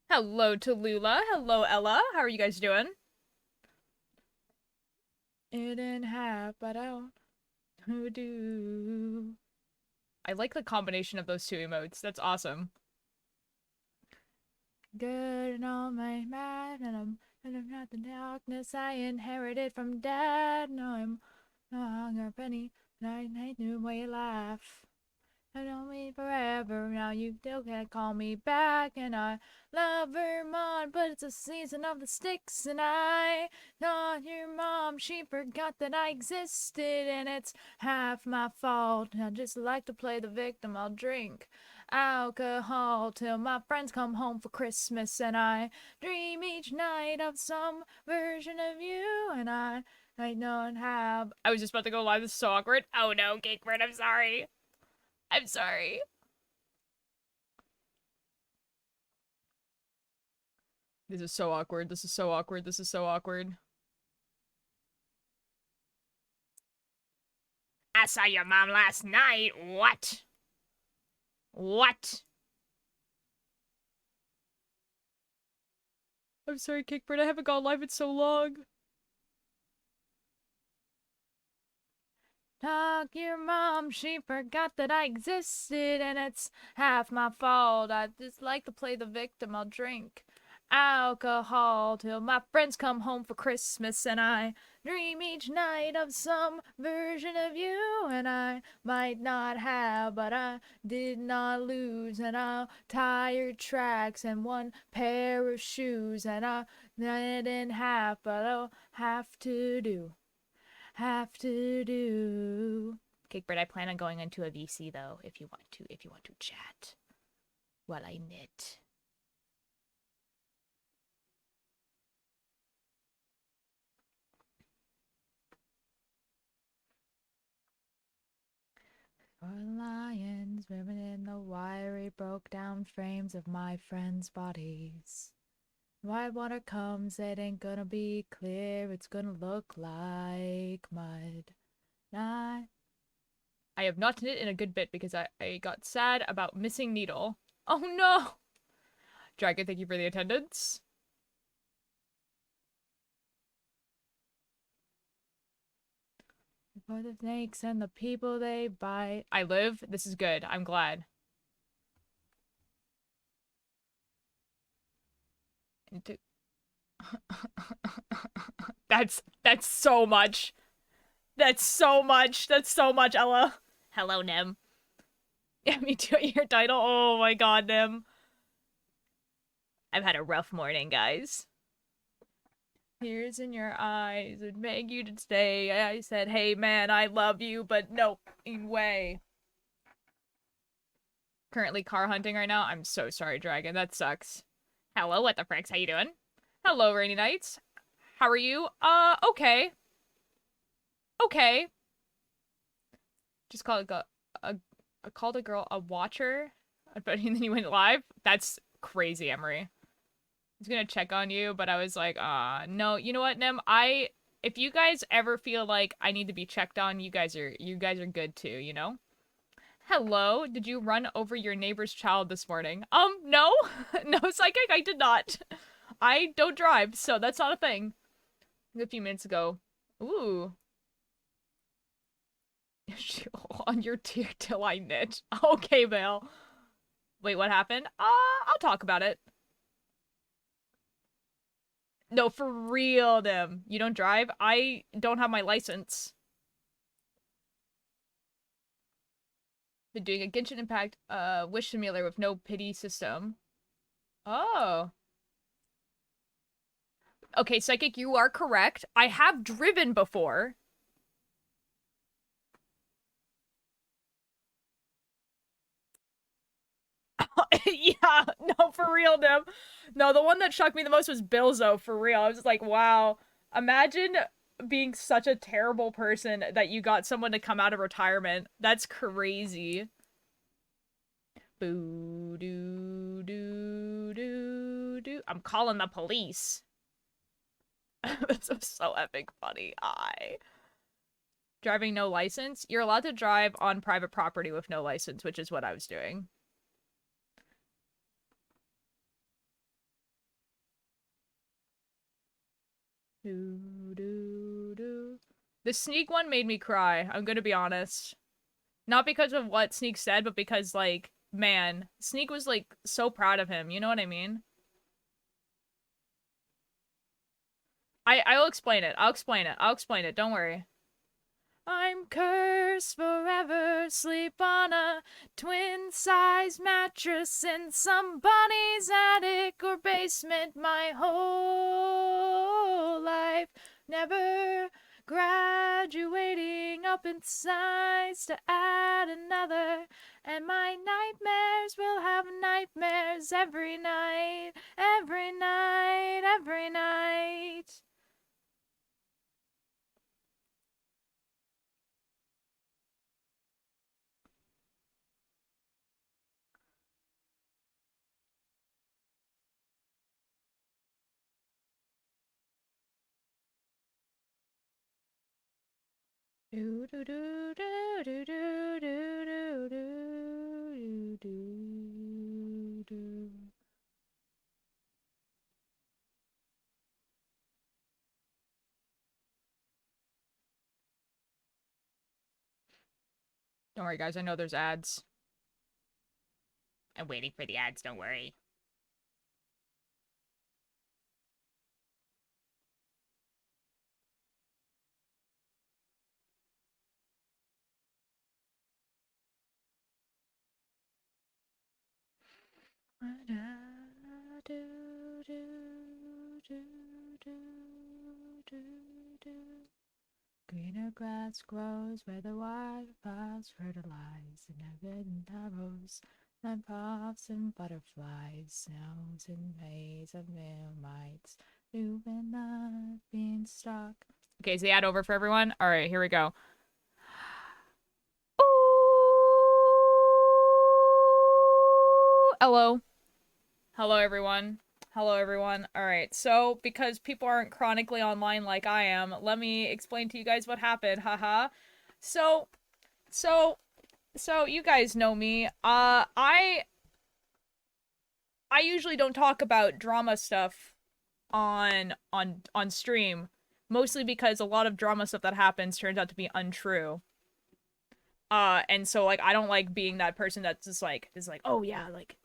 Hello, Tallulah. Hello, Ella. How are you guys doing? It didn't happen, but I don't who do. I like the combination of those two emotes. That's awesome. Good and all my mad, and I'm not the darkness I inherited from dad. No, I'm no longer a penny, and I hate the way you laugh. I know me forever. Now you still can't call me back. And I love Vermont, but it's a season of the sticks. And I not your mom. She forgot that I existed. And it's half my fault. I just like to play the victim. I'll drink alcohol till my friends come home for Christmas. And I dream each night of some version of you. And I don't have. I was just about to go live. This is so awkward. Oh no, Cakebird, I'm sorry. I'm sorry. This is so awkward. This is so awkward. This is so awkward. I saw your mom last night. What? What? I'm sorry, Kickbird. I haven't gone live in so long. Talk your mom, she forgot that I existed, and it's half my fault. I just like to play the victim. I'll drink alcohol till my friends come home for Christmas, and I dream each night of some version of you, and I might not have, but I did not lose, and I'll tire tracks and one pair of shoes, and I didn't have, but I'll have to do. Have to do. Cakebird, I plan on going into a VC though, if you want to chat while I knit. For lions swimming in the wiry, broke down frames of my friends' bodies. White water comes, it ain't gonna be clear, it's gonna look like mud. I have not knit in a good bit because I got sad about missing needle. Oh no! Dragon, thank you for the attendance. For the snakes and the people they bite. I live. This is good. I'm glad. That's so much. That's so much. That's so much, Ella. Hello, Nim. Yeah, me too. Your title. Oh my god, Nim. I've had a rough morning, guys. Tears in your eyes and beg you to stay. I said, hey man, I love you, but no way. Currently car hunting right now. I'm so sorry, Dragon. That sucks. Hello, what the fricks? How you doing? Hello, Rainy Nights. How are you? Okay. Okay. Just call it I called a girl a watcher, but then you went live? That's crazy, Emery. I was gonna check on you, but I was like, no. You know what, Nim? If you guys ever feel like I need to be checked on, you guys are good too, you know? Hello, did you run over your neighbor's child this morning? No. No, Psychic, I did not. I don't drive, so that's not a thing. A few minutes ago. Ooh. On your tier till I knit. Okay, Vale. Wait, what happened? I'll talk about it. No, for real, Dim. You don't drive? I don't have my license. Been doing a Genshin Impact Wish Simulator with no pity system. Oh. Okay, Psychic, you are correct. I have driven before. Yeah, no, for real, Dim. No, the one that shocked me the most was Bilzo, for real. I was just like, wow. Imagine being such a terrible person that you got someone to come out of retirement. That's crazy. Boo doo doo doo doo. I'm calling the police. This was so epic funny. Driving no license? You're allowed to drive on private property with no license, which is what I was doing. Do, do, do. The Sneak one made me cry, I'm gonna be honest. Not because of what Sneak said, but because, like, man, Sneak was, like, so proud of him, you know what I mean? I'll explain it. I'll explain it. Don't worry. I'm cursed forever, sleep on a twin-size mattress in somebody's attic or basement my whole life. Never graduating up in size to add another. And my nightmares will have nightmares every night, every night, every night. Do do do do do do do do do do. Don't worry, guys. I know there's ads. I'm waiting for the ads. Don't worry. Greener grass grows where the wildflowers fertilize, and heaven narrows, and puffs and butterflies, snows and maze of mites, moving the beanstalk. Okay, is the ad over for everyone? All right, here we go. Hello. Hello, everyone. Hello, everyone. All right, so because people aren't chronically online like I am, let me explain to you guys what happened. Haha. So, so, so you guys know me. I usually don't talk about drama stuff on stream, mostly because a lot of drama stuff that happens turns out to be untrue. And so like I don't like being that person that's just like is like, "Oh yeah, like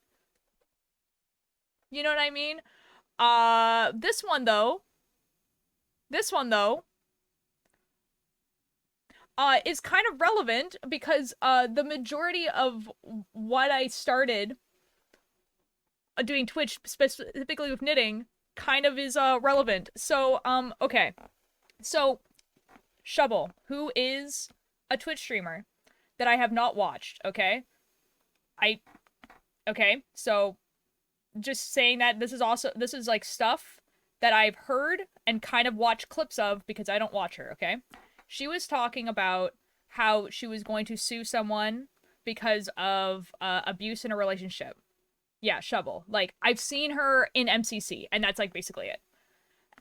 you know what I mean?" This one though, is kind of relevant because the majority of what I started doing Twitch specifically with knitting kind of is relevant. So okay. So Shovel, who is a Twitch streamer that I have not watched, okay? I okay, so just saying that this is like stuff that I've heard and kind of watched clips of because I don't watch her, okay? She was talking about how she was going to sue someone because of abuse in a relationship. Yeah, Shovel. Like I've seen her in MCC and that's like basically it.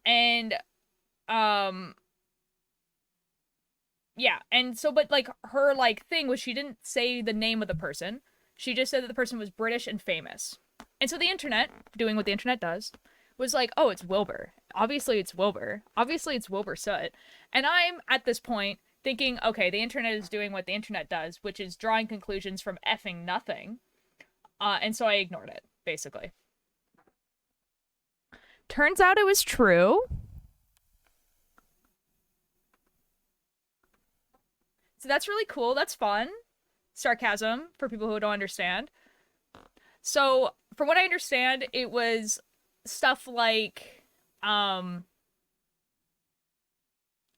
And um yeah, and so but like her like thing was she didn't say the name of the person. She just said that the person was British and famous. And so the internet, doing what the internet does, was like, "Oh, it's Wilbur. Obviously it's Wilbur. Obviously it's Wilbur Soot." And I'm at this point thinking, "Okay, the internet is doing what the internet does, which is drawing conclusions from effing nothing." And so I ignored it, basically. Turns out it was true. So that's really cool. That's fun. Sarcasm for people who don't understand. So, from what I understand, it was stuff like the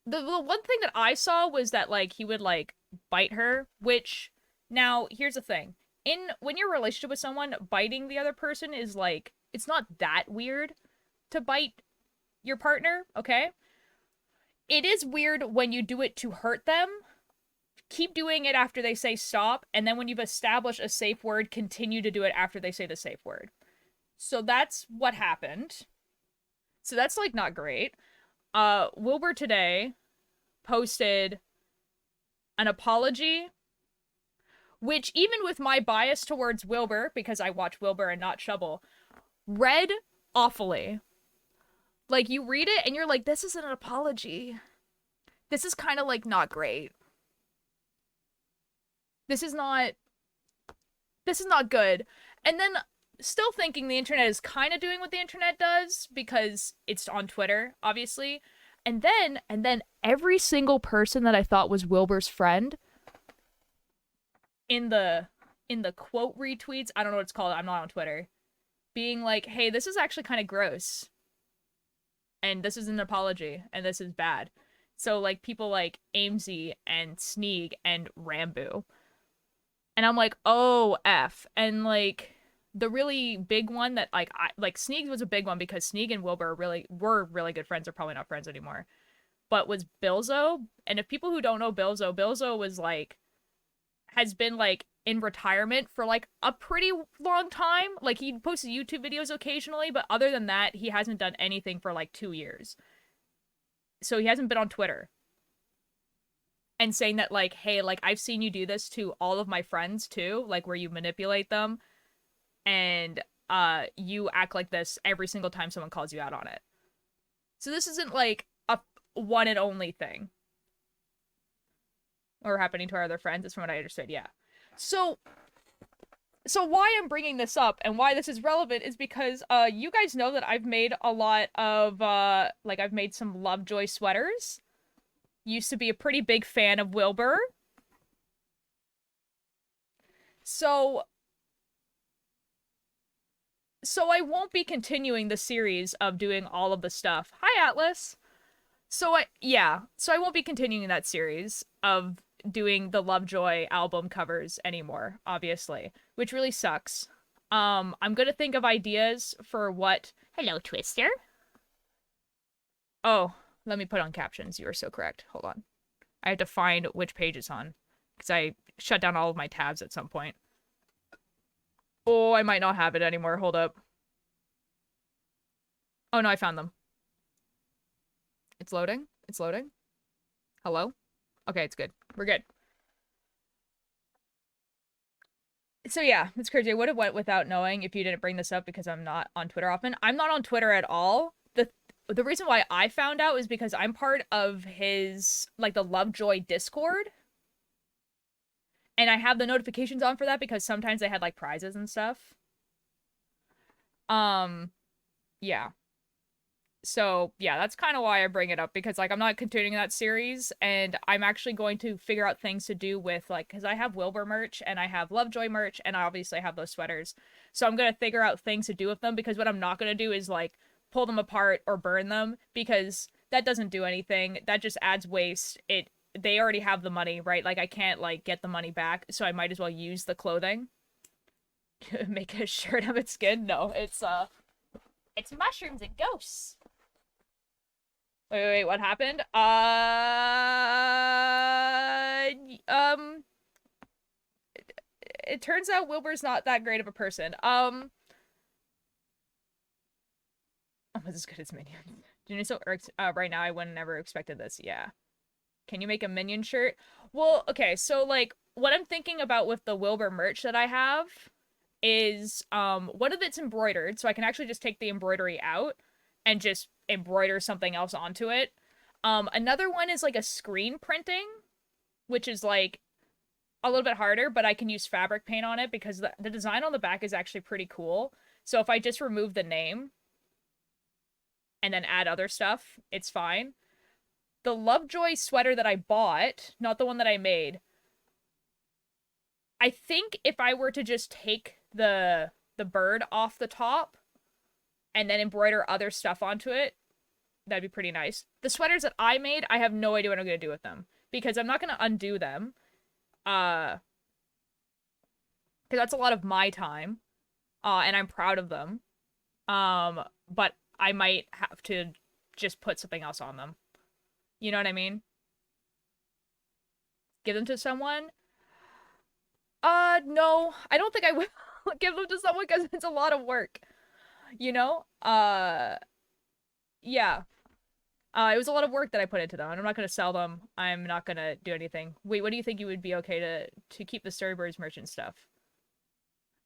one thing that I saw was that like he would like bite her, which now here's the thing. In when you're in a relationship with someone, biting the other person is like it's not that weird to bite your partner, okay? It is weird when you do it to hurt them. Keep doing it after they say stop, and then when you've established a safe word, continue to do it after they say the safe word. So that's what happened. So that's like not great. Wilbur today posted an apology, which even with my bias towards Wilbur, because I watch Wilbur and not Shovel, read awfully. Like, you read it and you're like, this isn't an apology. This is kind of like not great. This is not this is not good. And then still thinking the internet is kind of doing what the internet does because it's on Twitter, obviously. And then every single person that I thought was Wilbur's friend in the quote retweets, I don't know what it's called, I'm not on Twitter, being like, "Hey, this is actually kind of gross. And this is an apology and this is bad." So like people like Amesy and Sneeg and Rambo. And I'm like, "Oh, F." And like the really big one that like Sneeg was a big one because Sneeg and Wilbur were really good friends. They're probably not friends anymore. But was Bilzo. And if people who don't know Bilzo, Bilzo was like has been like in retirement for like a pretty long time. Like he posts YouTube videos occasionally, but other than that, he hasn't done anything for like 2 years. So he hasn't been on Twitter and saying that like, hey, like I've seen you do this to all of my friends too, like where you manipulate them and you act like this every single time someone calls you out on it. So this isn't like a one and only thing. Or happening to our other friends, is from what I understood, yeah. So why I'm bringing this up and why this is relevant is because you guys know that I've made a lot of like I've made some Lovejoy sweaters. Used to be a pretty big fan of Wilbur. So I won't be continuing the series of doing all of the stuff. Hi, Atlas. So I won't be continuing that series of doing the Lovejoy album covers anymore, obviously, which really sucks. I'm gonna think of ideas for what. Hello, Twister. Oh, let me put on captions. You are so correct. Hold on. I have to find which page it's on because I shut down all of my tabs at some point. Oh, I might not have it anymore. Hold up. Oh no, I found them. It's loading. It's loading. Hello? Okay, it's good. We're good. So yeah, it's crazy. I would have went without knowing if you didn't bring this up because I'm not on Twitter often. I'm not on Twitter at all. The reason why I found out is because I'm part of his like the Lovejoy Discord. And I have the notifications on for that because sometimes they had like prizes and stuff. Yeah. So yeah, that's kind of why I bring it up because like I'm not continuing that series and I'm actually going to figure out things to do with like because I have Wilbur merch and I have Lovejoy merch and I obviously have those sweaters. So I'm gonna figure out things to do with them because what I'm not gonna do is like pull them apart or burn them because that doesn't do anything. That just adds waste. They already have the money, right? Like I can't like get the money back, so I might as well use the clothing. Make a shirt of its skin. No, it's mushrooms and ghosts. Wait, what happened? It turns out Wilbur's not that great of a person. Almost as good as Minions. Junior's so irked right now, I wouldn't never expected this. Yeah. Can you make a Minion shirt? Well, okay, so like what I'm thinking about with the Wilbur merch that I have is one of it's embroidered, so I can actually just take the embroidery out and just embroider something else onto it. Another one is like a screen printing, which is like a little bit harder, but I can use fabric paint on it because the design on the back is actually pretty cool. So if I just remove the name and then add other stuff, it's fine. The Lovejoy sweater that I bought, not the one that I made, I think if I were to just take the bird off the top and then embroider other stuff onto it, that'd be pretty nice. The sweaters that I made, I have no idea what I'm going to do with them because I'm not going to undo them. Because that's a lot of my time. And I'm proud of them. But I might have to just put something else on them. You know what I mean? Give them to someone? No. I don't think I will give them to someone because it's a lot of work. You know? Yeah. It was a lot of work that I put into them, and I'm not gonna sell them. I'm not gonna do anything. Wait, what do you think you would be okay to keep the Storybirds merchant stuff?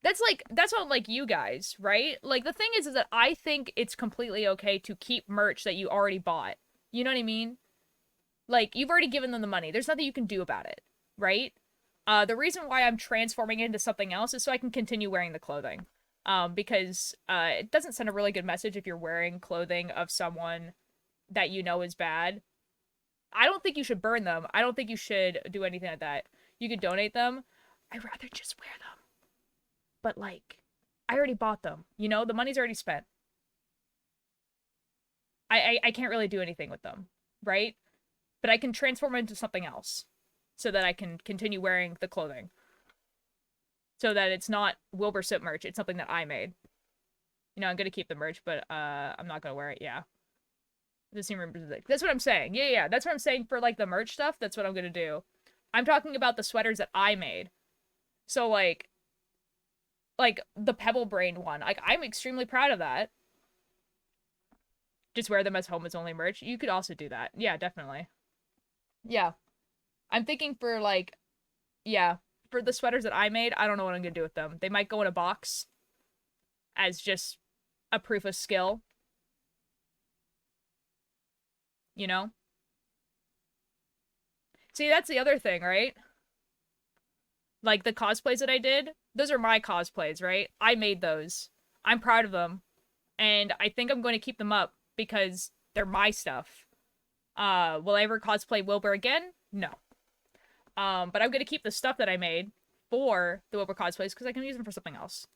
that's what like you guys, right? Like the thing is that I think it's completely okay to keep merch that you already bought. You know what I mean? Like you've already given them the money. There's nothing you can do about it, right? The reason why I'm transforming it into something else is so I can continue wearing the clothing. Because it doesn't send a really good message if you're wearing clothing of someone that you know is bad. I don't think you should burn them. I don't think you should do anything like that. You could donate them. I'd rather just wear them. But like, I already bought them. You know, the money's already spent. I can't really do anything with them, right? But I can transform into something else so that I can continue wearing the clothing. So that it's not Wilbur Soot merch. It's something that I made. You know, I'm gonna keep the merch, but I'm not gonna wear it. Yeah, that's what I'm saying. Yeah. That's what I'm saying for like the merch stuff. That's what I'm gonna do. I'm talking about the sweaters that I made. So like the Pebble Brain one. Like I'm extremely proud of that. Just wear them as home as only merch. You could also do that. Yeah, definitely. Yeah. I'm thinking for like, yeah, for the sweaters that I made, I don't know what I'm gonna do with them. They might go in a box as just a proof of skill, you know? See, that's the other thing, right? Like the cosplays that I did, those are my cosplays, right? I made those. I'm proud of them. And I think I'm going to keep them up because they're my stuff. Will I ever cosplay Wilbur again? No. But I'm gonna keep the stuff that I made for the Wilbur cosplays because I can use them for something else.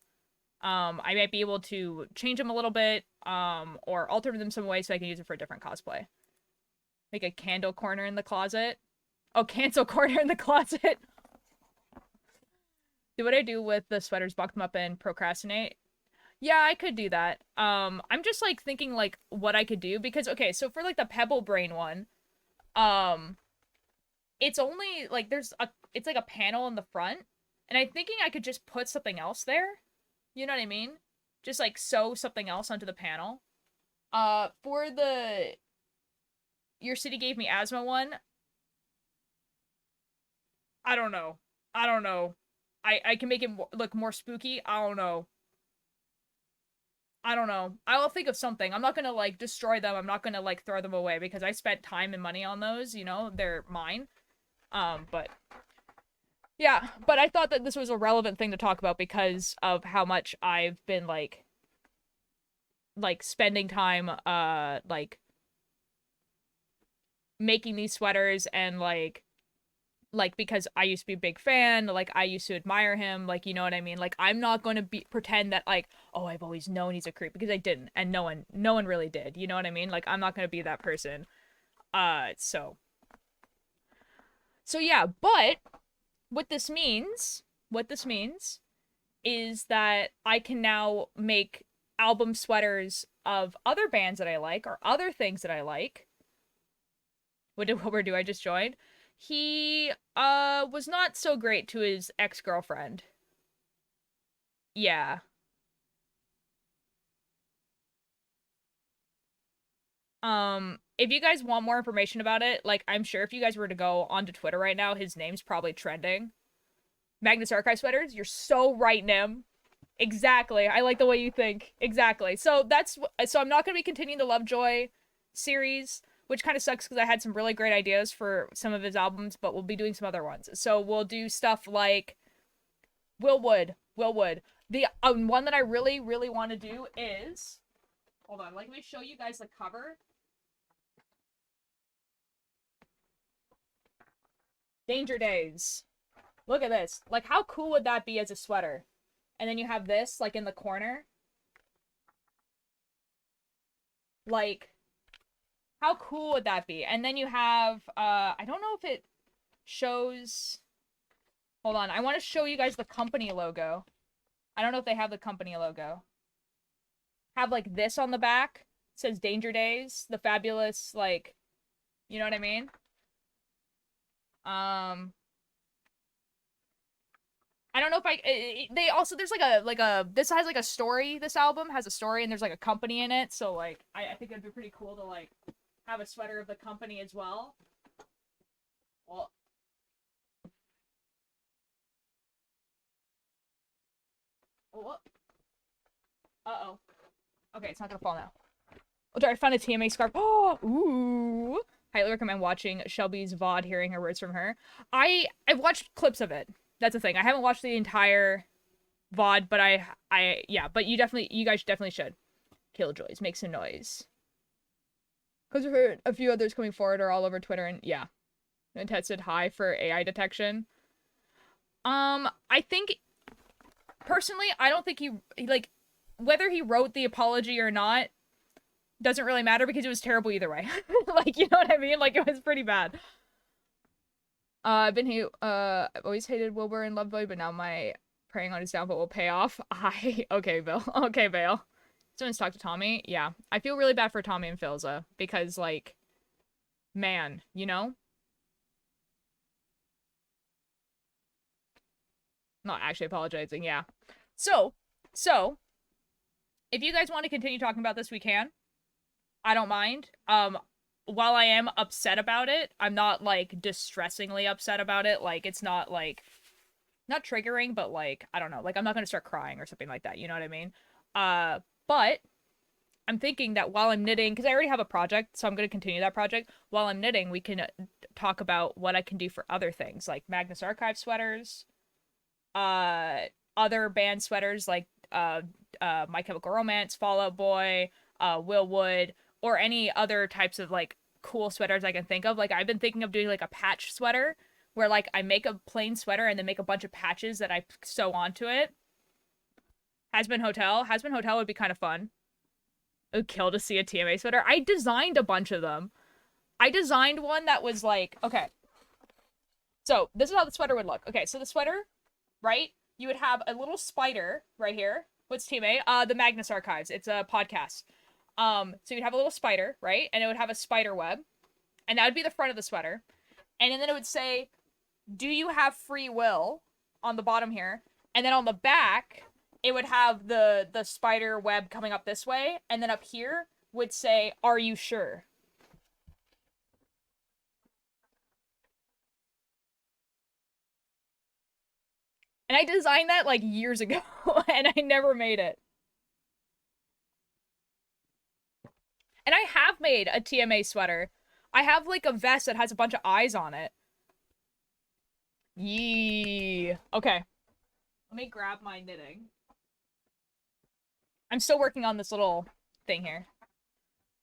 I might be able to change them a little bit, or alter them some way so I can use them for a different cosplay. Make a candle corner in the closet. Oh, cancel corner in the closet. Do what I do with the sweaters, box them up and procrastinate. Yeah, I could do that. I'm just like thinking like what I could do because okay, so for like the Pebble Brain one, um, it's only like it's like a panel in the front, and I'm thinking I could just put something else there. You know what I mean? Just like sew something else onto the panel. For the Your City Gave Me Asthma one, I don't know. I don't know. I can make it look more spooky. I don't know. I don't know. I'll think of something. I'm not gonna like destroy them. I'm not gonna like throw them away because I spent time and money on those. You know, they're mine. But yeah. But I thought that this was a relevant thing to talk about because of how much I've been like spending time like making these sweaters and like because I used to be a big fan, like I used to admire him, like you know what I mean? Like I'm not going to be pretend that like, oh, I've always known he's a creep because I didn't and no one really did. You know what I mean? Like I'm not going to be that person. So yeah, but what this means is that I can now make album sweaters of other bands that I like or other things that I like. What did Wilbur do? I just joined. He was not so great to his ex-girlfriend. Yeah. If you guys want more information about it, like I'm sure if you guys were to go onto Twitter right now, his name's probably trending. Magnus Archive sweaters, you're so right, Nim. Exactly. I like the way you think. Exactly. So I'm not going to be continuing the Lovejoy series, which kind of sucks because I had some really great ideas for some of his albums, but we'll be doing some other ones. So we'll do stuff like Will Wood. The one that I really really want to do is hold on, let me show you guys the cover. Danger Days. Look at this. Like how cool would that be as a sweater? And then you have this like in the corner. Like how cool would that be? And then you have I don't know if it shows. Hold on. I want to show you guys the company logo. I don't know if they have the company logo. Have like this on the back. It says Danger Days, the fabulous like, you know what I mean? Um I don't know if they also there's like a this has like a story. This album has a story and there's like a company in it. So like I think it'd be pretty cool to like have a sweater of the company as well. Well, Oh, uh-oh. Okay, it's not gonna fall now. Oh, I found a TMA scarf. Oh, ooh. Highly recommend watching Shelby's VOD, hearing her words from her. I've watched clips of it. That's the thing. I haven't watched the entire VOD, but yeah, but you guys definitely should. Killjoys, make some noise. Because I've heard a few others coming forward are all over Twitter, and yeah. And tested high for AI detection. I think, personally, I don't think like, whether he wrote the apology or not, doesn't really matter because it was terrible either way. Like, you know what I mean? Like, it was pretty bad. I've always hated Wilbur and Loveboy, but now my praying on his downfall will pay off. Okay, Bill. Okay, Bill. Someone's talked to Tommy. Yeah. I feel really bad for Tommy and Philza because, like, man, you know? Not actually apologizing, yeah. So, if you guys want to continue talking about this, we can. I don't mind. While I am upset about it, I'm not, like, distressingly upset about it. Like, it's not, like, not triggering, but, like, I don't know. Like, I'm not gonna start crying or something like that, you know what I mean? But I'm thinking that while I'm knitting, because I already have a project, so I'm gonna continue that project. While I'm knitting, we can talk about what I can do for other things, like Magnus Archive sweaters, other band sweaters, like, My Chemical Romance, Fall Out Boy, Will Wood, or any other types of, like, cool sweaters I can think of. Like, I've been thinking of doing, like, a patch sweater where, like, I make a plain sweater and then make a bunch of patches that I sew onto it. Has Been Hotel would be kind of fun. It would kill to see a TMA sweater. I designed a bunch of them. I designed one that was like, okay, so this is how the sweater would look. Okay, so the sweater, right? You would have a little spider right here. What's TMA? The Magnus Archives. It's a podcast. So you'd have a little spider, right? And it would have a spider web. And that would be the front of the sweater. And then it would say, do you have free will, on the bottom here. And then on the back, it would have the spider web coming up this way. And then up here would say, are you sure? And I designed that, like, years ago. And I never made it. And I have made a TMA sweater. I have, like, a vest that has a bunch of eyes on it. Yee. Okay. Let me grab my knitting. I'm still working on this little thing here.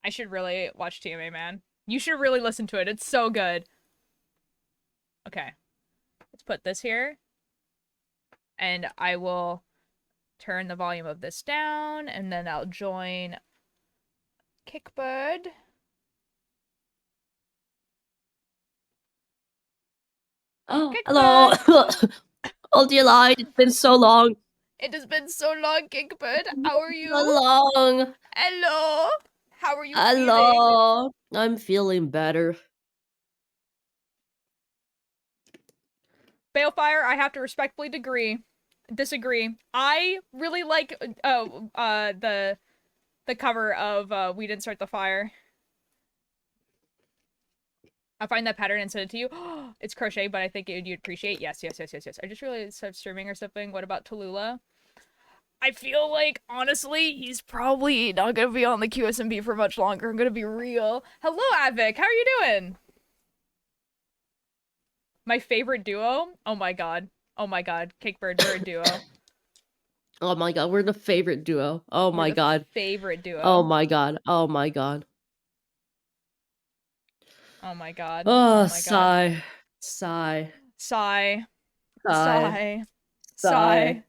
I should really watch TMA, man. You should really listen to it. It's so good. Okay. Let's put this here. And I will turn the volume of this down, and then I'll join Kickbird. Oh, hello. All dear light, it's been so long. It has been so long, Kickbird. How are you? So long. Hello. How are you Hello. I'm feeling better. Balefire, I have to respectfully disagree. I really like the cover of We Didn't Start the Fire. I'll find that pattern and send it to you. It's crochet, but I think you'd appreciate. Yes. I just realized start streaming or something. What about Tallulah? I feel like, honestly, he's probably not gonna be on the QSMB for much longer. I'm gonna be real. Hello, Avik. How are you doing? My favorite duo? Oh my god. Oh my god. Cakebird, we're a duo. Oh my god, we're the favorite duo. Oh my god. Favorite duo. Oh my god. Oh my god. Oh my god. Oh, sigh. Sigh. Sigh. Sigh. Sigh.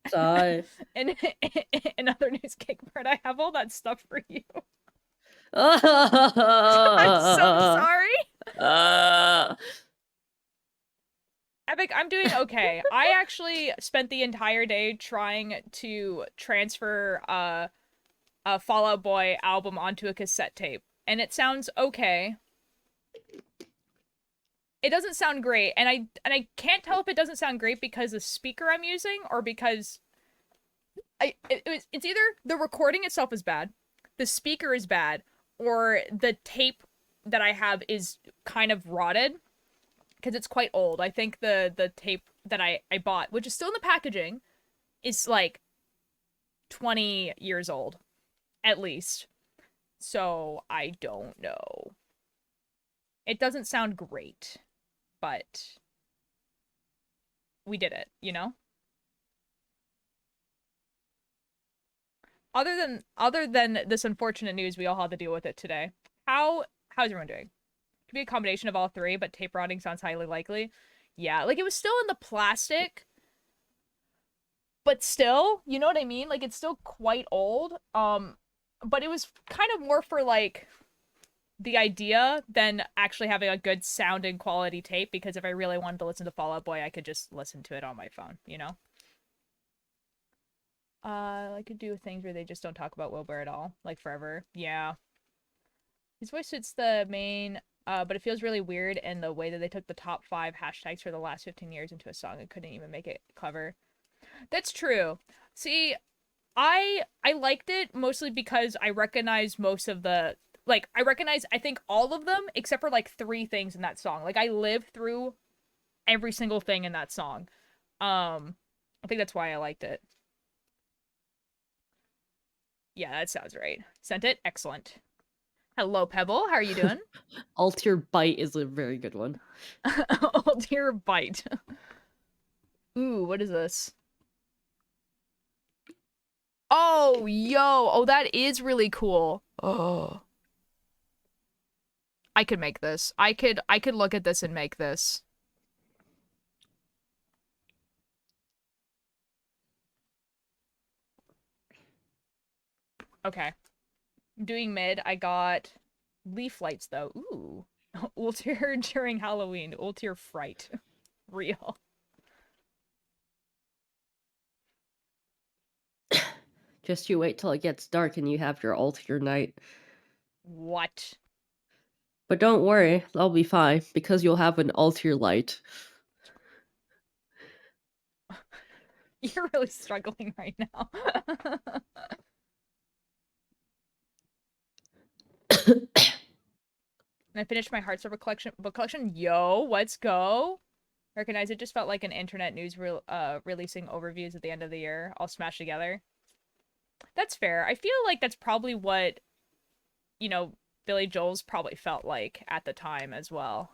Sigh. In other news, Cakebird, I have all that stuff for you. I'm so sorry. Epic, I'm doing okay. I actually spent the entire day trying to transfer a Fall Out Boy album onto a cassette tape, and it sounds okay. It doesn't sound great, and I can't tell if it doesn't sound great because the speaker I'm using or because it's either the recording itself is bad, the speaker is bad, or the tape that I have is kind of rotted because it's quite old. I think the tape that I bought, which is still in the packaging, is like 20 years old, at least. So I don't know. It doesn't sound great, but we did it, you know? Other than this unfortunate news, we all had to deal with it today. How's everyone doing? Could be a combination of all three, but tape rotting sounds highly likely. Yeah, like it was still in the plastic, but still, you know what I mean? Like it's still quite old. But it was kind of more for like the idea than actually having a good sound and quality tape, because if I really wanted to listen to Fall Out Boy, I could just listen to it on my phone, you know? I could do things where they just don't talk about Wilbur at all, like forever. Yeah. His voice fits the main, but it feels really weird in the way that they took the top 5 hashtags for the last 15 years into a song and couldn't even make it clever. That's true. See, I liked it mostly because I recognize most of the I recognize I think all of them except for like 3 things in that song. Like I lived through every single thing in that song. I think that's why I liked it. Yeah, that sounds right. Sent it? Excellent. Hello, Pebble. How are you doing? Altair Bite is a very good one. Oh dear, bite. Ooh, what is this? Oh, yo. Oh, that is really cool. Oh. I could make this. I could look at this and make this. Okay. Doing mid, I got leaf lights though. Ooh. Ultier during Halloween. Ultier fright. Real. Just you wait till it gets dark and you have your Altair night. What? But don't worry, that'll be fine, because you'll have an Altair light. You're really struggling right now. And I finished my Heartstopper book collection. Yo, let's go. Recognize it just felt like an internet news releasing overviews at the end of the year, all smashed together. That's fair. I feel like that's probably what, you know, Billy Joel's probably felt like at the time as well.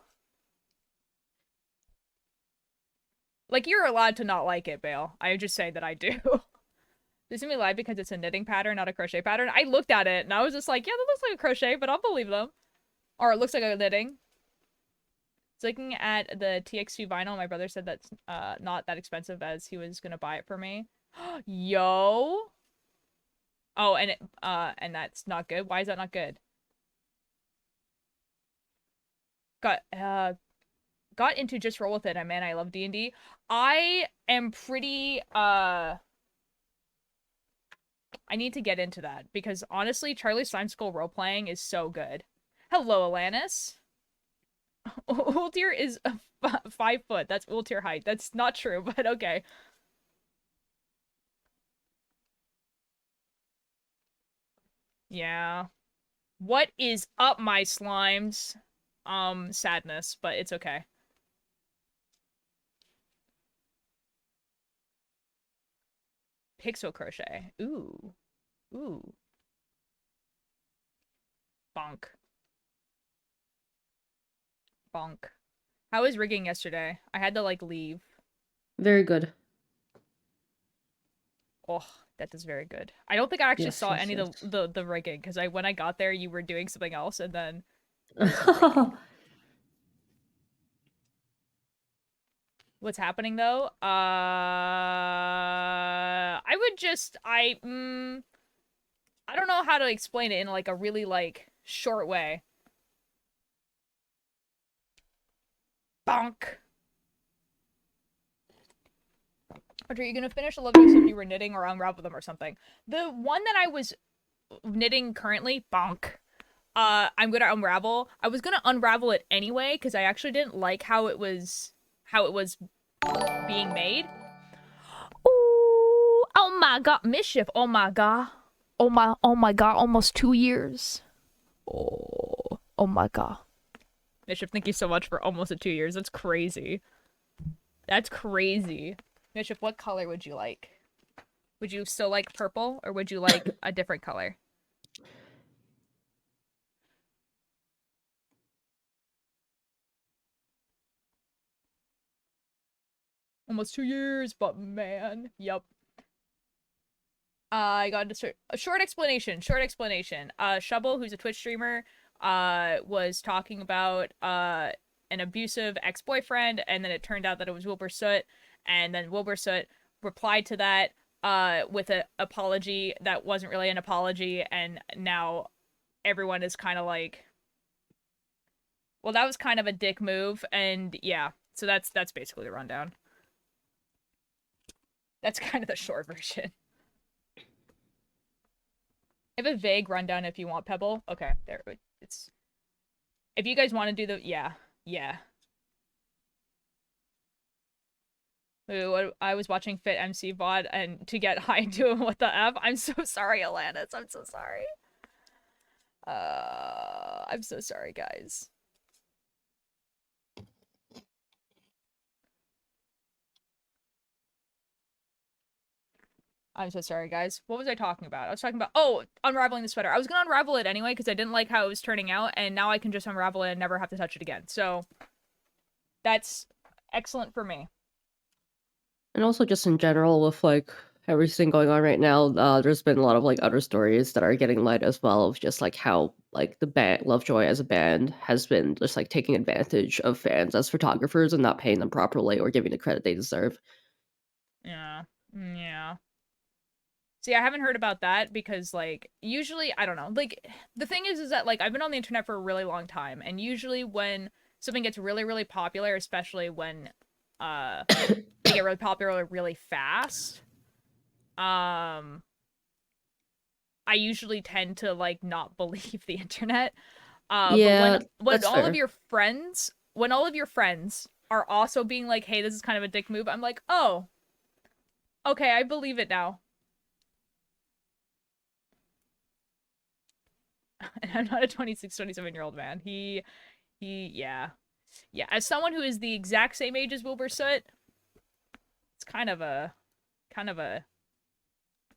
Like, you're allowed to not like it, Bale. I just say that I do. This is me live because it's a knitting pattern, not a crochet pattern. I looked at it and I was just like, yeah, that looks like a crochet, but I'll believe them. Or it looks like a knitting. So looking at the TX2 vinyl, my brother said that's not that expensive as he was gonna buy it for me. Yo. Oh, and that's not good. Why is that not good? Got into Just Roll With It, and man, I love D&D. I am pretty I need to get into that because honestly, Charlie Slime Skull role-playing is so good. Hello, Alanis. Ultier is 5 foot. That's Ultier height. That's not true, but okay. Yeah. What is up, my slimes? Sadness, but it's okay. Pixel crochet. Ooh. Ooh. Bonk. Bonk. How was rigging yesterday? I had to, like, leave. Very good. Oh, that is very good. I don't think I actually Yes, saw yes, any yes. of the rigging, because when I got there, you were doing something else, and then there was no rigging. What's happening, though? I would just, I don't know how to explain it in, like, a really, like, short way. Bonk! Are you gonna finish? I love you if you were knitting or unravel them or something. The one that I was knitting currently, bonk. I'm gonna unravel. I was gonna unravel it anyway because I actually didn't like how it was being made. Ooh, oh my god, mischief. Oh my god. Oh my god, almost 2 years. Oh my god. Mischief, thank you so much for almost 2 years. That's crazy. That's crazy. Mischief, what color would you like? Would you still like purple, or would you like a different color? Almost 2 years, but man, yep. I got a short explanation. Short explanation. Shubble, who's a Twitch streamer, was talking about an abusive ex-boyfriend, and then it turned out that it was Wilbur Soot, and then Wilbur Soot replied to that with an apology that wasn't really an apology, and now everyone is kind of like, well, that was kind of a dick move, and yeah. So that's basically the rundown. That's kind of the short version. I have a vague rundown if you want, Pebble. Okay, there. It's if you guys want to do the yeah. Ooh, I was watching Fit MC VOD and to get high doing what the F. I'm so sorry, Alanis. I'm so sorry. I'm so sorry, guys. I'm so sorry, guys. What was I talking about? I was talking about, oh, unraveling the sweater. I was gonna unravel it anyway because I didn't like how it was turning out, and now I can just unravel it and never have to touch it again. So that's excellent for me. And also just in general with like everything going on right now, there's been a lot of like other stories that are getting light as well of just like how like the band Lovejoy as a band has been just like taking advantage of fans as photographers and not paying them properly or giving the credit they deserve. Yeah. Yeah. See, I haven't heard about that because, like, usually, I don't know. Like, the thing is that, like, I've been on the internet for a really long time, and usually when something gets really, really popular, especially when, they get really popular really fast, I usually tend to, like, not believe the internet. But Yeah, when that's all of fair. your friends, when all of your friends are also being like, hey, this is kind of a dick move, I'm like, oh, okay, I believe it now. And I'm not a 26, 27-year-old man. Yeah. Yeah, as someone who is the exact same age as Wilbur Soot, it's kind of a,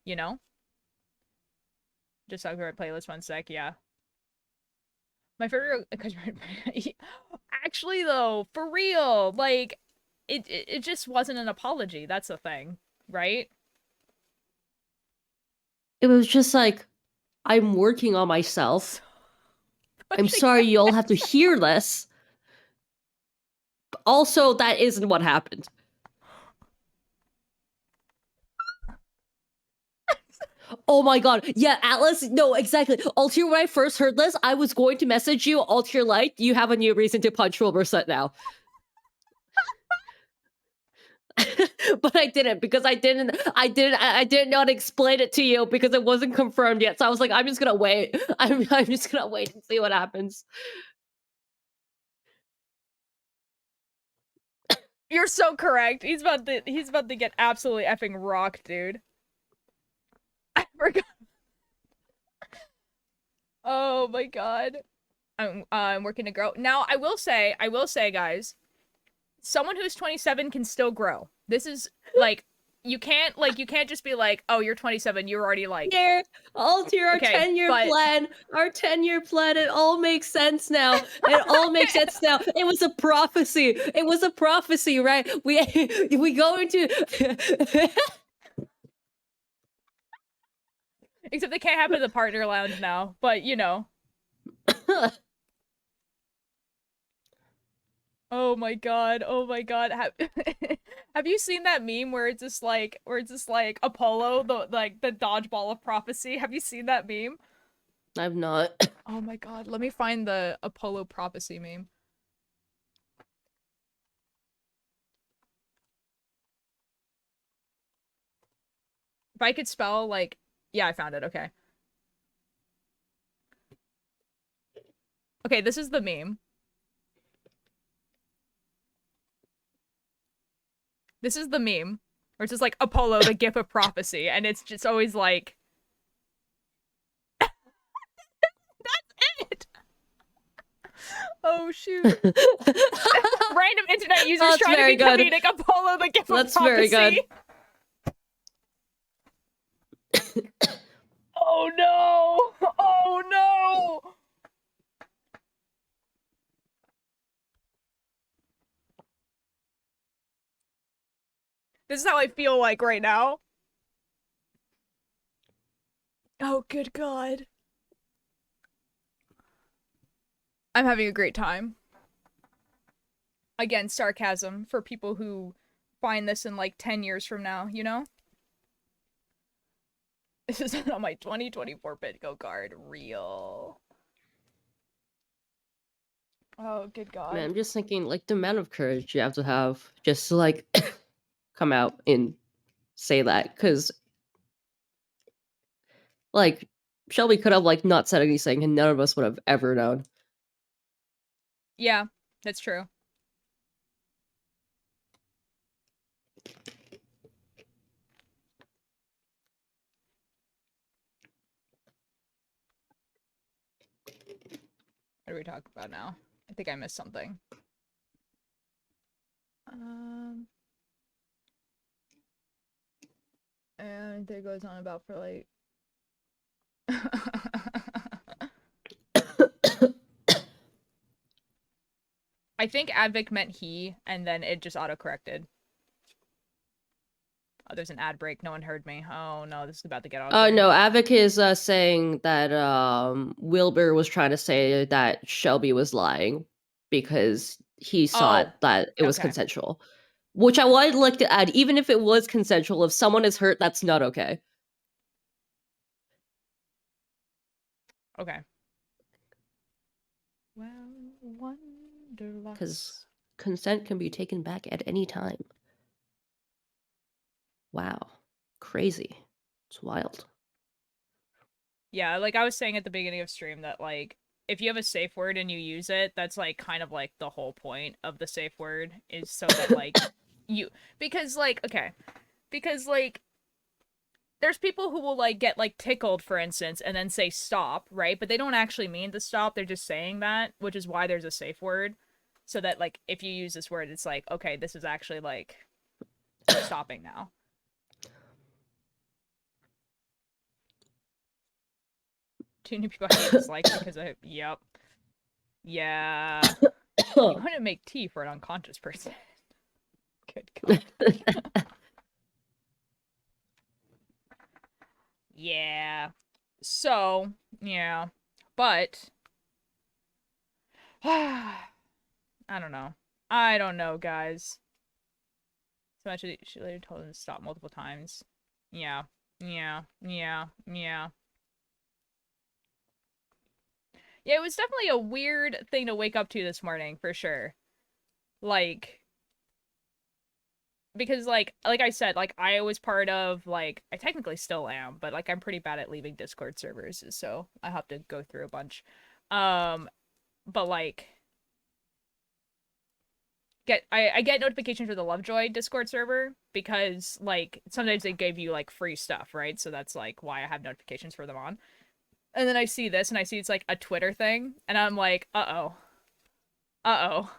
you know? Just talking about playlist 1 sec, yeah. My favorite, actually though, for real, like, it just wasn't an apology, that's the thing, right? It was just like, I'm working on myself. I'm Pushing sorry back. you all have to hear this. But also, that isn't what happened. Oh my god. Yeah, Atlas. No, exactly. Altier, when I first heard this, I was going to message you, Altier Light, you have a new reason to punch Wilburset now. But I didn't because I didn't know how to explain it to you because it wasn't confirmed yet. So I was like, I'm just gonna wait. I'm just gonna wait and see what happens. You're so correct. He's about to get absolutely effing rocked, dude. I forgot. Oh my god. I'm working to grow. Now, I will say, guys, someone who's 27 can still grow. This is like you can't just be like, "Oh, you're 27, you're already like." Here, Altier, our Okay, 10-year but plan. Our 10-year plan. It all makes sense now. It all makes sense now. It was a prophecy. It was a prophecy, right? We go into except they can't happen in the partner lounge now, but you know. Oh my god. Oh my god. Have you seen that meme where it's just like Apollo, the dodgeball of prophecy? Have you seen that meme? I'm not. Oh my god. Let me find the Apollo prophecy meme. If I could spell like yeah, I found it. Okay. Okay, this is the meme. This is the meme. Where it's just like Apollo, the gift of prophecy, and it's just always like it. Oh shoot. Random internet users That's trying to very be good. comedic. Apollo, the gift of That's very prophecy. good. Oh no! Oh no! This is how I feel like right now. Oh, good God. I'm having a great time. Again, sarcasm for people who find this in like 10 years from now, you know? This is on my 2024 Bitgo card. Real. Oh, good Man, God. I'm just thinking, like, the amount of courage you have to have just to, like, come out and say that. Because, like, Shelby could have, like, not said anything, and none of us would have ever known. Yeah, that's true. What are we talking about now? I think I missed something. Um, and it goes on about for like. I think Advic meant he, and then it just auto-corrected. Oh, there's an ad break. No one heard me. Oh no, this is about to get awkward. No, Avik is saying that Wilbur was trying to say that Shelby was lying because he saw Oh, that it was okay. consensual. Which I would like to add, even if it was consensual, if someone is hurt, that's not okay. Okay. Well, Because Wanderlust. consent can be taken back at any time. Wow. Crazy. It's wild. Yeah, like I was saying at the beginning of stream that like if you have a safe word and you use it, that's like kind of like the whole point of the safe word is so that like you because like okay, because like there's people who will like get like tickled for instance and then say stop, right? But they don't actually mean to stop, they're just saying that, which is why there's a safe word. So that like if you use this word it's like okay, this is actually like you're stopping now. Too many people hate dislike because I yep. Yeah. You wouldn't make tea for an unconscious person. Good God. Yeah. So, yeah. But I don't know. I don't know, guys. So actually she later told him to stop multiple times. Yeah. Yeah. Yeah. Yeah. Yeah, it was definitely a weird thing to wake up to this morning, for sure. Like because like I said, like I was part of like I technically still am, but like I'm pretty bad at leaving Discord servers, so I have to go through a bunch. Um but like I get notifications for the Lovejoy Discord server because like sometimes they give you like free stuff, right? So that's like why I have notifications for them on. And then I see this and I see it's like a Twitter thing and I'm like, "Uh-oh. Uh-oh."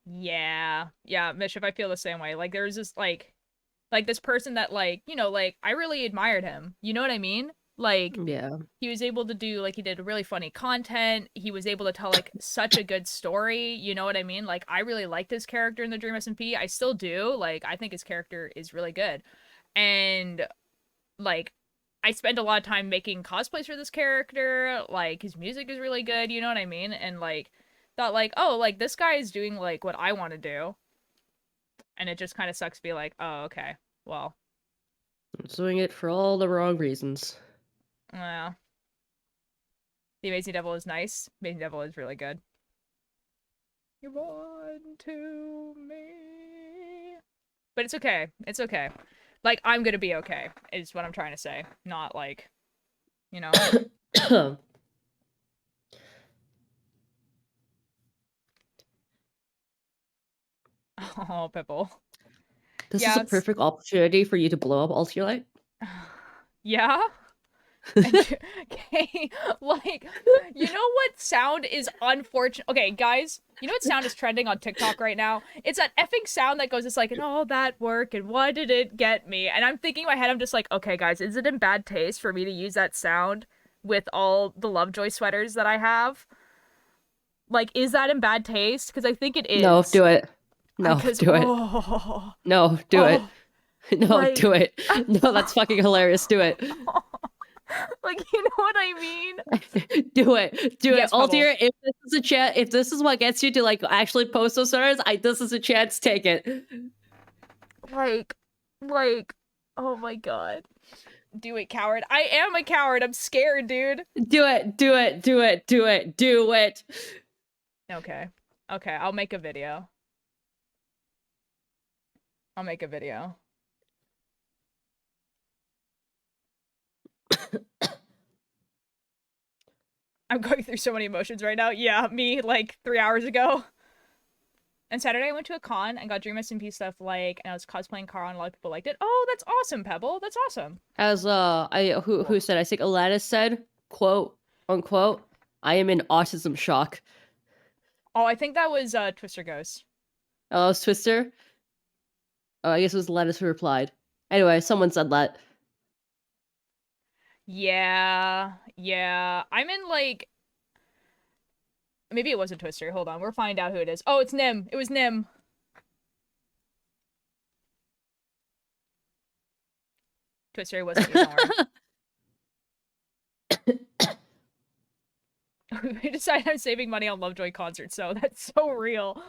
Yeah. Yeah, Mischief, I feel the same way. Like there's this like this person that like, you know, like I really admired him. You know what I mean? Like Yeah. he was able to do like he did really funny content. He was able to tell like such a good story. You know what I mean? Like I really liked his character in the Dream SMP. I still do. Like I think his character is really good. And like I spent a lot of time making cosplays for this character. Like his music is really good, you know what I mean? And like thought like, "Oh, like this guy is doing like what I want to do." And it just kind of sucks to be like, "Oh, okay. Well, Doing it for all the wrong reasons. well, the Amazing Devil is nice. Amazing Devil is really good." You're on to me. But it's okay. It's okay. Like, I'm gonna be okay, is what I'm trying to say. Not like, you know? Oh, Pipple. This is a Yeah, it's. perfect opportunity for you to blow up Ultralight. Yeah? And okay, like, you know what sound is unfortunate? Okay, guys, you know what sound is trending on TikTok right now? It's that effing sound that goes, it's like, and all that work, and why did it get me? And I'm thinking in my head, I'm just like, okay, guys, is it in bad taste for me to use that sound with all the Lovejoy sweaters that I have? Like, is that in bad taste? Because I think it No, is. do it. No, Because, do it. oh, No, do it. oh, No, do like, it. No, that's fucking hilarious. Do it. like, you know what I mean? Do it. Do it. Yes, Pebble. Altier, if this is a chance, if this is what gets you to like actually post those sweaters, this is a chance. Take it. Like, like, oh my god. Do it, coward. I am a coward. I'm scared, dude. Do it. Do it. Do it. Do it. Do it. Okay. Okay, I'll make a video. I'll make a video. I'm going through so many emotions right now. Yeah, me, like, 3 hours ago. And Saturday I went to a con and got Dream SMP stuff, like, and I was cosplaying Carl and a lot of people liked it. Oh, that's awesome, Pebble. That's awesome. As I who Cool. said, I think Alanis said, quote unquote, I am in autism shock. Oh, I think that was Twister Ghost. Oh, it was Twister. Oh, I guess it was Alanis who replied. Anyway, someone said that. Yeah, yeah. I'm in, like, maybe it wasn't Twister. Hold on, we'll find out who it is. Oh, it's Nim. It was Nim. Twister, it wasn't you, don't worry. We decided I'm saving money on Lovejoy concerts, so that's so real.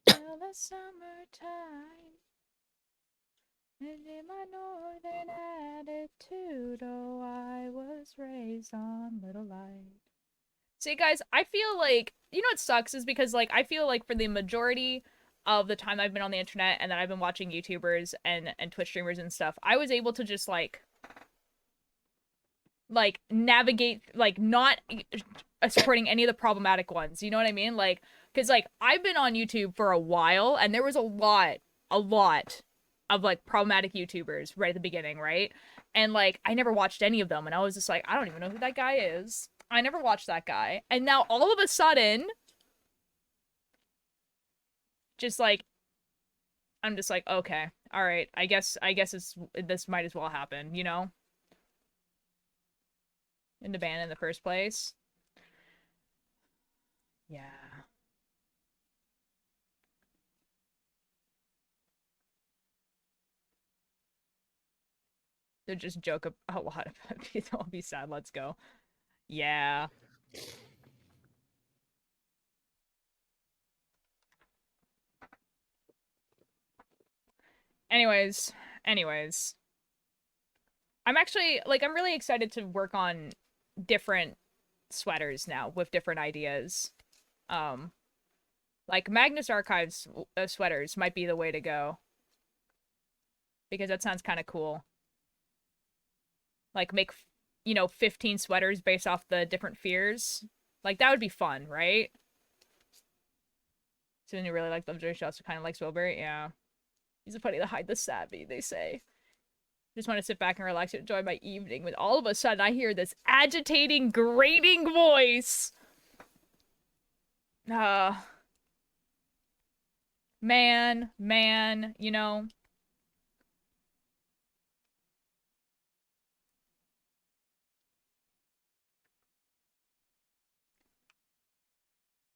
Till the summertime, and in my northern attitude, oh, I was raised on little light. See, guys, I feel like, you know what sucks is because, like, I feel like for the majority of the time I've been on the internet and that I've been watching YouTubers and Twitch streamers and stuff, I was able to just, like navigate, like, not supporting any of the problematic ones, you know what I mean? Like, because, like, I've been on YouTube for a while and there was a lot of, like, problematic YouTubers right at the beginning, right? And, like, I never watched any of them and I was just like, I don't even know who that guy is. I never watched that guy. And now all of a sudden, just like, I'm just like, okay, all right, I guess this might as well happen, you know? In the band in the first place. Yeah. They just joke a lot about it. Don't be sad. Let's go. Yeah. Anyways. I'm actually, like, I'm really excited to work on different sweaters now with different ideas. Um, like Magnus Archives sweaters might be the way to go because that sounds kind of cool. Like, make, 15 sweaters based off the different fears. Like, that would be fun, right? So then you really like Lovejoy, she also kind of likes Wilbur. Yeah. He's a funny to hide the savvy, they say. Just want to sit back and relax and enjoy my evening when all of a sudden I hear this agitating, grating voice. Uh, man, you know.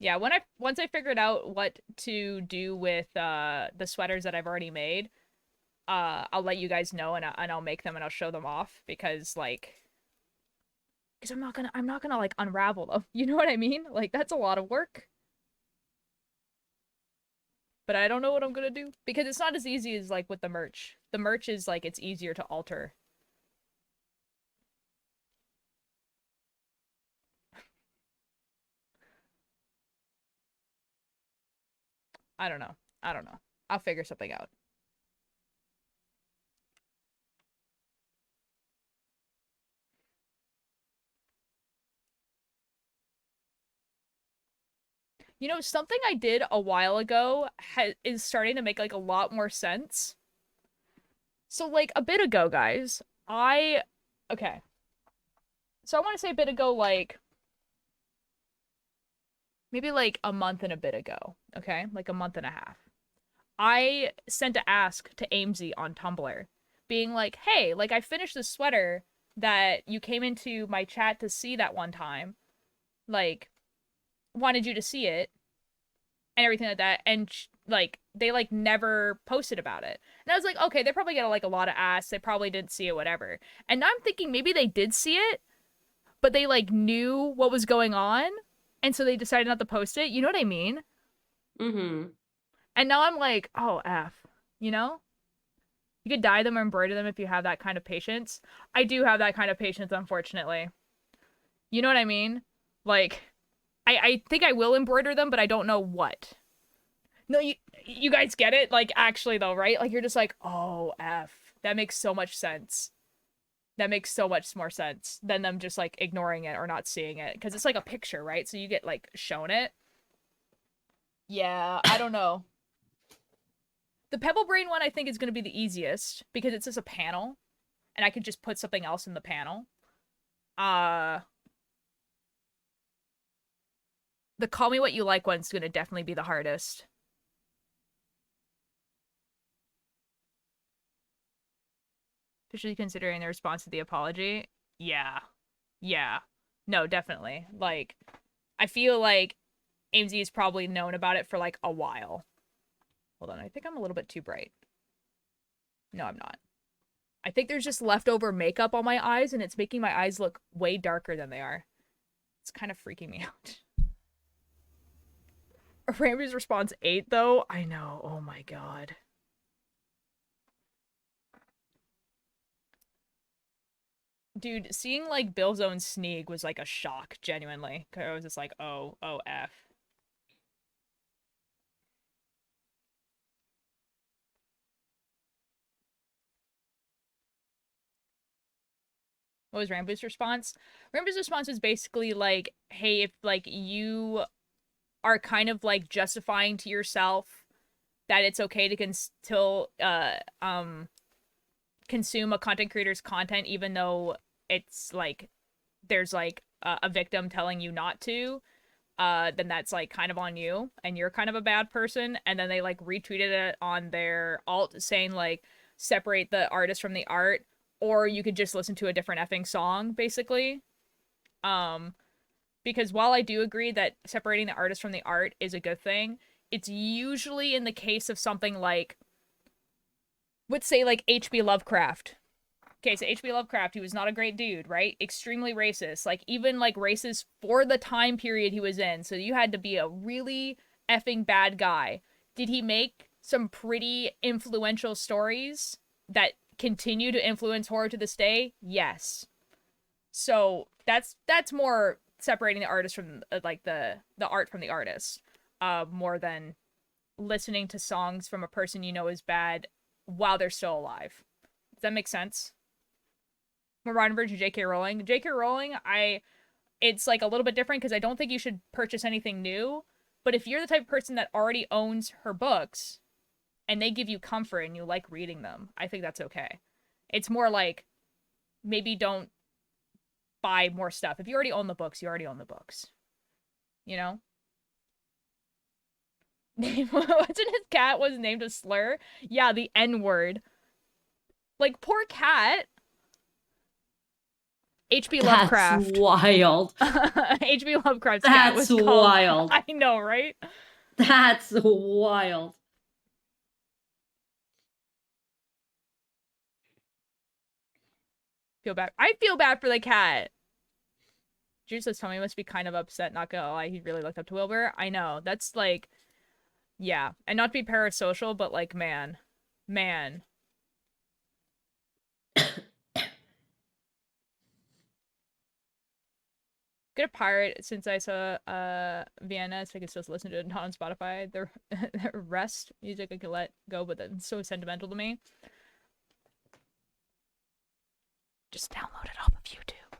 Yeah, once I figured out what to do with the sweaters that I've already made, I'll let you guys know and I'll make them and I'll show them off because, like, because I'm not gonna like unravel them. You know what I mean? Like, that's a lot of work. But I don't know what I'm gonna do because it's not as easy as, like, with the merch. The merch is, like, it's easier to alter. I don't know. I don't know. I'll figure something out. Something I did a while ago is starting to make, like, a lot more sense. So like a bit ago, guys, okay. So I want to say a bit ago, like maybe like a month and a bit ago, okay? Like a month and a half. I sent a ask to Amesy on Tumblr, being like, hey, like I finished this sweater that you came into my chat to see that one time. Like, wanted you to see it and everything like that. And like, they like never posted about it. And I was like, okay, they probably get like a lot of asks. They probably didn't see it, whatever. And now I'm thinking maybe they did see it, but they like knew what was going on. And so they decided not to post it. You know what I mean? Mm-hmm. And now I'm like, oh, F, you know? You could dye them or embroider them if you have that kind of patience. I do have that kind of patience, unfortunately. You know what I mean? Like, I think I will embroider them, but I don't know what. No, you guys get it? Like, actually, though, right? Like, you're just like, oh, F. That makes so much sense. That makes so much more sense than them just, like, ignoring it or not seeing it. Because it's like a picture, right? So you get, like, shown it. Yeah, I don't know. The Pebble Brain one, I think, is going to be the easiest because it's just a panel and I could just put something else in the panel. Uh, the Call Me What You Like one's gonna definitely be the hardest. Especially considering the response to the apology. Yeah. Yeah. No, definitely. Like, I feel like AMZ has probably known about it for like a while. Hold on, I think I'm a little bit too bright. No, I'm not. I think there's just leftover makeup on my eyes and it's making my eyes look way darker than they are. It's kind of freaking me out. Ramsey's response 8 though? I know. Oh my god. Dude, seeing like Bill's own Sneak was like a shock, genuinely. I was just like, oh, oh, F. What was Rambo's response? Rambo's response was basically like, hey, if like you are kind of like justifying to yourself that it's okay to still consume a content creator's content even though it's like there's like a victim telling you not to, then that's like kind of on you and you're kind of a bad person. And then they like retweeted it on their alt saying like separate the artist from the art, or you could just listen to a different effing song, basically. Um, because while I do agree that separating the artist from the art is a good thing, it's usually in the case of something like, let's say like H.P. Lovecraft. Okay, so H.P. Lovecraft, he was not a great dude, right? Extremely racist. Like, even, like, racist for the time period he was in. So you had to be a really effing bad guy. Did he make some pretty influential stories that continue to influence horror to this day? Yes. So that's more separating the artist from, like, the art from the artist. More than listening to songs from a person you know is bad while they're still alive. Does that make sense? Marauder version J.K. Rowling. J.K. Rowling, it's like a little bit different because I don't think you should purchase anything new. But if you're the type of person that already owns her books and they give you comfort and you like reading them, I think that's okay. It's more like maybe don't buy more stuff. If you already own the books, you already own the books. You know? Wasn't his cat was named a slur? Yeah, the N word. Like, poor cat. H.P. That's Lovecraft. wild. H.P. Lovecraft's cat That's was called. wild. I know, right? That's wild. Feel bad. I feel bad for the cat. Jude says Tommy must be kind of upset, not gonna lie. He really looked up to Wilbur. I know. That's like, yeah. And not to be parasocial, but like, man. Man. Get a pirate since I saw Vienna, so I can still listen to it not on Spotify. The rest music I could let go, but that's so sentimental to me. Just download it off of YouTube.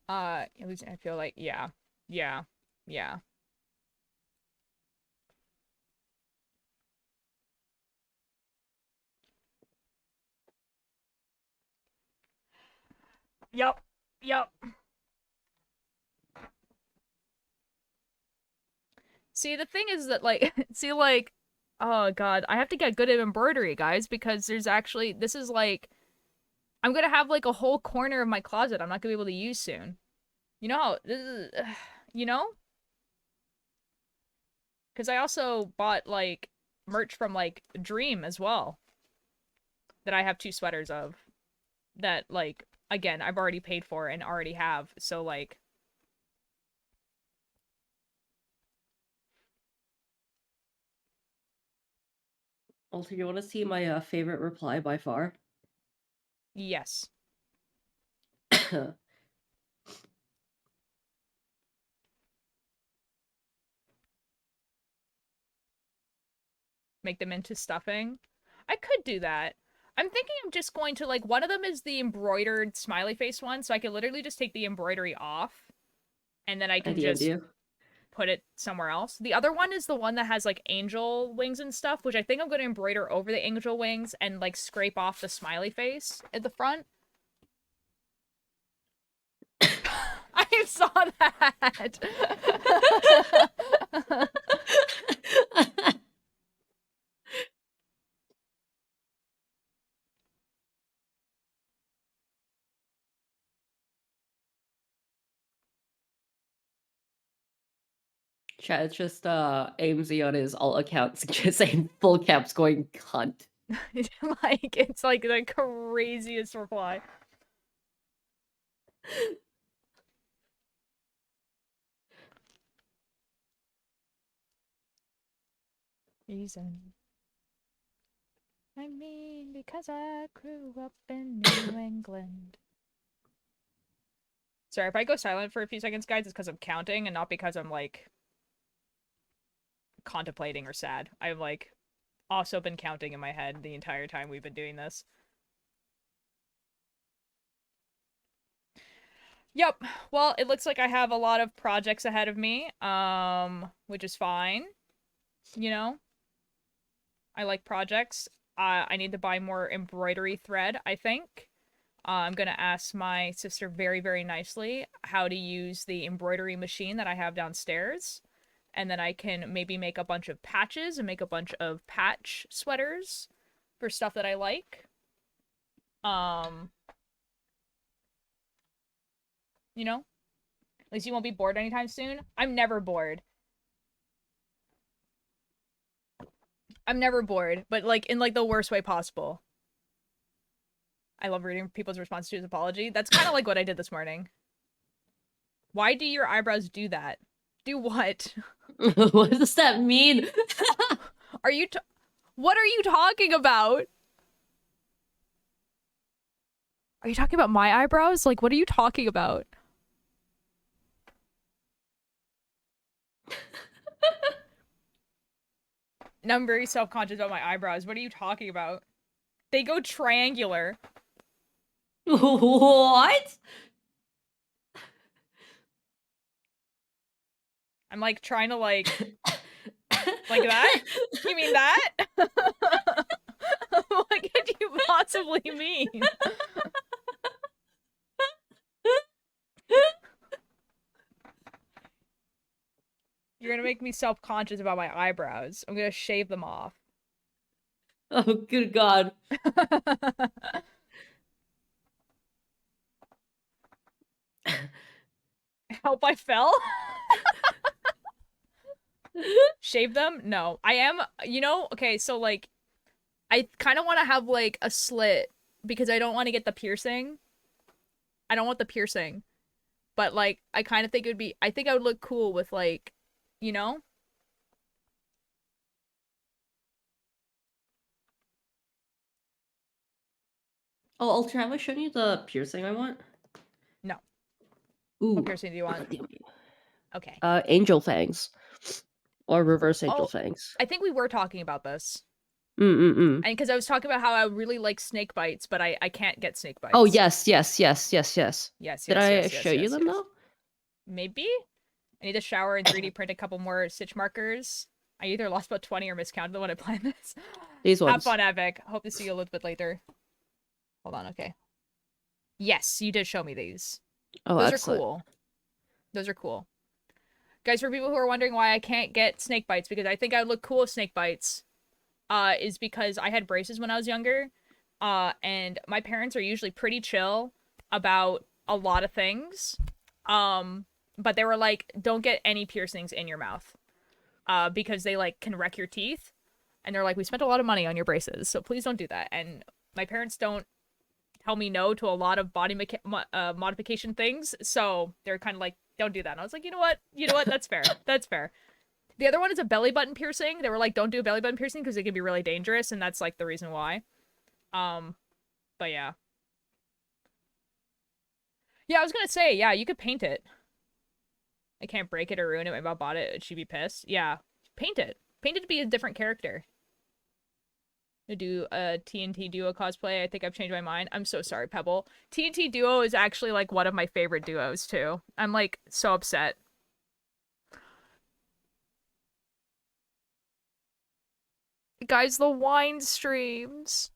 At least I feel like, yeah. Yeah. Yeah. Yup. Yup. See, the thing is that, like, see, like, oh god, I have to get good at embroidery, guys, because there's actually, this is like, I'm gonna have like a whole corner of my closet I'm not gonna be able to use soon. You know how, this is, you know? Because I also bought like merch from like Dream as well that I have 2 sweaters of that, like, again, I've already paid for and already have. So, like, Also, you want to see my favorite reply by far? yes. Make them into stuffing. I could do that. I'm thinking of just going to, like, one of them is the embroidered smiley face one, so I could literally just take the embroidery off and then I I can DM'd just you. put it somewhere else. The other one is the one that has like angel wings and stuff, which I think I'm going to embroider over the angel wings and like scrape off the smiley face at the front. I saw that. Chat, it's just AMZ on his alt accounts just saying full caps going cunt. Like, it's like the craziest reply. Reason. I mean, because I grew up in New England. Sorry, if I go silent for a few seconds, guys, it's because I'm counting and not because I'm, like, contemplating or sad. I've, like, also been counting in my head the entire time we've been doing this. Yep. Well, it looks like I have a lot of projects ahead of me, which is fine. You know, I like projects. I need to buy more embroidery thread, I think. I'm gonna ask my sister very, very nicely how to use the embroidery machine that I have downstairs. And then I can maybe make a bunch of patches and make a bunch of patch sweaters for stuff that I like. Um, you know, at least you won't be bored anytime soon. I'm never bored. I'm never bored, but like in like the worst way possible. I love reading people's response to his apology. That's kind of like what I did this morning. Why do your eyebrows do that? Do what? What does that mean? Are you what are you talking about? Are you talking about my eyebrows? Like, what are you talking about? Now I'm very self-conscious about my eyebrows. What are you talking about? They go triangular. What? I'm like trying to like that? You mean that? What could you possibly mean? You're gonna make me self-conscious about my eyebrows. I'm gonna shave them off. Oh, good God. Help, I fell? Shave them? No. I am, you know, okay, so like, I kind of want to have like a slit because I don't want to get the piercing. I don't want the piercing. But like, I kind of think it would be, I think I would look cool with like, you know? Oh, Ultra, have I shown you the piercing I want? No. What Ooh. piercing do you want? Damn you. Okay. Angel fangs. Or reverse angel Oh, fangs. I think we were talking about this. Mm-mm-mm. And because I was talking about how I really like snake bites, but I can't get snake Oh, bites. yes, yes, yes, yes, yes. Yes, Did yes, I yes, show yes, you yes, them, yes. though? Maybe? I need to shower and 3D print a couple more stitch markers. I either lost about 20 or miscounted them when I planned this. These Have ones. fun, Epic. Hope to see you a little bit later. Hold on, okay. Yes, you did show me these. Oh, Those are excellent. cool. Those are cool. Guys, for people who are wondering why I can't get snake bites because I think I would look cool with snake bites, is because I had braces when I was younger. And my parents are usually pretty chill about a lot of things. Um, but they were like, don't get any piercings in your mouth. Because they like can wreck your teeth. And they're like, we spent a lot of money on your braces, so please don't do that. And my parents don't tell me no to a lot of body modification things, so they're kind of like, don't do that. And I was like, you know what, that's fair, that's fair. The other one is a belly button piercing. They were like, don't do a belly button piercing because it can be really dangerous, and that's like the reason why. um but yeah, I was gonna say, yeah, you could paint it. I can't break it or ruin it. My mom bought it, she'd be pissed. Yeah, paint it to be a different character. To do a TNT Duo cosplay. I think I've changed my mind. I'm so sorry, Pebble. TNT Duo is actually like one of my favorite duos too. I'm like so upset. Guys, the wine streams.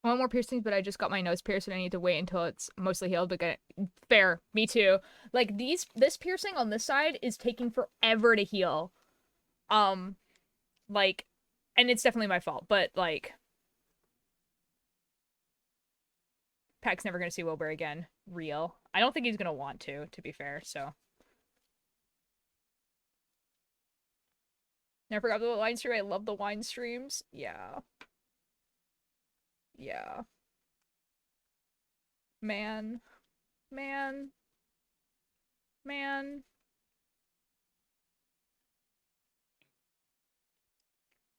I want more piercings, but I just got my nose pierced and I need to wait until it's mostly healed. But fair, me too. Like this piercing on this side is taking forever to heal. Um, like, and it's definitely my fault. But like, Pack's never gonna see Wilbur again. Real. I don't think he's gonna want to be fair. So never forgot the wine stream. I love the wine streams. Yeah. Yeah. Man. Man. Man.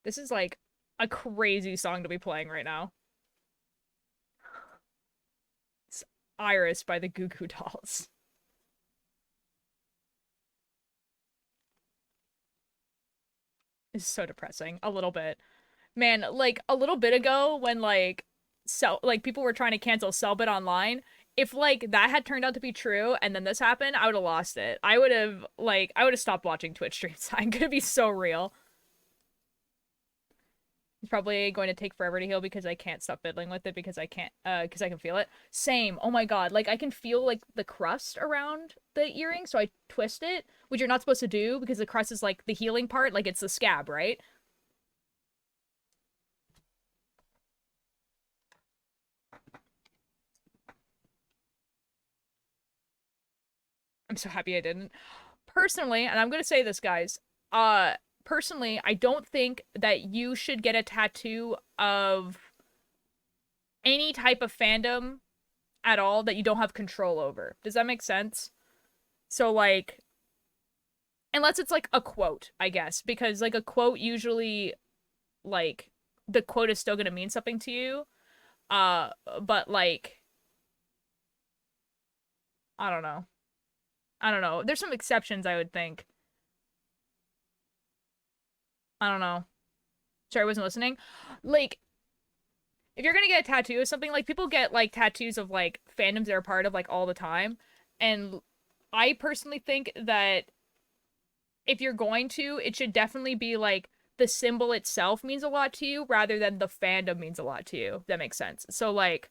This is like a crazy song to be playing right now. It's Iris by the Goo Goo Dolls. It's so depressing. A little bit. Man, like a little bit ago when like people were trying to cancel Cellbit online, if like that had turned out to be true and then this happened, I would have lost it. I would have stopped watching Twitch streams. I'm gonna be so real. It's probably going to take forever to heal because I can't stop fiddling with it because I can't because I can feel it. Same. Oh my god. Like I can feel like the crust around the earring, so I twist it, which you're not supposed to do because the crust is like the healing part, like it's the scab, right? I'm so happy I didn't. Personally, and I'm going to say this guys, uh personally, I don't think that you should get a tattoo of any type of fandom at all that you don't have control over. Does that make sense? So like unless it's like a quote, I guess, because like a quote usually like the quote is still going to mean something to you. Uh but like I don't know. I don't know. There's some exceptions I would think. I don't know. Sorry, I wasn't listening. Like if you're going to get a tattoo of something, like people get like tattoos of like fandoms they're a part of like all the time. And I personally think that if you're going to, it should definitely be like the symbol itself means a lot to you rather than the fandom means a lot to you. That makes sense. So like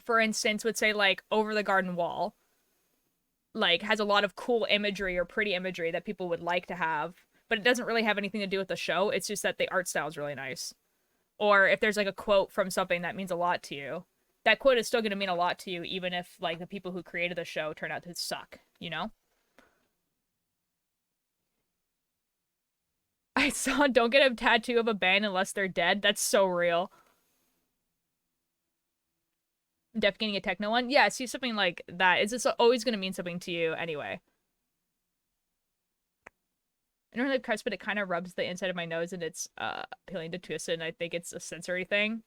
for instance, would say like Over the Garden Wall, like has a lot of cool imagery or pretty imagery that people would like to have, but it doesn't really have anything to do with the show. It's just that the art style is really nice. Or if there's like a quote from something that means a lot to you, that quote is still going to mean a lot to you even if like the people who created the show turn out to suck, you know? I saw don't get a tattoo of a band unless they're dead. That's so real. Def getting a techno one. Yeah, see something like that. It's just always going to mean something to you anyway. I don't really crust, but it kind of rubs the inside of my nose and it's peeling to twist it, and I think it's a sensory thing.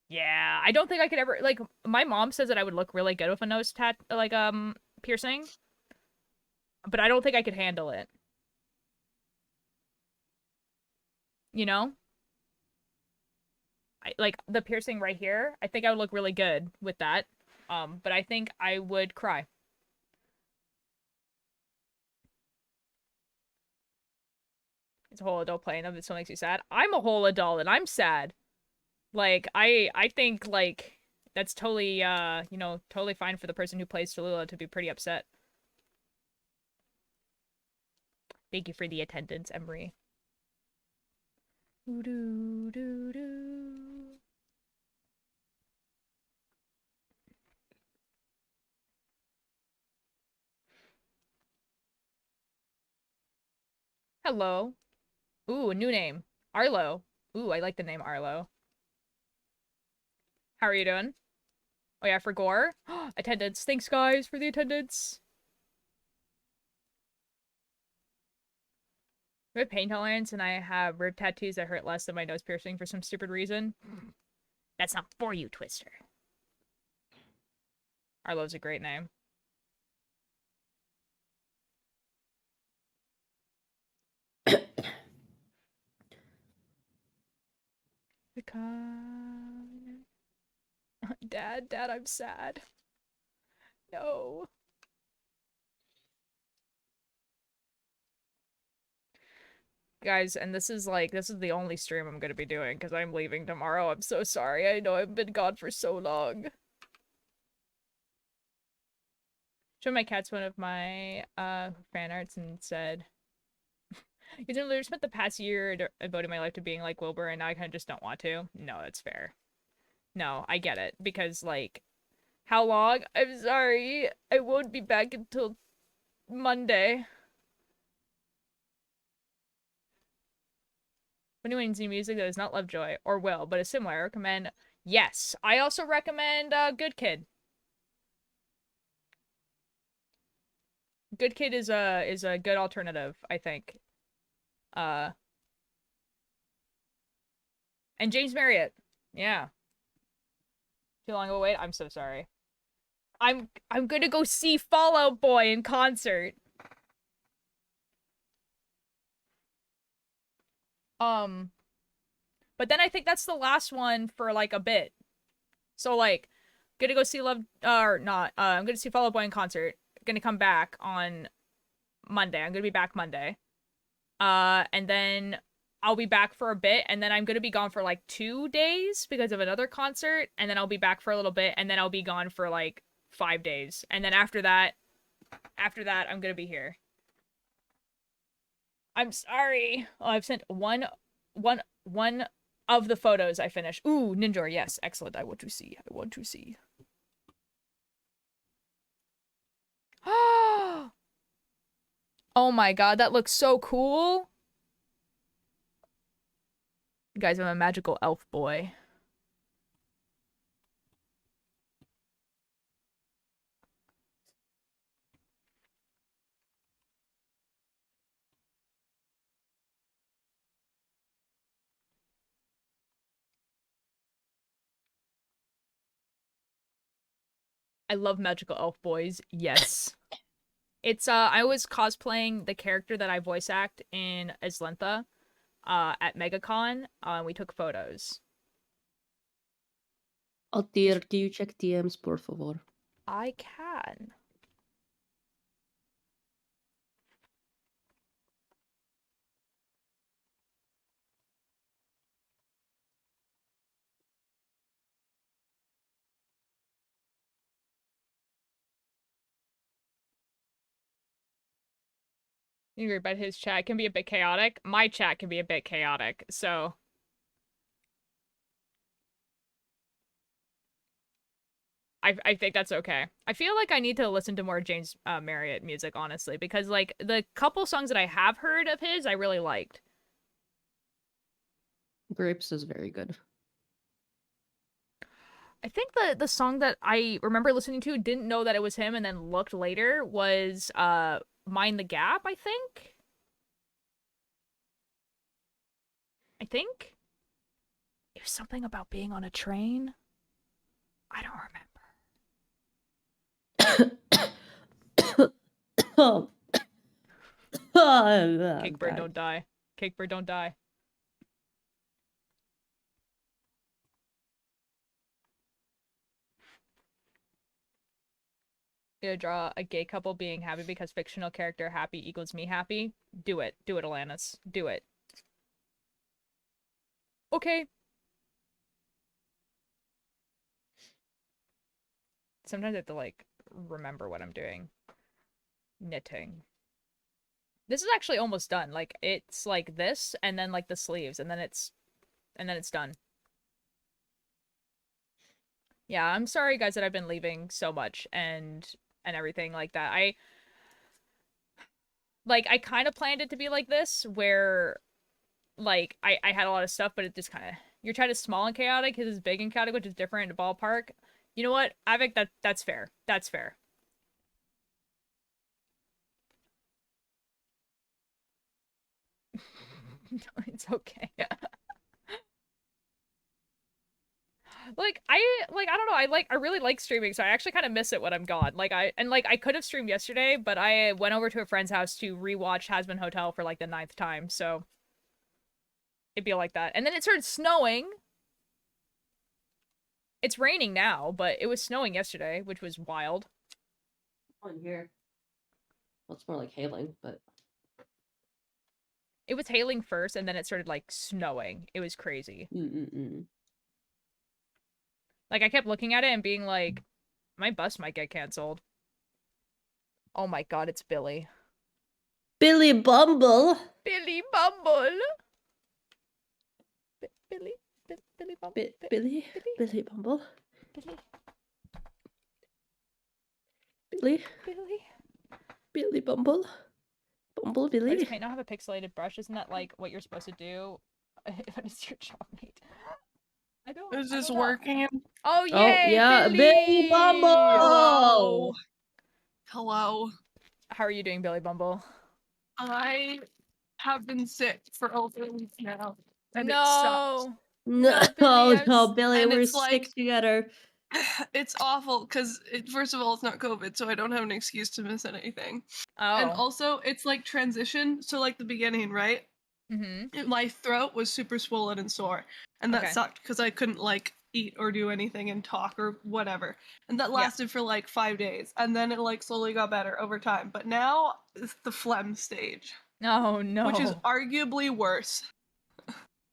Yeah, I don't think I could ever like my mom says that I would look really good with a nose tat like piercing, but I don't think I could handle it. You know, like the piercing right here. I think I would look really good with that. But I think I would cry. It's a whole adult playing of it still makes you sad. I'm a whole adult and I'm sad. Like I think like that's totally totally fine for the person who plays Tallulah to be pretty upset. Thank you for the attendance, Emery. Doo doo doo doo. Hello. Ooh, a new name. Arlo. Ooh, I like the name Arlo. How are you doing? Oh yeah, for Gore. Attendance. Thanks guys for the attendance. I have pain tolerance and I have rib tattoos that hurt less than my nose piercing for some stupid reason. That's not for you, Twister. Arlo's a great name. Dad, I'm sad. No. Guys, and this is the only stream I'm gonna be doing because I'm leaving tomorrow. I'm so sorry. I know I've been gone for so long. Showed my cats one of my fan arts and said, "You know, I spent the past year devoting my life to being like Wilbur, and now I kind of just don't want to." No, that's fair. No, I get it because like, how long? I'm sorry. I won't be back until Monday. If anyone needs new music that is not Lovejoy or Will, but is similar, I recommend. Yes, I also recommend Good Kid. Good Kid is a good alternative, I think. Uh, and James Marriott. Yeah. Too long of a wait. I'm so sorry. I'm gonna go see Fall Out Boy in concert. Um, but then I think that's the last one for like a bit. So like, gonna go see Love or not. I'm gonna see Fall Out Boy in concert. Gonna come back on Monday. I'm gonna be back Monday. And then I'll be back for a bit, and then I'm gonna be gone for like 2 days because of another concert, and then I'll be back for a little bit, and then I'll be gone for like 5 days, and then after that, I'm gonna be here. I'm sorry. Oh, I've sent one of the photos I finished. Ooh, Ninjor, yes, excellent. I want to see. I want to see. Oh my god, that looks so cool. Guys, I'm a magical elf boy. I love magical elf boys. Yes. It's I was cosplaying the character that I voice act in Aslintha at MegaCon. We took photos. Altir, can you check DMs, por favor? I can. You agree, but his chat can be a bit chaotic. My chat can be a bit chaotic, so I think that's okay. I feel like I need to listen to more James Marriott music, honestly, because like the couple songs that I have heard of his, I really liked. Grapes is very good. I think the song that I remember listening to, didn't know that it was him, and then looked later was Mind the Gap, I think. I think it was something about being on a train. I don't remember. Oh, Cakebird, God. don't die. Cakebird, don't die. gonna draw a gay couple being happy because fictional character happy equals me happy. Do it. Do it, Alanis. Do it. Okay. Sometimes I have to, like, remember what I'm doing. Knitting. This is actually almost done. Like, it's like this, and then, like, the sleeves, and then it's done. Yeah, I'm sorry, guys, that I've been leaving so much and everything like that. I kind of planned it to be like this, where, like, I had a lot of stuff, but it just kind of, your chat is small and chaotic, his is big and chaotic, which is different in the ballpark. You know what? I think that's fair. That's fair. No, it's okay. I don't know, I really like streaming, so I actually kind of miss it when I'm gone. I could have streamed yesterday, but I went over to a friend's house to rewatch Hazbin Hotel for like the 9th time, so it'd be like that. And then it started snowing. It's raining now, but it was snowing yesterday, which was wild. On here. Well, it's more like hailing, but It was hailing first, and then it started like snowing. It was crazy. Like, I kept looking at it and being like, my bus might get canceled. Oh my god, it's Billy. Billy Bumble. Billy Bumble. Billy. Billy Bumble. Billy Bumble. Billy. Billy. Billy. Billy Bumble. Bumble Billy. Artists might not have a pixelated brush. Isn't that like what you're supposed to do? What is your job, mate? Is this working? Oh, yay! Oh, yeah, Billy Bumble! Hello. Hello. How are you doing, Billy Bumble? I have been sick for over a week now. And No. it sucks. No, Billy, no, Billy, and we're it's sick like- together. It's awful because, first of all, it's not COVID, so I don't have an excuse to miss anything. Oh. And also, it's like transition. So, like the beginning, right? Mm-hmm. My throat was super swollen and sore. And that Okay. sucked because I couldn't, like, eat or do anything and talk or whatever. And that lasted for like 5 days. And then it, like, slowly got better over time. But now it's the phlegm stage. Oh, no. Which is arguably worse.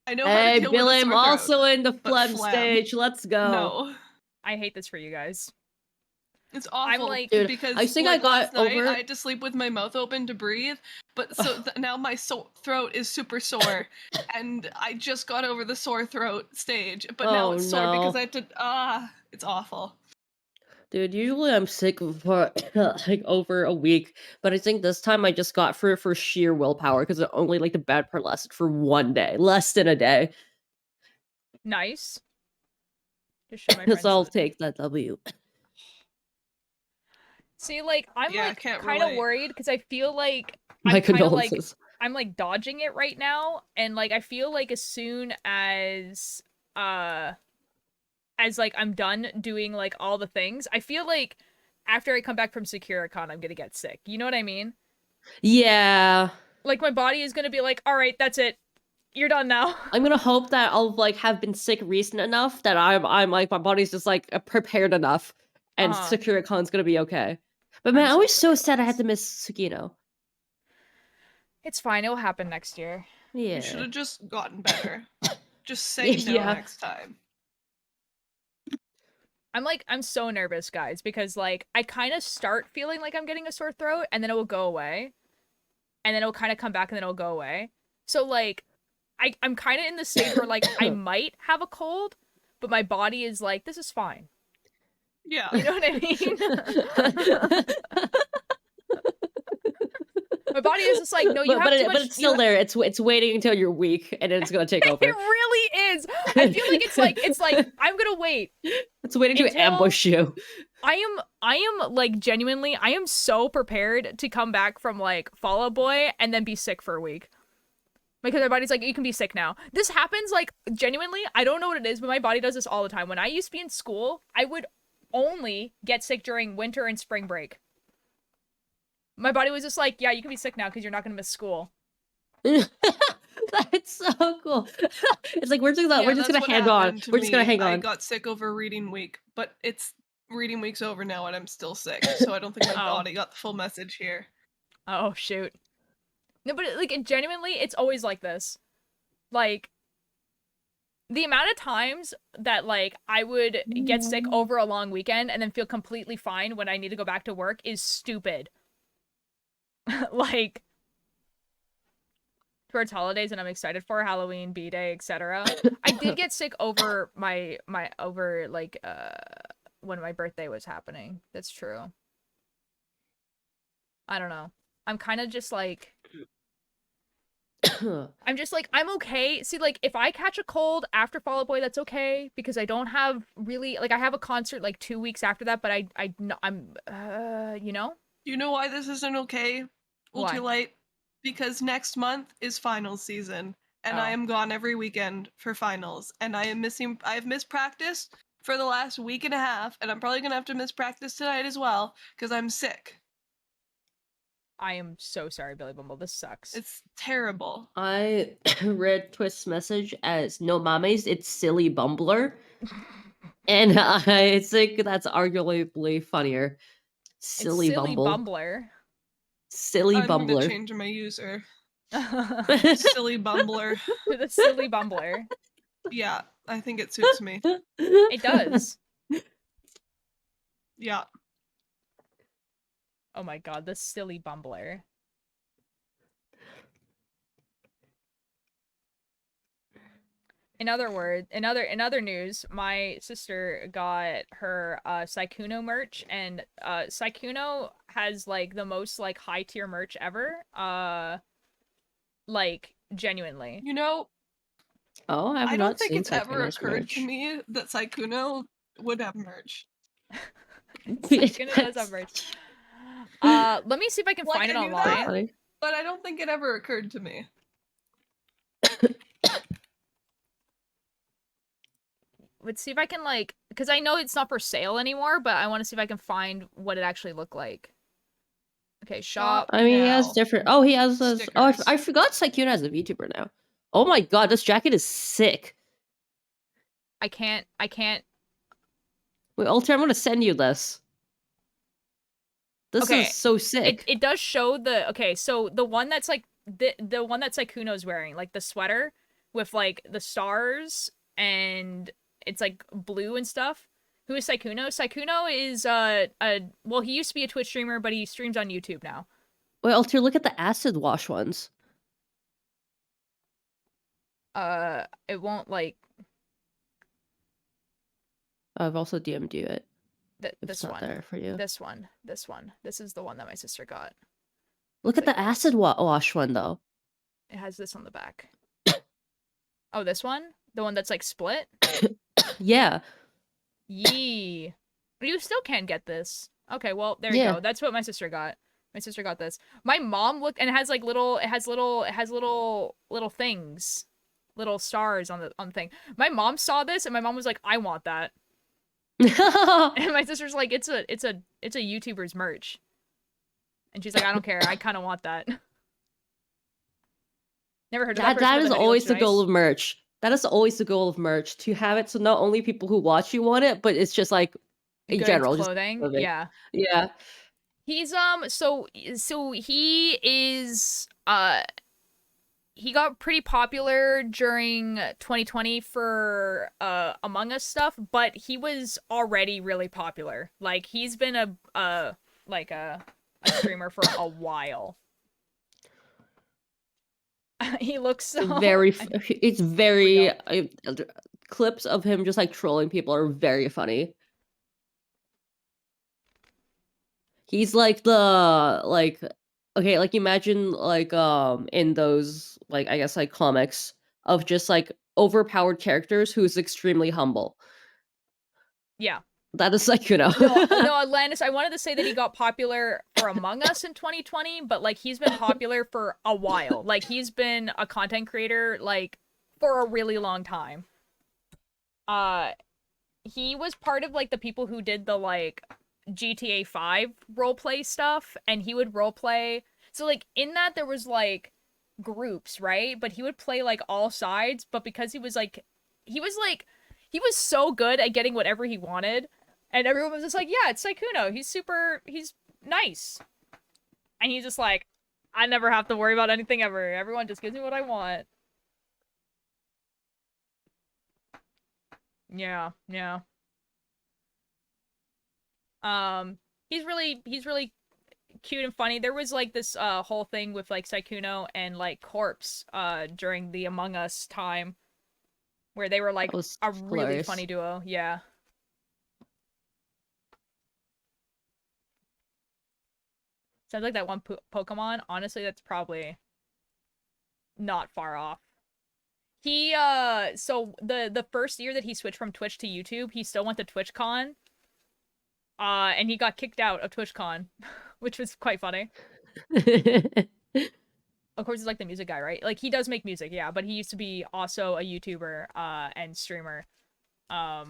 I know how Hey, to deal Billy, with a I'm sore throat, also in the but phlegm stage. Let's go. No. I hate this for you guys. It's awful, like- Dude, because I think like, I got last night, over- I had to sleep with my mouth open to breathe, but so now my throat is super sore, and I just got over the sore throat stage, but now it's sore because I had to, it's awful. Dude, usually I'm sick for like over a week, but I think this time I just got through it for sheer willpower because it only like the bad part lasted for 1 day, less than a day. Nice. Just show my Because friends. I'll take that W. See, like, I'm Yeah, I like can't kind of relate. worried because I feel like My I'm kind of like condolences. I'm like dodging it right now, and like I feel like as soon as like I'm done doing like all the things, I feel like after I come back from Securicon, I'm gonna get sick. You know what I mean? Yeah. Like, my body is gonna be like, all right, that's it. You're done now. I'm gonna hope that I'll like have been sick recent enough that I'm like my body's just like prepared enough, and Securicon's gonna be okay. But man, I was so sad I had to miss Tsukino. It's fine. It'll happen next year. Yeah. You should have just gotten better. Just say no next time. I'm so nervous, guys, because like I kind of start feeling like I'm getting a sore throat, and then it will go away, and then it'll kind of come back, and then it'll go away. So like I'm kind of in the stage where like I might have a cold, but my body is like, this is fine. Yeah. You know what I mean? My body is just like, no, you have too much. But it's still there. It's waiting until you're weak, and then it's gonna take over. It really is. I feel like it's like I'm gonna wait. It's waiting to ambush you. I am like genuinely, I am so prepared to come back from like Fall Out Boy and then be sick for a week. Because my body's like, you can be sick now. This happens like genuinely, I don't know what it is, but my body does this all the time. When I used to be in school, I would only get sick during winter and spring break. My body was just like, yeah, you can be sick now because you're not going to miss school. That's so cool. It's like we're just gonna hang on. We're just gonna hang on. I got sick over reading week, but it's reading week's over now and I'm still sick, so I don't think my Oh. body got the full message here. Oh, shoot. No, but, like, genuinely, it's always like this. Like, the amount of times that, like, I would get sick over a long weekend and then feel completely fine when I need to go back to work is stupid. Like, towards holidays, and I'm excited for Halloween, B-Day, etc. I did get sick over when my birthday was happening. That's true. I don't know. I'm kind of just like, I'm okay. See, like, if I catch a cold after Fall Out Boy, that's okay, because I don't have really, like, I have a concert, like, 2 weeks after that, but you know? You know why this isn't okay, Why? Ultralight? Because next month is finals season, and I Oh. am gone every weekend for finals, and I've missed practice for the last week and a half, and I'm probably gonna have to miss practice tonight as well, because I'm sick. I am so sorry, Billy Bumble. This sucks. It's terrible. I read Twist's message as no mames, it's silly bumbler. And I think that's arguably funnier. Silly, It's silly bumble. bumbler. Silly I'm gonna bumbler. change my user. To Silly bumbler. the silly bumbler. Yeah, I think it suits me. It does. Yeah. Oh my god, the silly bumbler. In other news, my sister got her Sykkuno merch, and Sykkuno has like the most like high tier merch ever. Like genuinely. You know, Oh, I have I not don't think seen it's ever Sykkuno's occurred to merch. me that Sykkuno would have merch. Sykkuno does have merch. Let me see if I can Like, find it I knew that, online. Funny. but I don't think it ever occurred to me. Let's see if I can, like, because I know it's not for sale anymore, but I want to see if I can find what it actually looked like. Okay, shop. I mean, he has now. different. Oh, he has this. Oh, Stickers. I forgot Sykkuno has a VTuber now. Oh my god, this jacket is sick. I can't. Wait, Ultra, I'm gonna send you this. This Okay, is so sick. It does show the, okay, so the one that's like, the one that Sykkuno's wearing, like the sweater with like the stars and it's like blue and stuff. Who is Sykkuno? Sykkuno is, well, he used to be a Twitch streamer, but he streams on YouTube now. Wait, Ultra, look at the acid wash ones. It won't, like, I've also DM'd you it. If this it's not one. there for you. This one. This is the one that my sister got. Look at like the acid wash one though. It has this on the back. Oh, this one? The one that's like split? Yeah. Yee. You still can get this. Okay, well, there you Yeah. go. That's what my sister got. My sister got this. My mom looked, and it has like little, little things. Little stars on the thing. My mom saw this and my mom was like, I want that. And my sister's like, it's a YouTuber's merch. And she's like, I don't care. I kind of want that. Never heard of that. That is always the goal of merch. That is always the goal of merch, to have it so not only people who watch you want it, but it's just like in general, clothing. just Yeah. Yeah. He's so he is he got pretty popular during 2020 for Among Us stuff, but he was already really popular. Like, he's been a streamer for a while. He looks so very it's very clips of him just like trolling people are very funny. He's like the like okay, like imagine like in those like I guess like comics of just like overpowered characters who's extremely humble. Yeah. That is like, you know. No, Atlantis, I wanted to say that he got popular for Among Us in 2020, but like he's been popular for a while. Like, he's been a content creator like for a really long time. He was part of like the people who did the like GTA 5 roleplay stuff, and he would roleplay. So like in that there was like groups, right? But he would play like all sides, but because he was so good at getting whatever he wanted, And everyone was just like, yeah, it's Sykkuno. He's nice. And he's just like, I never have to worry about anything ever. Everyone just gives me what I want. Yeah, yeah. Um, he's really cute and funny. There was like this whole thing with like Sykkuno and like Corpse during the Among Us time where they were like That was a really hilarious. funny duo. Yeah. Sounds like that one Pokemon. Honestly, that's probably not far off. He so the first year that he switched from Twitch to YouTube, he still went to TwitchCon. And he got kicked out of TwitchCon, which was quite funny. Of course, he's like the music guy, right? Like he does make music, yeah, but he used to be also a YouTuber and streamer. I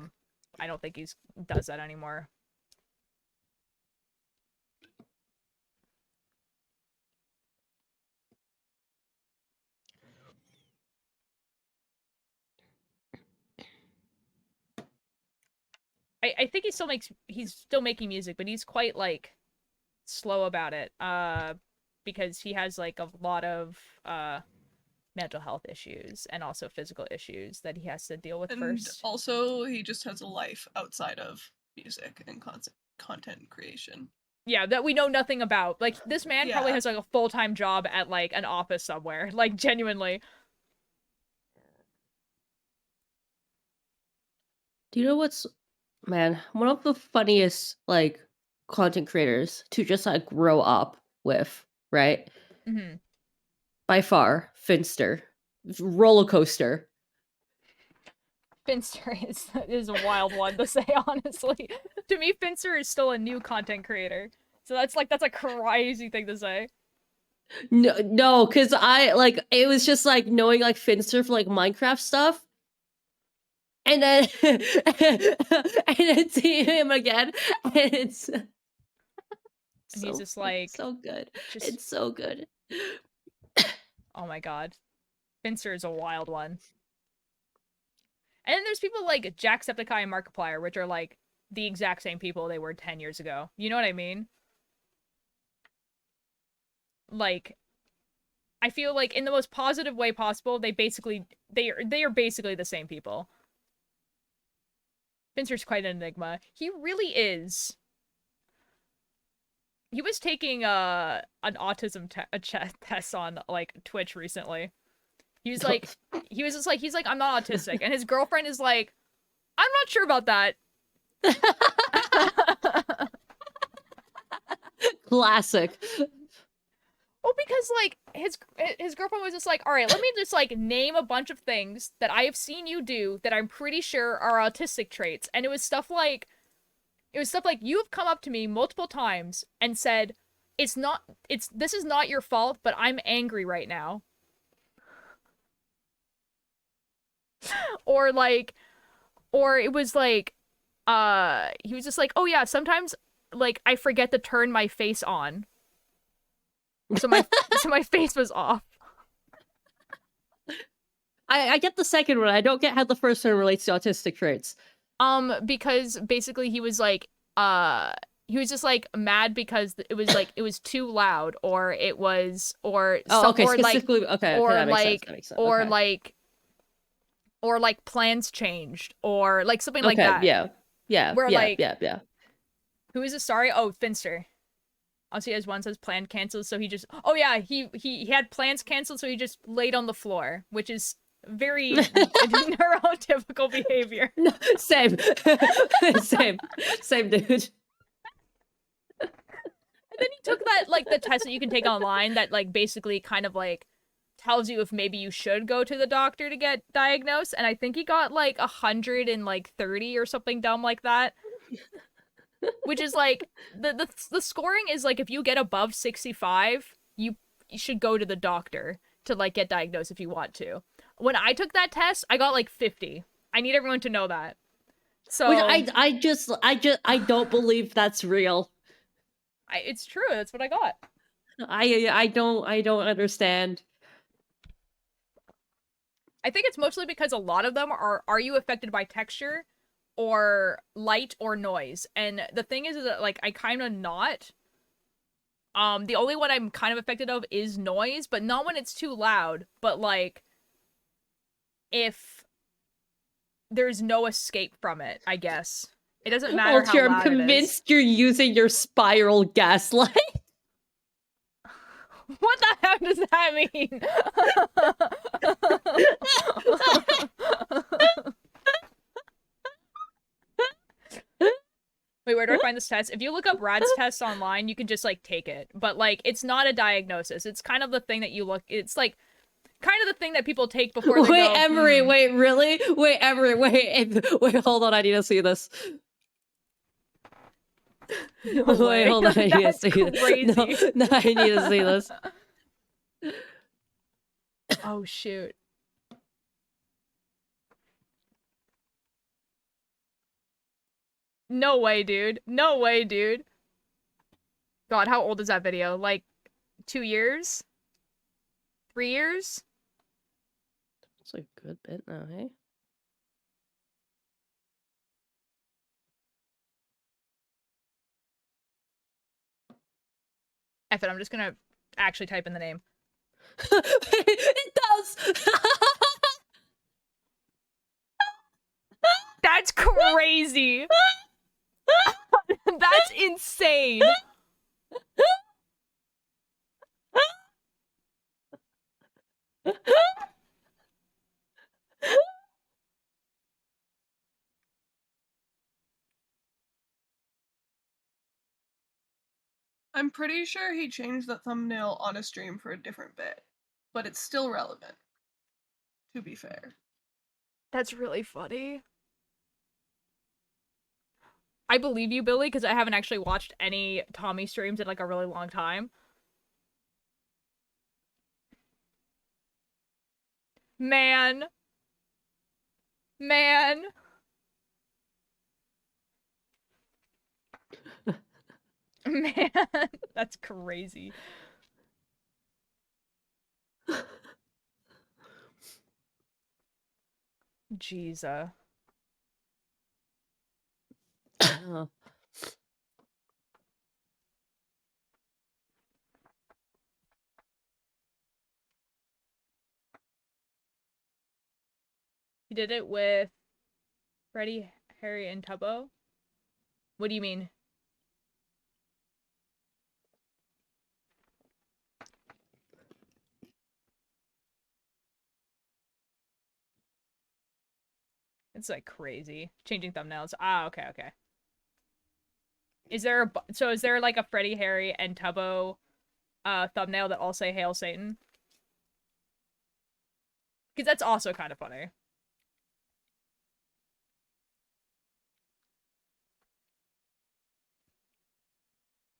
don't think he's does that anymore. I think he's still making music, but he's quite like slow about it. Because he has like a lot of mental health issues and also physical issues that he has to deal with And first. also, he just has a life outside of music and content creation. Yeah, that we know nothing about. Like this man probably has like a full-time job at like an office somewhere. Like genuinely. Do you know what's, man, one of the funniest like content creators to just like grow up with, right? Mm-hmm. By far, Finster. Roller coaster. Finster is a wild one to say, honestly. To me, Finster is still a new content creator. So that's a crazy thing to say. No, because I like it was just like knowing like Finster for like Minecraft stuff. And then and then seeing him again. And it's and he's just like so good. just It's so good. oh my god. Finster is a wild one. And then there's people like Jacksepticeye and Markiplier, which are like the exact same people they were 10 years ago. You know what I mean? Like, I feel like in the most positive way possible, they are basically the same people. Finster's quite an enigma. He really is. He was taking an autism test on like Twitch recently. He was like, he's like, I'm not autistic, and his girlfriend is like, I'm not sure about that. Classic. Well, because like his girlfriend was just like, all right, let me just like name a bunch of things that I have seen you do that I'm pretty sure are autistic traits, and it was stuff like you have come up to me multiple times and said, this is not your fault, but I'm angry right now. or it was like he was just like, oh yeah, sometimes like I forget to turn my face on. So my face was off. I get the second one. I don't get how the first one relates to autistic traits. Because basically he was just like mad because it was too loud, or it was or okay, or like okay, or that like makes sense. or Okay. like or like plans changed, or like something like Okay, that. yeah, Where like yeah. who is this? Sorry, oh, Finster. I'll see as one says plan canceled, so he just he had plans canceled, so he just laid on the floor, which is very neurotypical behavior. No, same. Same dude. And then he took that like the test that you can take online that like basically kind of like tells you if maybe you should go to the doctor to get diagnosed, and I think he got like 130 or something dumb like that. Which is like the scoring is like if you get above 65, you should go to the doctor to like get diagnosed if you want to. When I took that test, I got like 50. I need everyone to know that. So which I don't believe that's real. It's true. That's what I got. I don't understand. I think it's mostly because a lot of them are you affected by texture, or light or noise. And the thing is that, like, I kind of not. The only one I'm kind of affected of is noise, but not when it's too loud, but, like, if there's no escape from it, I guess. It doesn't matter how I'm loud it is. convinced you're using your spiral gaslight. What the heck does that mean? Wait, where do I find this test? If you look up Rad's test online, you can just, like, take it. But, like, it's not a diagnosis. It's kind of the thing that you look... It's, like, kind of the thing that people take before they Wait, go, Emery, wait, really? Wait, Emery, wait, hold on, I need to see this. No Wait, way. hold on, I need to That's see crazy. this. No, I need to see this. Oh, shoot. No way, dude. No way, dude. God, how old is that video? Like, 2 years? 3 years? It's a good bit now, hey? F it, I'm just gonna actually type in the name. It does! That's crazy! That's insane! I'm pretty sure he changed the thumbnail on a stream for a different bit, but it's still relevant, to be fair. That's really funny. I believe you, Billy, because I haven't actually watched any Tommy streams in, like, a really long time. Man. Man. Man. That's crazy. Jeez. He did it with Freddie, Harry, and Tubbo? What do you mean? It's, like, crazy. Changing thumbnails. Ah, okay, okay. Is there is there, like, a Freddie, Harry, and Tubbo thumbnail that all say Hail Satan? Because that's also kind of funny.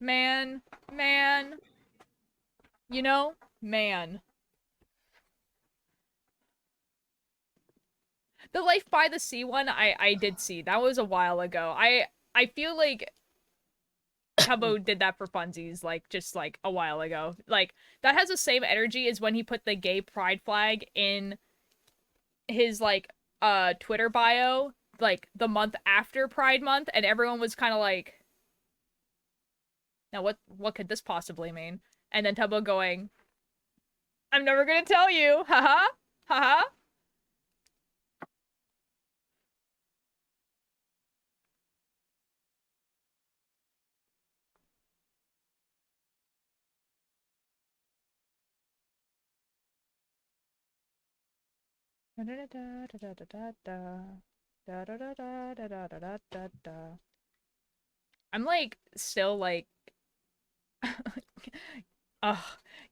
Man. Man. You know? Man. The Life by the Sea one, I did see. That was a while ago. I feel like Tubbo did that for funsies, like, just, like, a while ago. Like, that has the same energy as when he put the gay pride flag in his, like, Twitter bio, like, the month after Pride Month, and everyone was kind of like, now what could this possibly mean? And then Tubbo going, I'm never gonna tell you, haha, haha. I'm, like, still, like, ugh,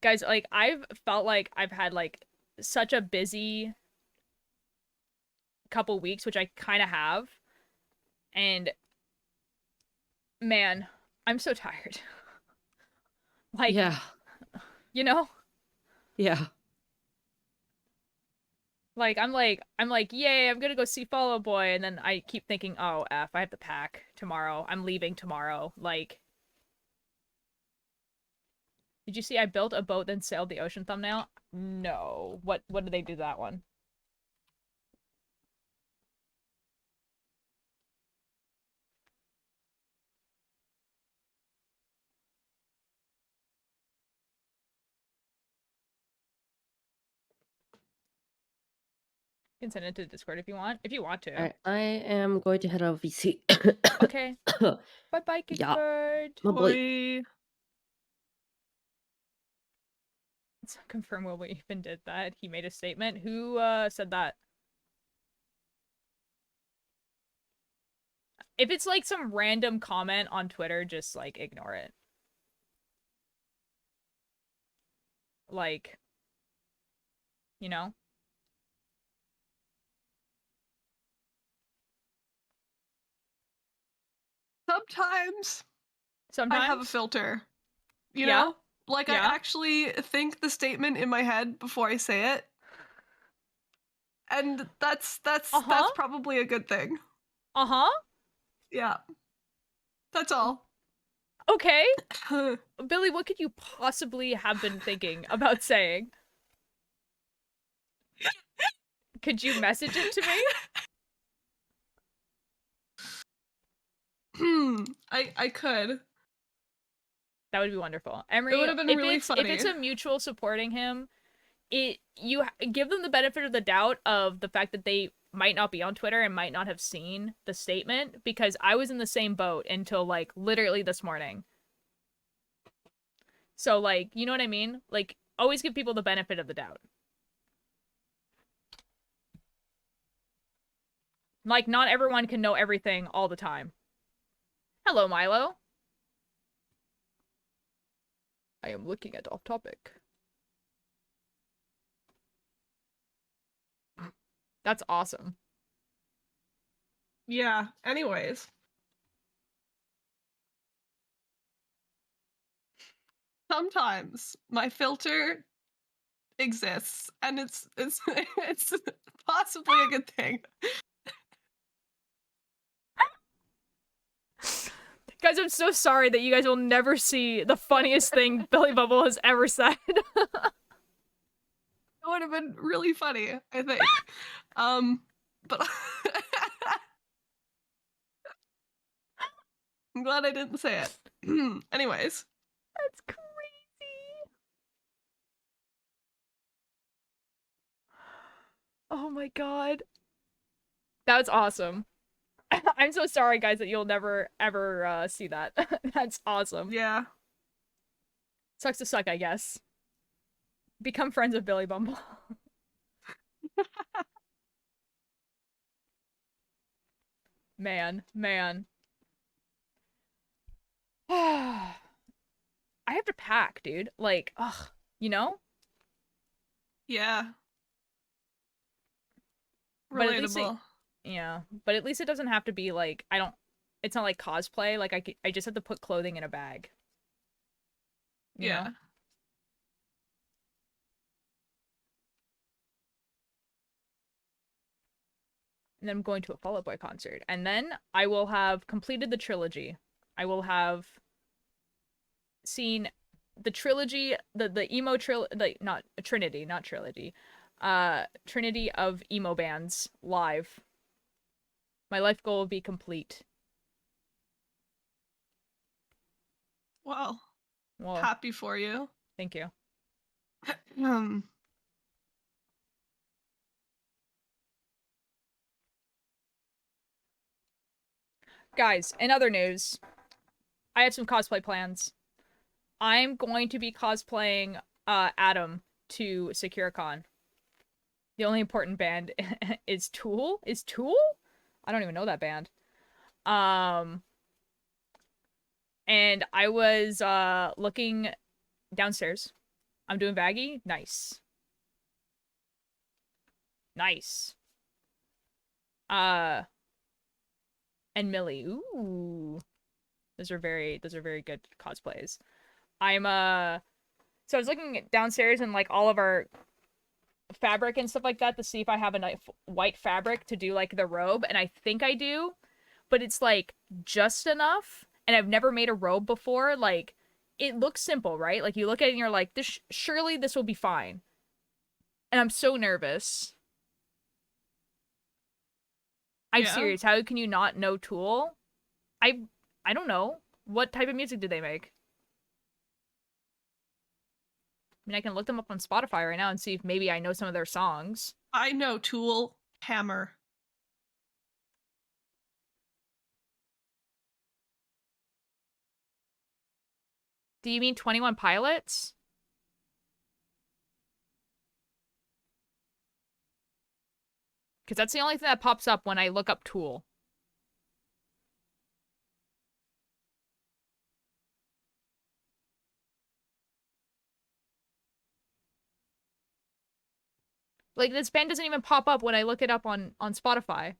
guys, like, I've felt like I've had, like, such a busy couple weeks, which I kind of have, and man, I'm so tired. Like, yeah. You know? Yeah. Like, I'm like, yay, I'm gonna go see Fall Out Boy, and then I keep thinking, oh, F, I have to pack tomorrow. I'm leaving tomorrow. Like, did you see I built a boat then sailed the ocean thumbnail? No. What did they do to that one? You can send it to Discord if you want. If you want to. Alright, I am going to head out of VC. Okay. Bye-bye, Yeah. Kickbird. Oh boy. Boy. Let's confirm Will we even did that. He made a statement. Who said that? If it's like some random comment on Twitter, just like ignore it. Like, you know? Sometimes Sometimes I have a filter. You Yeah? know? Like, Yeah? I actually think the statement in my head before I say it. And that's Uh-huh. probably a good thing. Uh-huh. Yeah. That's all. Okay. Billy, what could you possibly have been thinking about saying? Could you message it to me? I could. That would be wonderful. It Emery, would have been if really it's funny. a mutual supporting him, you give them the benefit of the doubt of the fact that they might not be on Twitter and might not have seen the statement, because I was in the same boat until like literally this morning. So like, you know what I mean? Like, always give people the benefit of the doubt. Like, not everyone can know everything all the time. Hello, Milo. I am looking at off topic. That's awesome. Yeah, anyways. Sometimes my filter exists and it's it's possibly a good thing. Guys, I'm so sorry that you guys will never see the funniest thing Billy Bubble has ever said. It would have been really funny, I think. But I'm glad I didn't say it. Anyways. That's crazy. Oh my god. That was awesome. I'm so sorry, guys, that you'll never ever see that. That's awesome. Yeah. Sucks to suck, I guess. Become friends with Billy Bumble. Man. I have to pack, dude. Like, ugh, you know? Yeah. But at least Relatable. yeah, but at least it doesn't have to be like, it's not like cosplay. Like, I just have to put clothing in a bag. You Yeah. know? And then I'm going to a Fall Out Boy concert. And then I will have completed the trilogy. I will have seen the trilogy, the emo trilogy, not Trinity, not trilogy. Trinity of emo bands live. My life goal will be complete. Well, Well, happy for you. thank you. Guys, in other news, I have some cosplay plans. I'm going to be cosplaying Adam to SecureCon. The only important band is Tool. Is Tool? I don't even know that band. And I was looking downstairs. I'm doing baggy. Nice. Nice. And Millie. Ooh. Those are very good cosplays. I'm so I was looking downstairs and like all of our fabric and stuff like that to see if I have enough white fabric to do like the robe, and I think I do, but it's like just enough, and I've never made a robe before. Like, it looks simple, right? Like, you look at it and you're like, this surely this will be fine. And I'm so nervous. I'm Yeah. serious. How can you not know Tool? I don't know. What type of music do they make? I mean, I can look them up on Spotify right now and see if maybe I know some of their songs. I know Tool. Hammer. Do you mean 21 Pilots? Because that's the only thing that pops up when I look up Tool. Like, this band doesn't even pop up when I look it up on Spotify.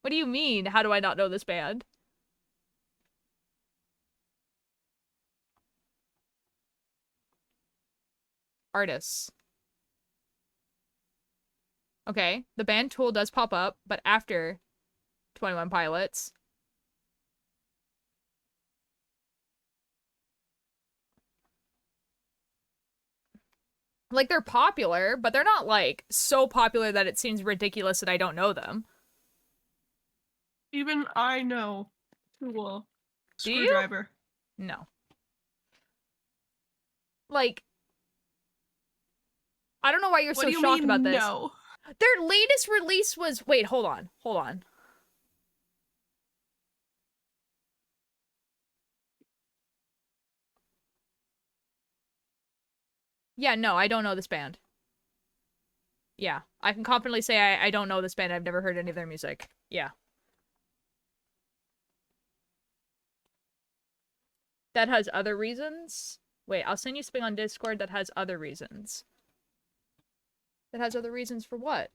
What do you mean, how do I not know this band? Artists. Okay, the band Tool does pop up, but after 21 Pilots. Like, they're popular, but they're not, like, so popular that it seems ridiculous that I don't know them. Even I know Tool. Do you? Screwdriver. No. Like, I don't know why you're so shocked about this. No? Their latest release was... Wait, hold on. Hold on. Yeah, no, I don't know this band. Yeah, I can confidently say I don't know this band. I've never heard any of their music. Yeah. That has other reasons? Wait, I'll send you something on Discord that has other reasons. That has other reasons for what?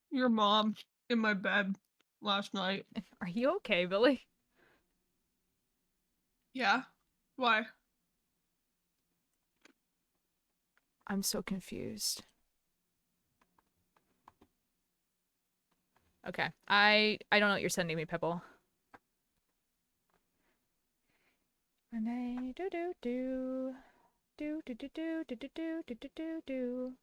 Your mom in my bed last night. Are you okay, Billy? Yeah? Why? I'm so confused. Okay. I don't know what you're sending me, Pipple. And I do do do do do do do do do do do do do do.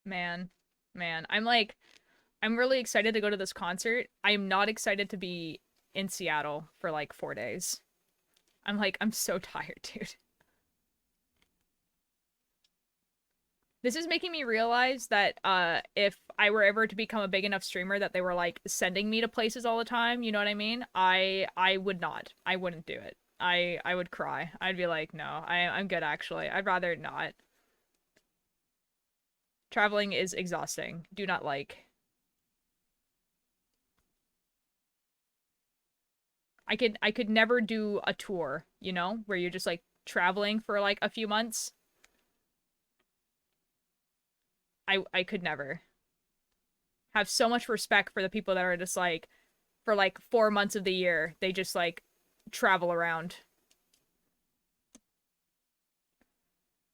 Man, I'm really excited to go to this concert. I'm not excited to be in Seattle for like 4 days. I'm so tired, dude. This is making me realize that if I were ever to become a big enough streamer that they were like sending me to places all the time, you know what I mean? I would not. I wouldn't do it. I would cry. I'd be like, no, I'm good actually. I'd rather not. Traveling is exhausting. Do not like. I could never do a tour, you know, where you're just like traveling for like a few months. I could never. Have so much respect for the people that are just like for like 4 months of the year, they just like travel around.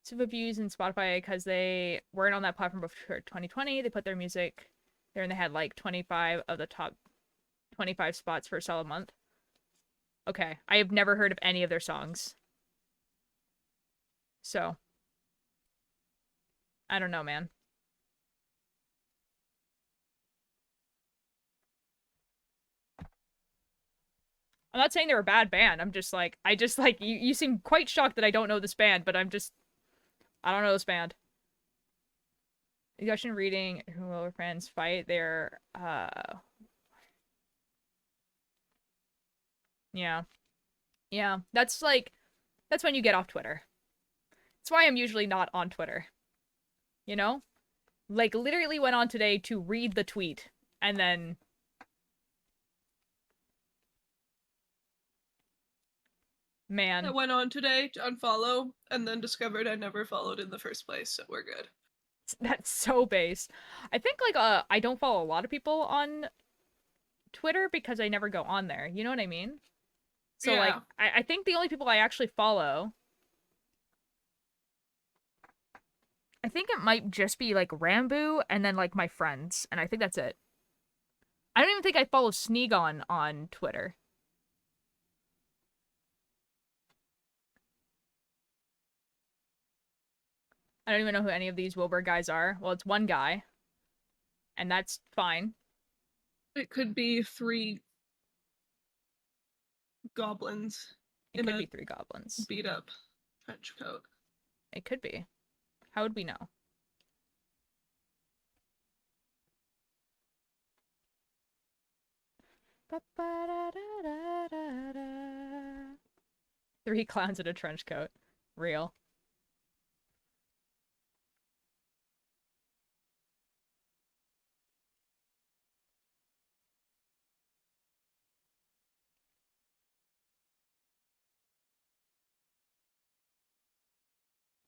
Super views in Spotify because they weren't on that platform before 2020. They put their music there and they had like 25 of the top 25 spots for a solid month. Okay, I have never heard of any of their songs. So, I don't know, man. I'm not saying they're a bad band. I'm just like, you seem quite shocked that I don't know this band, but I don't know this band. Discussion reading, who will friends fight their, yeah. Yeah, that's when you get off Twitter. That's why I'm usually not on Twitter. You know? Like, literally went on today to read the tweet, and then... Man. I went on today to unfollow, and then discovered I never followed in the first place, so we're good. That's so base. I think, like, I don't follow a lot of people on Twitter because I never go on there. You know what I mean? So, yeah. like, I think the only people I actually follow... I think it might just be, like, Rambo and then, like, my friends. And I think that's it. I don't even think I follow Sneegon on Twitter. I don't even know who any of these Wilbur guys are. Well, it's one guy. And that's fine. It could be 3 goblins It in could a be 3 goblins. beat up trench coat. It could be. How would we know? Three clowns in a trench coat. Real.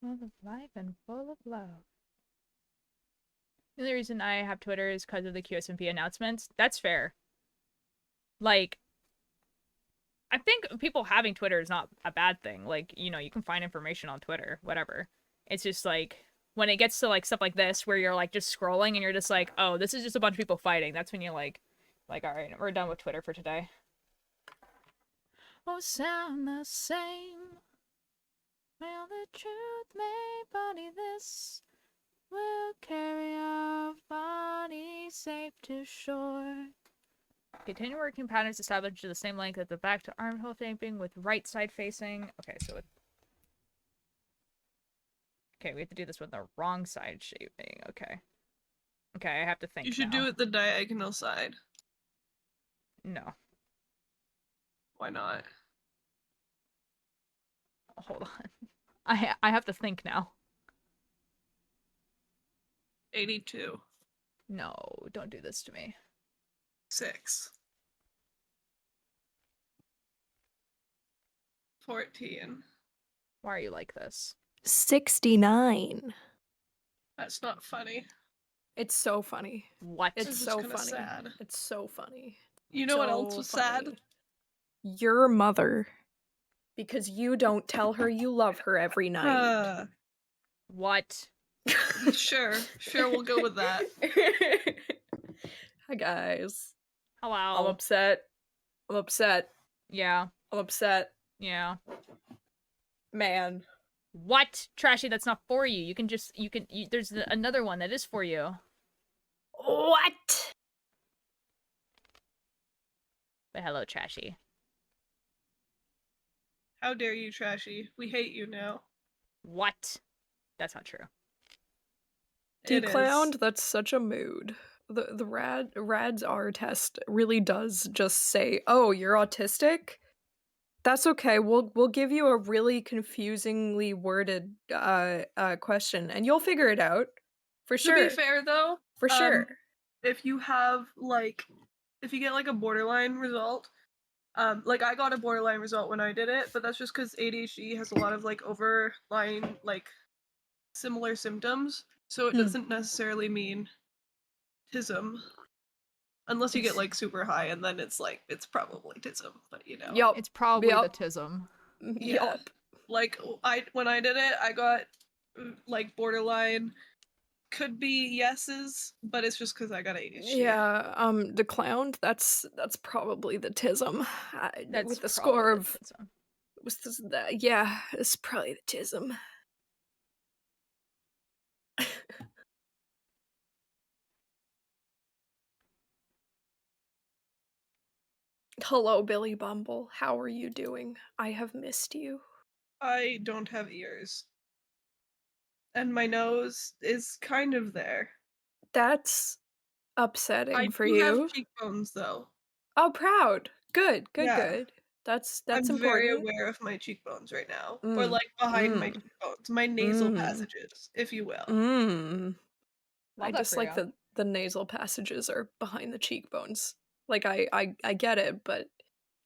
Full of life and full of love. The only reason I have Twitter is because of the QSMP announcements. That's fair. Like, I think people having Twitter is not a bad thing. Like, you know, you can find information on Twitter, whatever. It's just like, when it gets to like stuff like this, where you're like just scrolling and you're just like, oh, this is just a bunch of people fighting. That's when you're like, all right, we're done with Twitter for today. Oh, sound the same. Well, the truth may body this. We'll carry our body safe to shore. Continue working patterns established to the same length at the back to armhole shaping with right side facing. Okay, so okay, we have to do this with the wrong side shaping. Okay. Okay, I have to think. You should now. do it the diagonal side. No. Why not? Hold on. I have to think now. 82. No, don't do this to me. 6. 14. Why are you like this? 69. That's not funny. It's so funny. What? It's This is so kinda funny. sad. It's so funny. You know what else was sad? funny. Your mother. Because you don't tell her you love her every night. What? Sure, we'll go with that. Hi guys. Hello. I'm upset. Yeah. I'm upset. Yeah. Man. What? Trashy, that's not for you. You can just, there's another one that is for you. What? But hello, Trashy. How dare you, Trashy? We hate you now. What? That's not true. Declowned, that's such a mood. The Rad's R test really does just say, "Oh, you're autistic?" That's okay. We'll give you a really confusingly worded question, and you'll figure it out for sure. To be fair, though, for sure. If you have if you get like a borderline result, like I got a borderline result when I did it, but that's just because ADHD has a lot of like overlying like similar symptoms, so it doesn't necessarily mean autism. Unless you get like super high, and then it's probably autism, but you know. Yup. It's probably the Yup. tism. Yeah. Yup. Like when I did it, I got like borderline. Could be yeses, but it's just because I got ADHD. Yeah, Declowned, that's probably the tism. That's with the score probably of the tism. was this, yeah, it's probably the tism. Hello, Billy Bumble. How are you doing? I have missed you. I don't have ears. And my nose is kind of there. That's upsetting for I do you. have cheekbones, though. Oh, proud. Good. Yeah. That's I'm important. very aware of my cheekbones right now. Or like behind my cheekbones. My nasal passages, if you will. Love I that for dislike you. the nasal passages are behind the cheekbones. Like I get it, but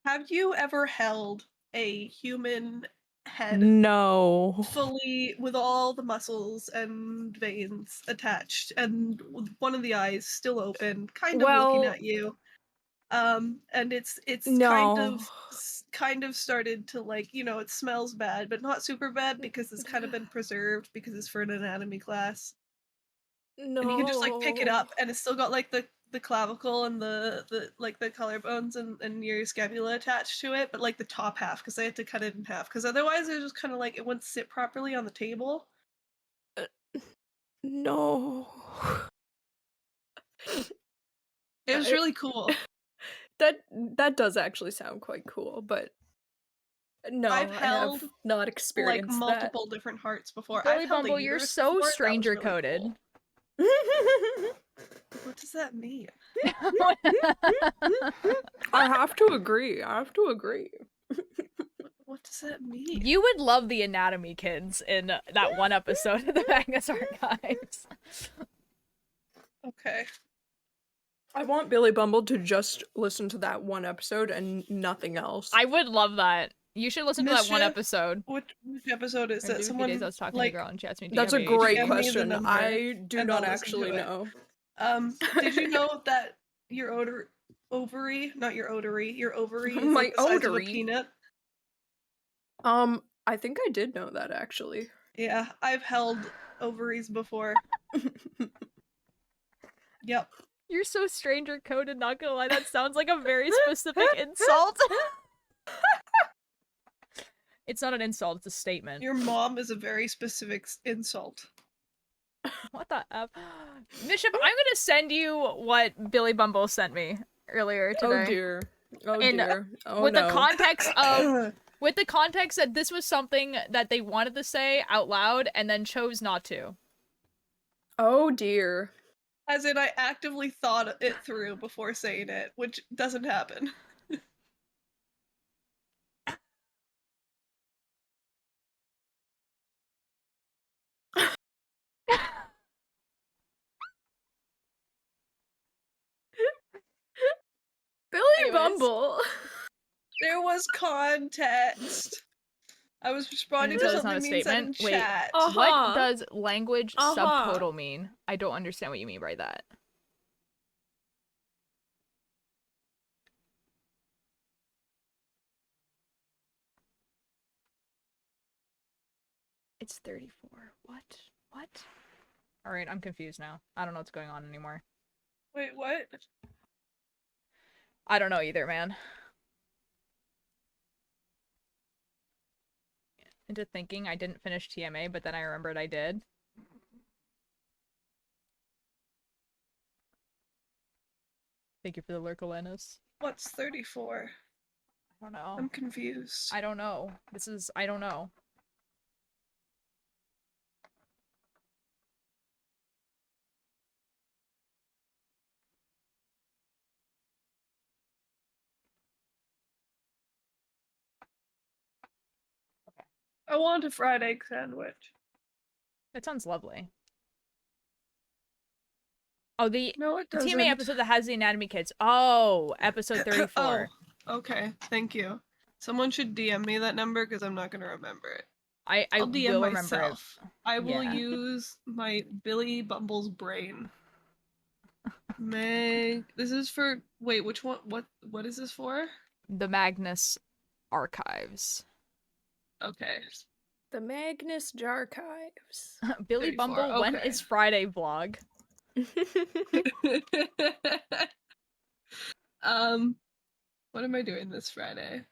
Have you ever held a human head no. fully with all the muscles and veins attached and with one of the eyes still open, kind of looking at you? And it's no. kind of started to like, you know, it smells bad, but not super bad because it's kind of been preserved because it's for an anatomy class. No. And you can just like pick it up and it's still got like the clavicle and the like the collarbones and your scapula attached to it, but like the top half because I had to cut it in half because otherwise it was just kind of like it wouldn't sit properly on the table. No. It was really cool. That does actually sound quite cool, but no, I've I held, have not like experienced multiple different hearts before. Billy I've held a Bumble, you're uterus so before, that was stranger really coded. cool. that. What does that mean? I have to agree. What does that mean? You would love the anatomy kids in that one episode of the Magnus Archives. Okay. I want Billy Bumble to just listen to that one episode and nothing else. I would love that. You should listen to that one Mischief? episode. Which episode is There it? were a few Someone days I was talking to a like girl and she asked me, do That's you a have great DM me the question. number, I do and not I'll listen actually to it. know. Did you know that your ovary, not your ovary, your ovary is My like the size of a ovary? peanut? I think I did know that actually. Yeah, I've held ovaries before. Yep. You're so stranger coded, not gonna lie, that sounds like a very specific insult. It's not an insult, it's a statement. Your mom is a very specific insult. What the F? Bishop, I'm gonna send you what Billy Bumble sent me earlier today. Oh dear. Oh And, dear. Oh with no. the context of with the context that this was something that they wanted to say out loud and then chose not to. Oh dear. As in, I actively thought it through before saying it, which doesn't happen. Billy Anyways. Bumble. There was context. I was responding So to it's not something a being said in statement? Wait. chat. What does language Uh-huh. subtotal mean? I don't understand what you mean by that. It's 34. What? What? Alright, I'm confused now. I don't know what's going on anymore. Wait, what? I don't know either, man. Into thinking I didn't finish TMA, but then I remembered I did. Thank you for the lurk, Alennis. What's 34? I don't know. I'm confused. I don't know. I don't know. I want a fried egg sandwich. That sounds lovely. Oh, the No, it doesn't. TMA episode that has the anatomy kids. Oh, episode 34. Oh, okay. Thank you. Someone should DM me that number because I'm not gonna remember it. I I'll DM will remember myself. I will Yeah. use my Billy Bumble's brain. Meg, this is for. Wait, which one? What is this for? it. The Magnus Archives. Okay. The Magnus Jarchives. Billy 34, Bumble, when okay. is Friday vlog? What am I doing this Friday?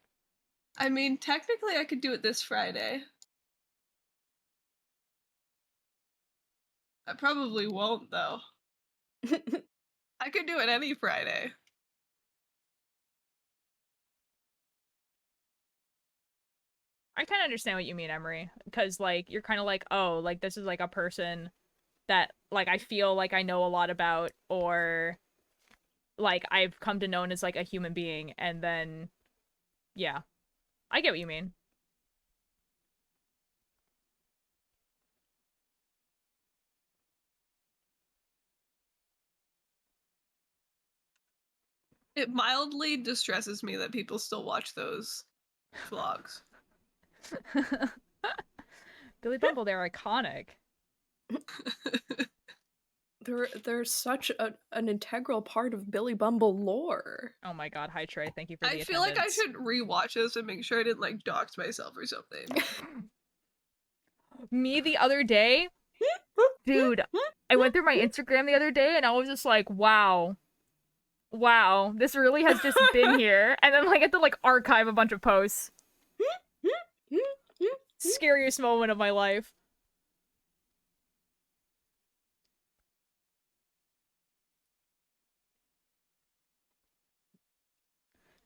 I mean, technically I could do it this Friday. I probably won't, though. I could do it any Friday. I kind of understand what you mean, Emery. Because, like, you're kind of like, oh, like, this is, like, a person that, like, I feel like I know a lot about, or, like, I've come to know as, like, a human being, and then, yeah. I get what you mean. It mildly distresses me that people still watch those vlogs. Billy Bumble, they're iconic. They're such an integral part of Billy Bumble lore. Oh my god, hi Trey, thank you for the I feel like I attendance. should rewatch this and make sure I didn't like dox myself or something. Me the other day, dude, I went through my Instagram the other day and I was just like, wow, this really has just been here. And then like I had to like archive a bunch of posts. Scariest moment of my life.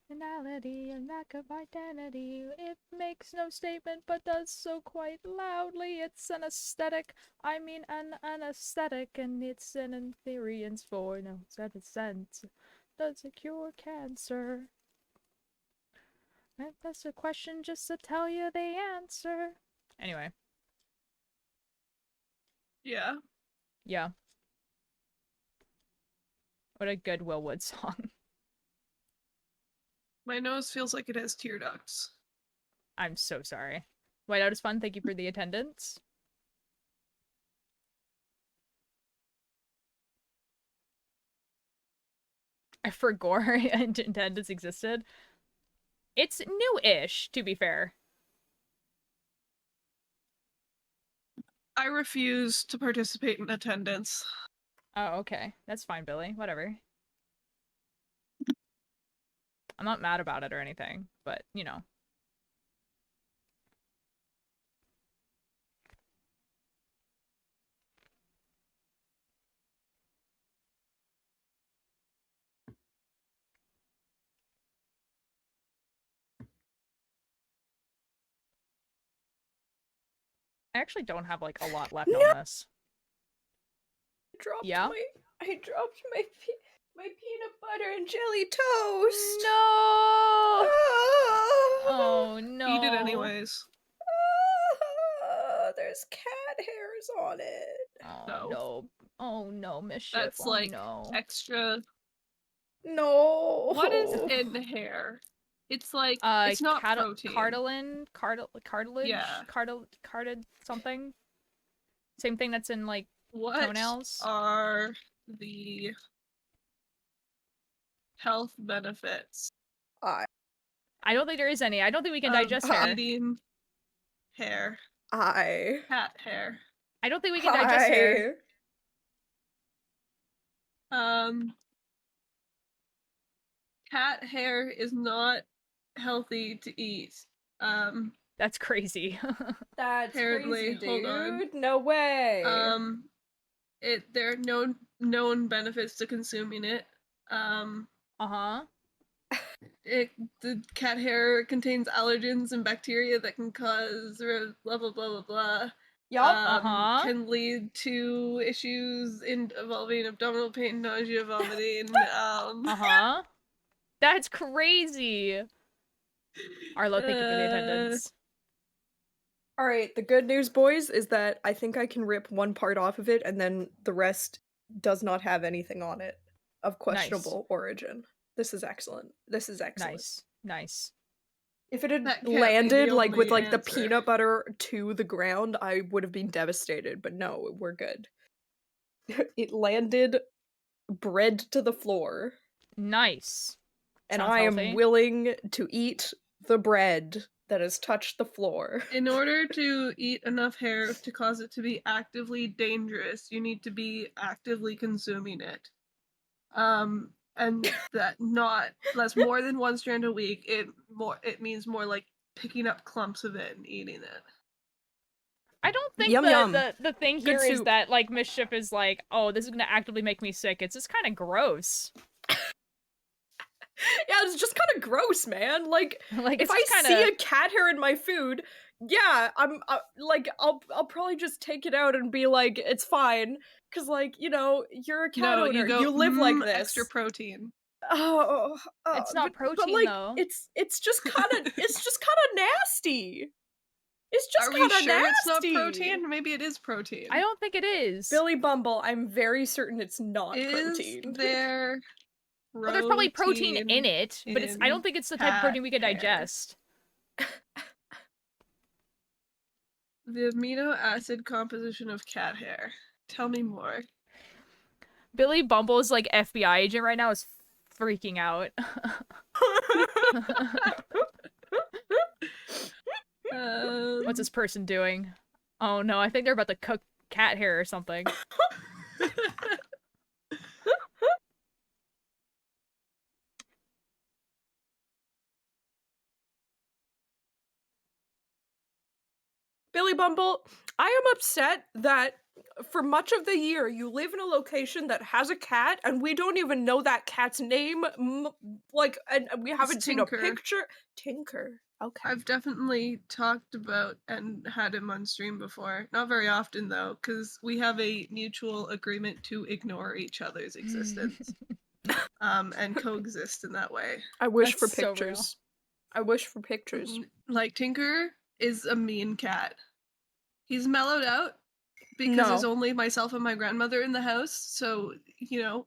Personality and lack of identity. It makes no statement but does so quite loudly. It's an aesthetic. I mean an anesthetic, and it's an inferience for no sense. Does it cure cancer? That's a question just to tell you the answer. Anyway. Yeah. Yeah. What a good Will Wood song. My nose feels like it has tear ducts. I'm so sorry. Whiteout is fun. Thank you for the attendance. I forgot attendance existed. It's new-ish, to be fair. I refuse to participate in attendance. Oh, okay. That's fine, Billy. Whatever. I'm not mad about it or anything, but, you know. I actually don't have, like, a lot left on this. Yeah? I dropped my peanut butter and jelly toast. No! Ah! Oh, no. Eat it anyways. Ah, there's cat hairs on it. Oh, No. no. Oh, no, Mischief. That's oh, like no. extra. No. What is in hair? It's like it's not protein. Cartilage? Yeah. Carted something? Same thing that's in, like, What toenails? are the health benefits I don't think there is any. I don't think we can of digest hair. eating hair? I Cat hair. I don't think we can digest hair. Cat hair is not healthy to eat. That's crazy. That's apparently, crazy, hold on. dude. No way. There are no known benefits to consuming it. Uh-huh. The cat hair contains allergens and bacteria that can cause blah blah blah blah blah. Yup. Can lead to issues involving abdominal pain, nausea, vomiting. Uh-huh. That's crazy. Arlo, thank you for the attendance. Alright, the good news, boys, is that I think I can rip one part off of it and then the rest does not have anything on it of questionable origin. This is excellent. This is excellent. Nice. If it had That can't be landed the like with only like the answer. peanut butter to the ground, I would have been devastated, but no, we're good. It landed bread to the floor. Nice. And Sounds I healthy. am willing to eat the bread that has touched the floor. In order to eat enough hair to cause it to be actively dangerous, you need to be actively consuming it. And that's more than one strand a week. It means more like picking up clumps of it and eating it. I don't think Yum, yum. the thing Good here is soup. that, like, Mischief is like, oh, this is gonna actively make me sick. It's just kind of gross. Yeah, it's just kind of gross, man. Like, Like, if it's I just see kinda... a cat hair in my food, yeah, I'll probably just take it out and be like, it's fine, cause like, you know, you're a cat owner, you live like this. Extra protein. It's not but protein, like, though. it's just kind of nasty. It's just Are we kind of sure nasty. it's not protein? Maybe it is protein. I don't think it is. Billy Bumble, I'm very certain it's not Is protein. there Well, there's probably protein in it, but I don't think it's the type of protein we could hair. digest. The amino acid composition of cat hair. Tell me more. Billy Bumble's, like, FBI agent right now is freaking out. What's this person doing? Oh no, I think they're about to cook cat hair or something. Billy Bumble, I am upset that For much of the year, you live in a location that has a cat, and we don't even know that cat's name. And we haven't seen a Tinker. picture. Tinker. Okay. I've definitely talked about and had him on stream before. Not very often, though, because we have a mutual agreement to ignore each other's existence. And coexist in that way. I wish That's for so real. pictures. I wish for pictures. Like, Tinker is a mean cat. He's mellowed out because there's only myself and my grandmother in the house, so, you know,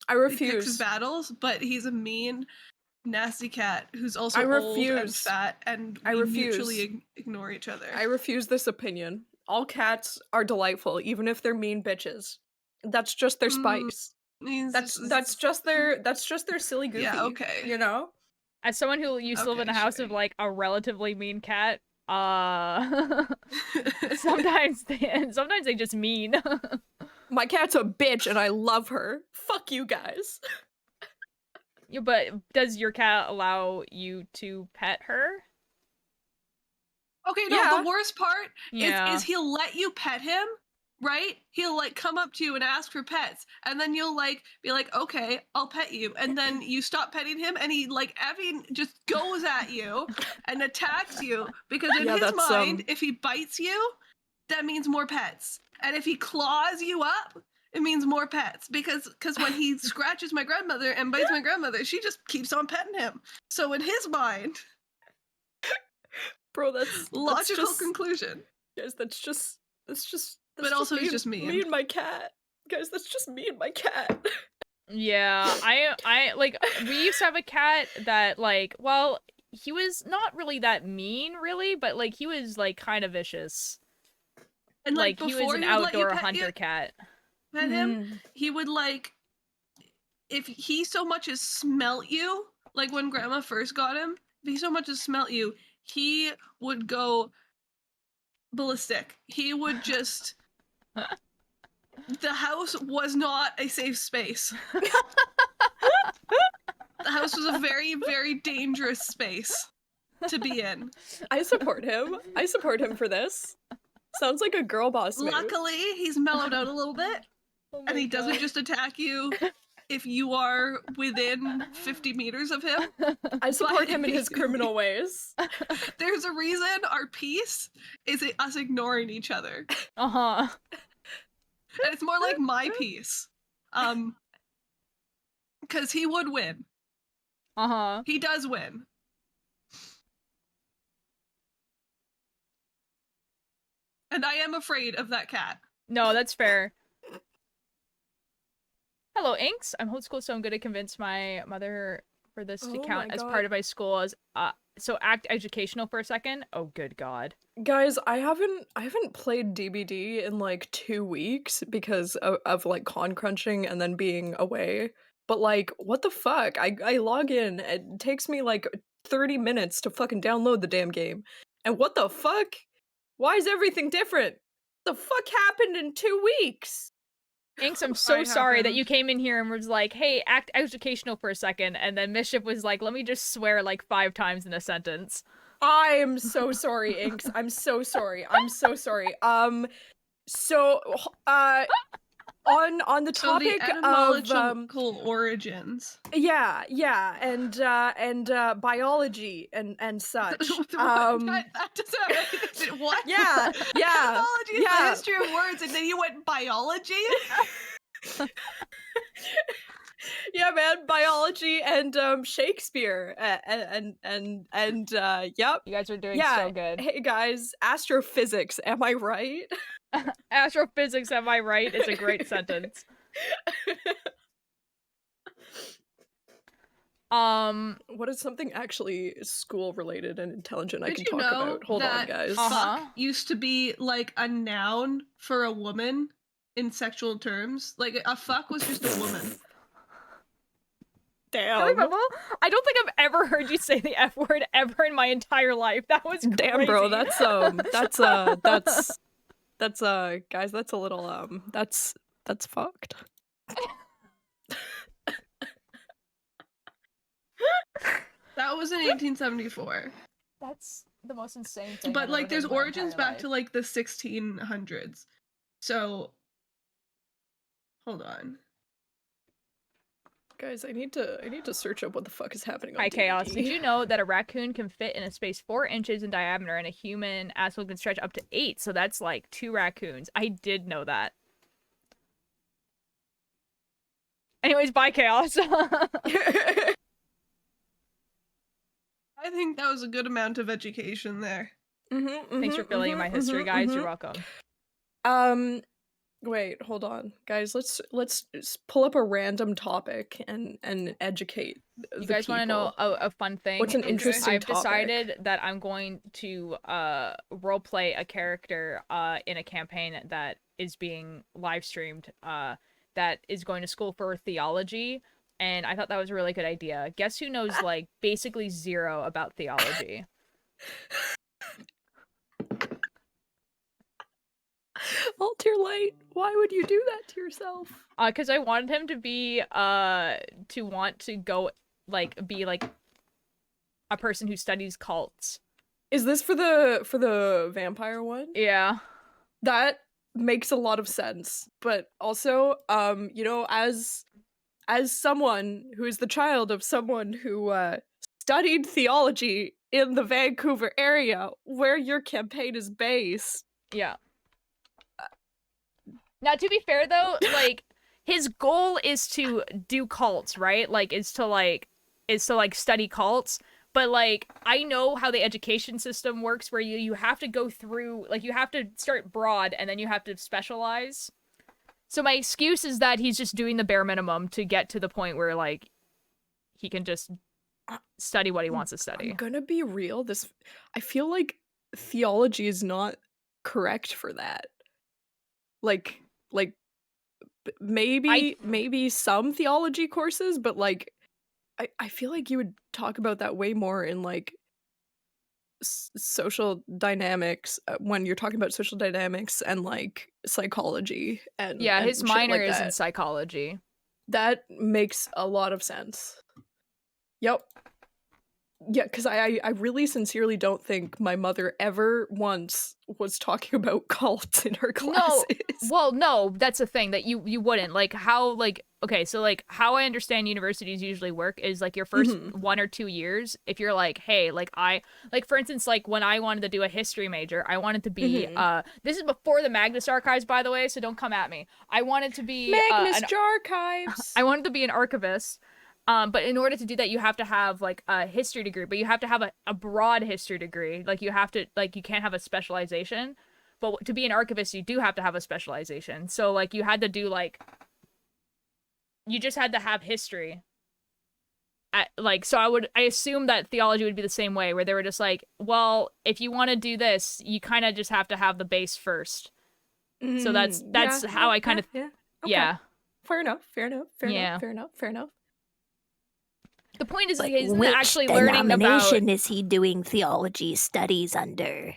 I he picks his refuse. battles, but he's a mean, nasty cat who's also I old and refuse. fat, and I we refuse. mutually ignore each other. I refuse this opinion. All cats are delightful, even if they're mean bitches. That's just their spice. That's just their silly goofy. Yeah, okay. You know? As someone who used to live in a house of like a relatively mean cat, sometimes they just mean. My cat's a bitch and I love her. Fuck you guys. Yeah, but does your cat allow you to pet her? Okay, no, Yeah. the worst part Yeah. is he'll let you pet him, right? He'll like come up to you and ask for pets, and then you'll like be like, okay, I'll pet you, and then you stop petting him, and he like effing just goes at you and attacks you because in his mind, if he bites you, that means more pets, and if he claws you up, it means more pets because when he scratches my grandmother and bites my grandmother, she just keeps on petting him. So in his mind, bro, that's logical just, conclusion. Guys, that's just but also he's just mean. Me and my cat. Guys, that's just me and my cat. Yeah, I like we used to have a cat that like, well, he was not really that mean really, but like he was like kind of vicious. And like he was an outdoor hunter cat. Pet him, he would like, if he so much as smelt you, like when grandma first got him, if he so much as smelt you, he would go ballistic. He would just the house was not a safe space. The house was a very, very dangerous space to be in. I support him. I support him for this. Sounds like a girl boss move. Luckily, he's mellowed out a little bit. And he doesn't just attack you if you are within 50 meters of him. I support him in his criminal ways. There's a reason our peace is us ignoring each other. Uh-huh. And it's more like my peace. Because he would win. Uh-huh. He does win. And I am afraid of that cat. No, that's fair. Hello, Inks. I'm homeschooled, so I'm going to convince my mother for this to count as part of my school. As so act educational for a second. Oh, good God, guys! I haven't played DBD in like 2 weeks because of like con crunching and then being away. But like, what the fuck? I log in. It takes me like 30 minutes to fucking download the damn game. And what the fuck? Why is everything different? What the fuck happened in 2 weeks? Inks, I'm so sorry that you came in here and was like, hey, act educational for a second, and then Mischief was like, let me just swear like 5 times in a sentence. I am so sorry, Inks. I'm so sorry. I'm so sorry. So, on the topic the etymological origins. Yeah, and biology and such. That doesn't have anything to do. What? Yeah. Etymology is the history of words, and then you went biology. Yeah, man, biology and Shakespeare and yep. You guys are doing so good. Hey guys, astrophysics, am I right? Astrophysics, am I right? It's a great sentence. What is something actually school related and intelligent I can talk about? Hold on, guys. Fuck used to be like a noun for a woman in sexual terms. Like a fuck was just a woman. Damn. I don't think I've ever heard you say the F word ever in my entire life. That was crazy. Damn, bro, that's guys, that's a little that's fucked. That was in 1874. That's the most insane thing. But like there's origins back to like the 1600s. So, hold on. Guys, I need to search up what the fuck is happening on Hi, Chaos. DVD. Did you know that a raccoon can fit in a space 4 inches in diameter and a human asshole can stretch up to 8? So that's like 2 raccoons. I did know that. Anyways, bye, Chaos. I think that was a good amount of education there. Thanks for filling in my history, guys. You're welcome. Wait, hold on, guys. Let's pull up a random topic and educate. You guys want to know a fun thing? What's an interesting I've topic? decided that I'm going to roleplay a character in a campaign that is being live streamed that is going to school for theology, and I thought that was a really good idea. Guess who knows like basically zero about theology? Altair Light, why would you do that to yourself? Because I wanted him to be to want to go be like a person who studies cults. Is this for the vampire one? Yeah. That makes a lot of sense. But also, you know, as someone who is the child of someone who studied theology in the Vancouver area where your campaign is based. Yeah. Now, to be fair though, like his goal is to do cults, right? Like is to study cults. But like I know how the education system works where you have to go through, like you have to start broad and then you have to specialize. So my excuse is that he's just doing the bare minimum to get to the point where like he can just study what he wants to study. I'm gonna be real, I feel like theology is not correct for that. Like maybe some theology courses, but like I feel like you would talk about that way more in like social dynamics when you're talking about social dynamics and like psychology and yeah, his minor like is in psychology. That makes a lot of sense. Yep. Yeah, because I really sincerely don't think my mother ever once was talking about cults in her classes. No, that's the thing that you wouldn't. Like how okay, so like how I understand universities usually work is like your first 1 or 2 years, if you're like, hey, like for instance, like when I wanted to do a history major, I wanted to be this is before the Magnus Archives, by the way, so don't come at me. I wanted to be Magnus Archives. I wanted to be an archivist. But in order to do that, you have to have like a history degree, but you have to have a broad history degree. Like you have to, like you can't have a specialization, but to be an archivist, you do have to have a specialization. So like you had to do like, you just had to have history. So I assume that theology would be the same way, where they were just like, well, if you want to do this, you kind of just have to have the base first. So that's how I kind of, yeah. Fair enough. Fair enough. The point is, But he's which actually learning about. denomination is he doing theology studies under?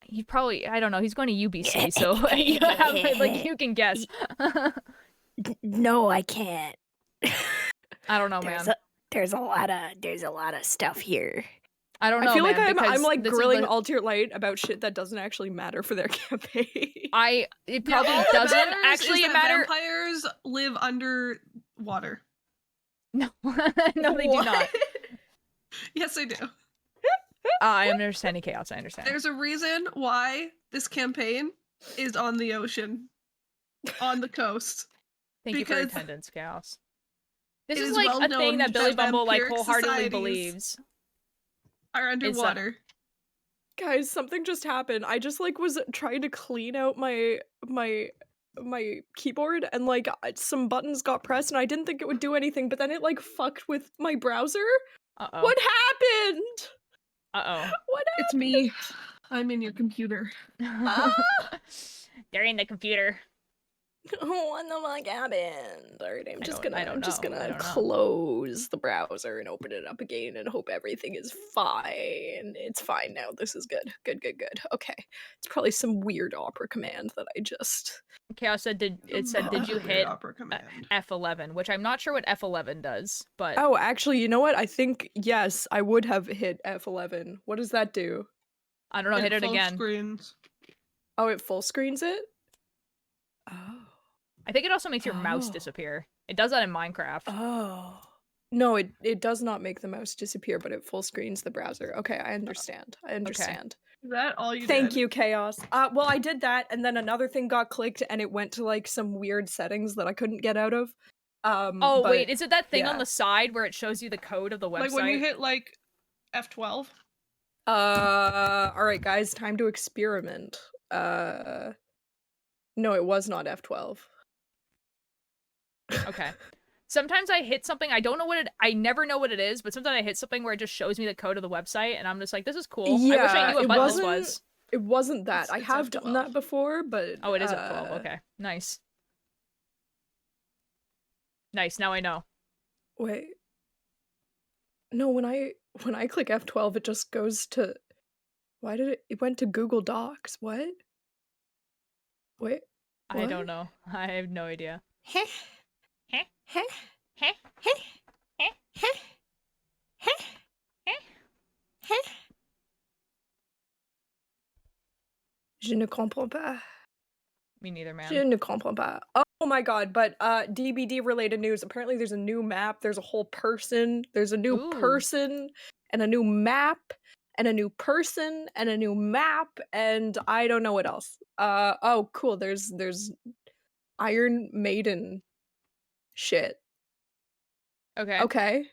He probably, I don't know. He's going to UBC, so you have, like you can guess. No, I can't. I don't know, man. There's a lot of stuff here. I don't know. I feel man, like I'm like grilling the... Altair Light about shit that doesn't actually matter for their campaign. It probably doesn't actually matter. Vampires live under water. No, no, they do not. Yes, they do. I am understanding chaos. I understand. There's a reason why this campaign is on the ocean, on the coast. Thank you for your attendance, chaos. This It is is like well a thing known that Billy that Bumble like vampiric wholeheartedly societies believes. Are underwater. Guys, something just happened. I just like was trying to clean out my keyboard and like some buttons got pressed and I didn't think it would do anything, but then it like fucked with my browser. Uh-oh. What happened? Uh-oh. What happened? It's me. I'm in your computer. They're in the computer. What the fuck happened? Alright, I'm just gonna know. close the browser and open it up again and hope everything is fine. It's fine now. This is good. Good. Okay. It's probably some weird opera command that I just... Chaos said, did you hit opera command. F11, which I'm not sure what F11 does, but... Oh, actually, you know what? I think, yes, I would have hit F11. What does that do? I don't know, hit it full again. Screens. Oh, it full screens it? Oh. I think it also makes your mouse Oh. disappear. It does that in Minecraft. Oh. No, it does not make the mouse disappear, but it full screens the browser. Okay, I understand. I understand. Is that all you Thank did? you, Chaos. Well, I did that, and then another thing got clicked, and it went to like some weird settings that I couldn't get out of. Oh, but, wait, is it that thing on yeah. the side where it shows you the code of the website? Like when you hit like F12? Alright, guys, time to experiment. No, it was not F12. Okay. Sometimes I hit something, I don't know what I never know what it is, but sometimes I hit something where it just shows me the code of the website, and I'm just like, this is cool. I wish I knew what button this was. It wasn't that. I It's have done F12. that before, but Oh, it is F12. Okay, nice. Nice, now I know. Wait. No, when I click F12, it just goes to. Why did it went to Google Docs? What? Wait. I What? don't know. I have no idea. Heh. Heh. Heh. Heh. Heh. Heh. Heh. Heh. Heh. Heh. Je ne comprends pas. Me neither, man. Je ne comprends pas. Oh my god, but DBD related news. Apparently there's a new map, there's a whole person, there's a new Ooh. person, and a new map, and a new person, and a new map, and I don't know what else. Oh cool, there's Iron Maiden shit. Okay. Okay.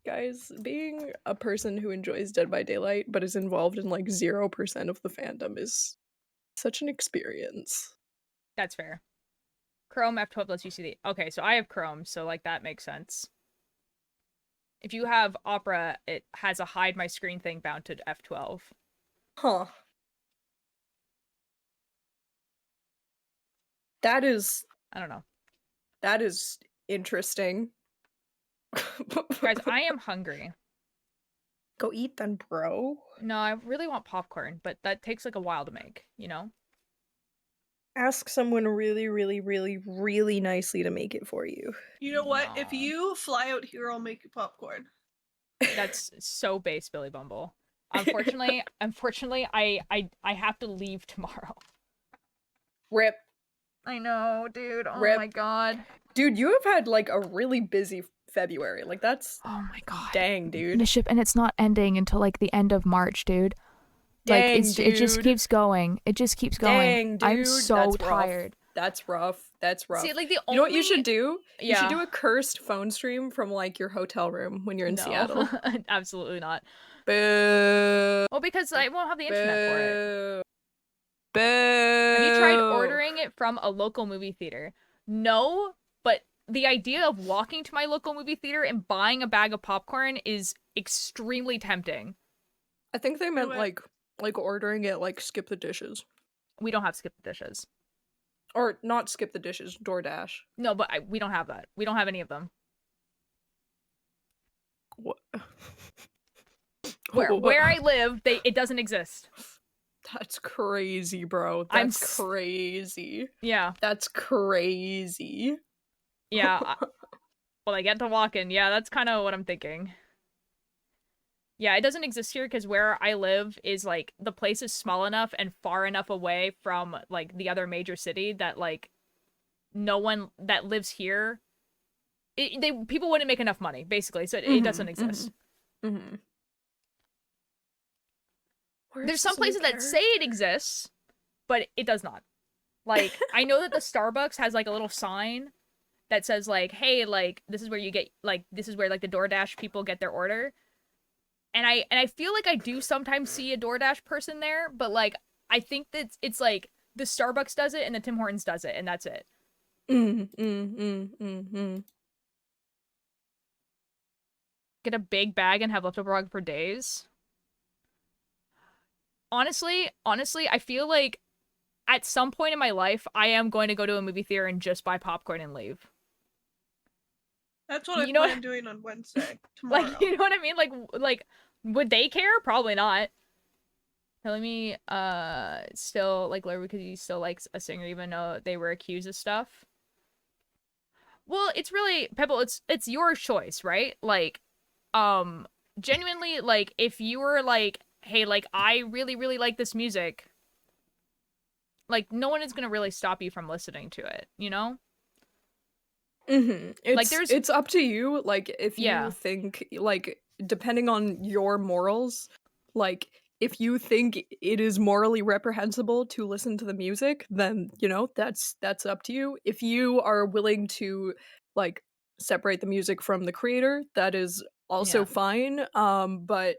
Guys, being a person who enjoys Dead by Daylight but is involved in like 0% of the fandom is such an experience. That's fair. Chrome F12 lets you see the... Okay, so I have Chrome, so like that makes sense. If you have Opera, it has a hide my screen thing bound to F12. Huh. That is I don't know. interesting. Guys, I am hungry. Go eat then, bro. No, I really want popcorn, but that takes like a while to make, you know? Ask someone really, really, really, really nicely to make it for you. You know what? If No. you fly out here, I'll make you popcorn. That's so base, Billy Bumble. Unfortunately, I have to leave tomorrow. Rip. I know, dude. Oh Rip. my god. Dude, you have had like a really busy February. Like that's Oh my god. dang, dude. The ship, and it's not ending until like the end of March, dude. Dang, like it just dude. keeps going. It just keeps going. Dang, dude. I'm so That's tired. That's rough. That's rough. See, like the You only... know what you should do? You Yeah. should do a cursed phone stream from like your hotel room when you're in No. Seattle. Absolutely not. Boo. Well, because I won't have the internet for it. Boo. Have you tried ordering it from a local movie theater? No, but the idea of walking to my local movie theater and buying a bag of popcorn is extremely tempting. I think they meant what? like ordering it like skip the dishes. We don't have skip the dishes. Or not skip the dishes, DoorDash. No, but we don't have that. We don't have any of them. What? Where I live, it doesn't exist. That's crazy, bro. I'm That's crazy. Yeah. That's crazy. Yeah. Well, I get to walk in. Yeah, that's kind of what I'm thinking. Yeah, it doesn't exist here because where I live is, like, the place is small enough and far enough away from, like, the other major city that, like, no one that lives here... people wouldn't make enough money, basically, so it doesn't exist. Mm-hmm. There's some places that say it exists, but it does not. Like, I know that the Starbucks has, like, a little sign that says, like, hey, like, this is where you get, like, this is where, like, the DoorDash people get their order. And I feel like I do sometimes see a DoorDash person there, but, like, I think that it's, like, the Starbucks does it and the Tim Hortons does it, and that's it. Get a big bag and have leftover rug for days. Honestly, I feel like at some point in my life, I am going to go to a movie theater and just buy popcorn and leave. That's what You know I plan doing on Wednesday, tomorrow. Like, you know what I mean? Like, would they care? Probably not. Telling me, still, like, Larry, because he still likes a singer even though they were accused of stuff. Well, it's really, Pebble, it's your choice, right? Like, genuinely, like, if you were like, hey, like, I really, really like this music, like, no one is gonna really stop you from listening to it, you know? It's up to you. Like, if you think, like, depending on your morals, like, if you think it is morally reprehensible to listen to the music, then, you know, that's up to you. If you are willing to, like, separate the music from the creator, that is also fine. But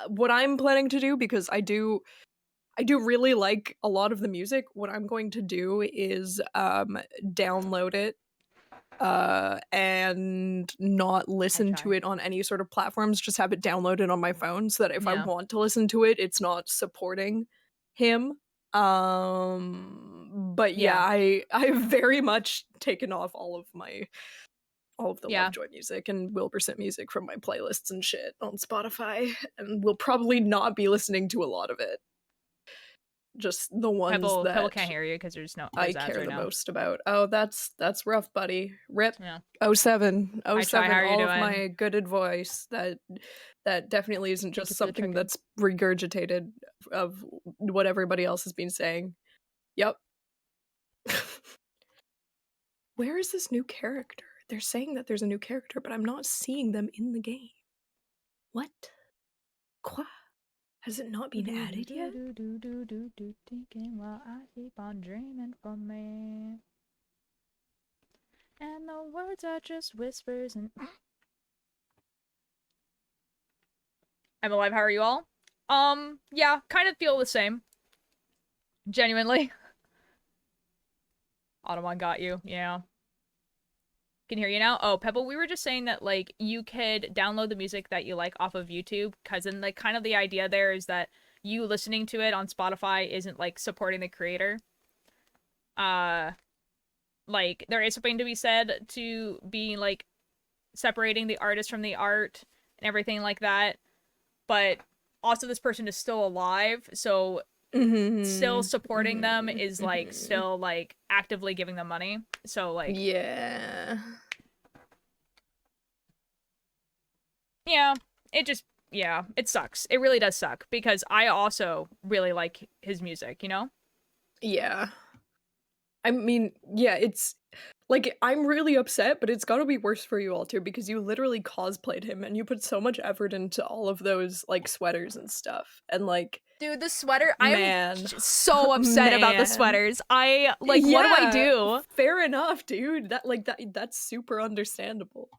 what I'm planning to do, because I do really like a lot of the music, what I'm going to do is download it and not listen to it on any sort of platforms, just have it downloaded on my phone so that if I want to listen to it, it's not supporting him. But yeah, I've very much taken off all of the Lovejoy music and Wilburson music from my playlists and shit on Spotify, and will probably not be listening to a lot of it. Just the ones that Pebble can't hear you because there's I care the most about. Oh, that's rough, buddy. Rip. 07, all of my good advice. That definitely isn't just something that's regurgitated of what everybody else has been saying. Yep. Where is this new character? They're saying that there's a new character, but I'm not seeing them in the game. What? Quoi? Has it not been added yet? Thinking while I keep on dreaming for me. And the words are just whispers and I'm alive, how are you all? Yeah, kind of feel the same. Genuinely. Automon got you, yeah. Can hear you now? Oh, Pebble, we were just saying that, like, you could download the music that you like off of YouTube, because then, like, kind of the idea there is that you listening to it on Spotify isn't, like, supporting the creator. Like, there is something to be said to be, like, separating the artist from the art and everything like that, but also this person is still alive, so still supporting them is, like, still, like, actively giving them money. So, like... Yeah, it sucks. It really does suck, because I also really like his music, you know? Yeah. I mean, yeah, it's... Like, I'm really upset, but it's gotta be worse for you all, too, because you literally cosplayed him, and you put so much effort into all of those, like, sweaters and stuff, and, like... Dude, the sweater, I'm so upset about the sweaters. What do I do? Fair enough, dude. That's super understandable.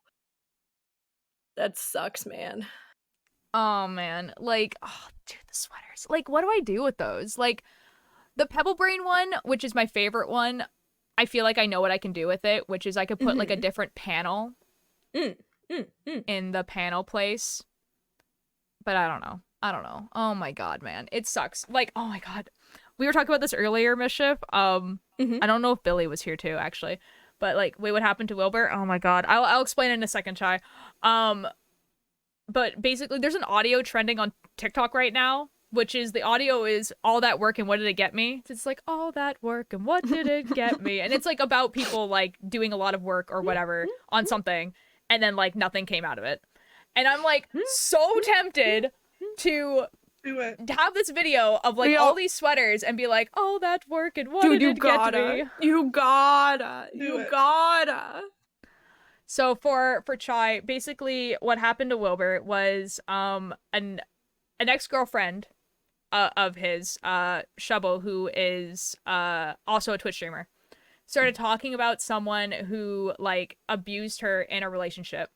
That sucks, man. Oh, man. Like, oh, dude, the sweaters. Like, what do I do with those? Like, the Pebble Brain one, which is my favorite one, I feel like I know what I can do with it, which is I could put, like, a different panel in the panel place. But I don't know. Oh my god, man. It sucks. Like, oh my god. We were talking about this earlier, Mischief. I don't know if Billy was here too, actually. But, like, wait, what happened to Wilbur? Oh my god. I'll explain it in a second, Chai. But basically, there's an audio trending on TikTok right now, which is the audio is all that work and what did it get me? It's like, all that work and what did it get me? And it's, like, about people, like, doing a lot of work or whatever on something, and then, like, nothing came out of it. And I'm, like, so tempted to have this video of, like, all these sweaters and be like, oh, that work and what did it get me? You gotta. So for Chai, basically what happened to Wilbur was an ex-girlfriend of his, Shubble, who is also a Twitch streamer, started talking about someone who, like, abused her in a relationship.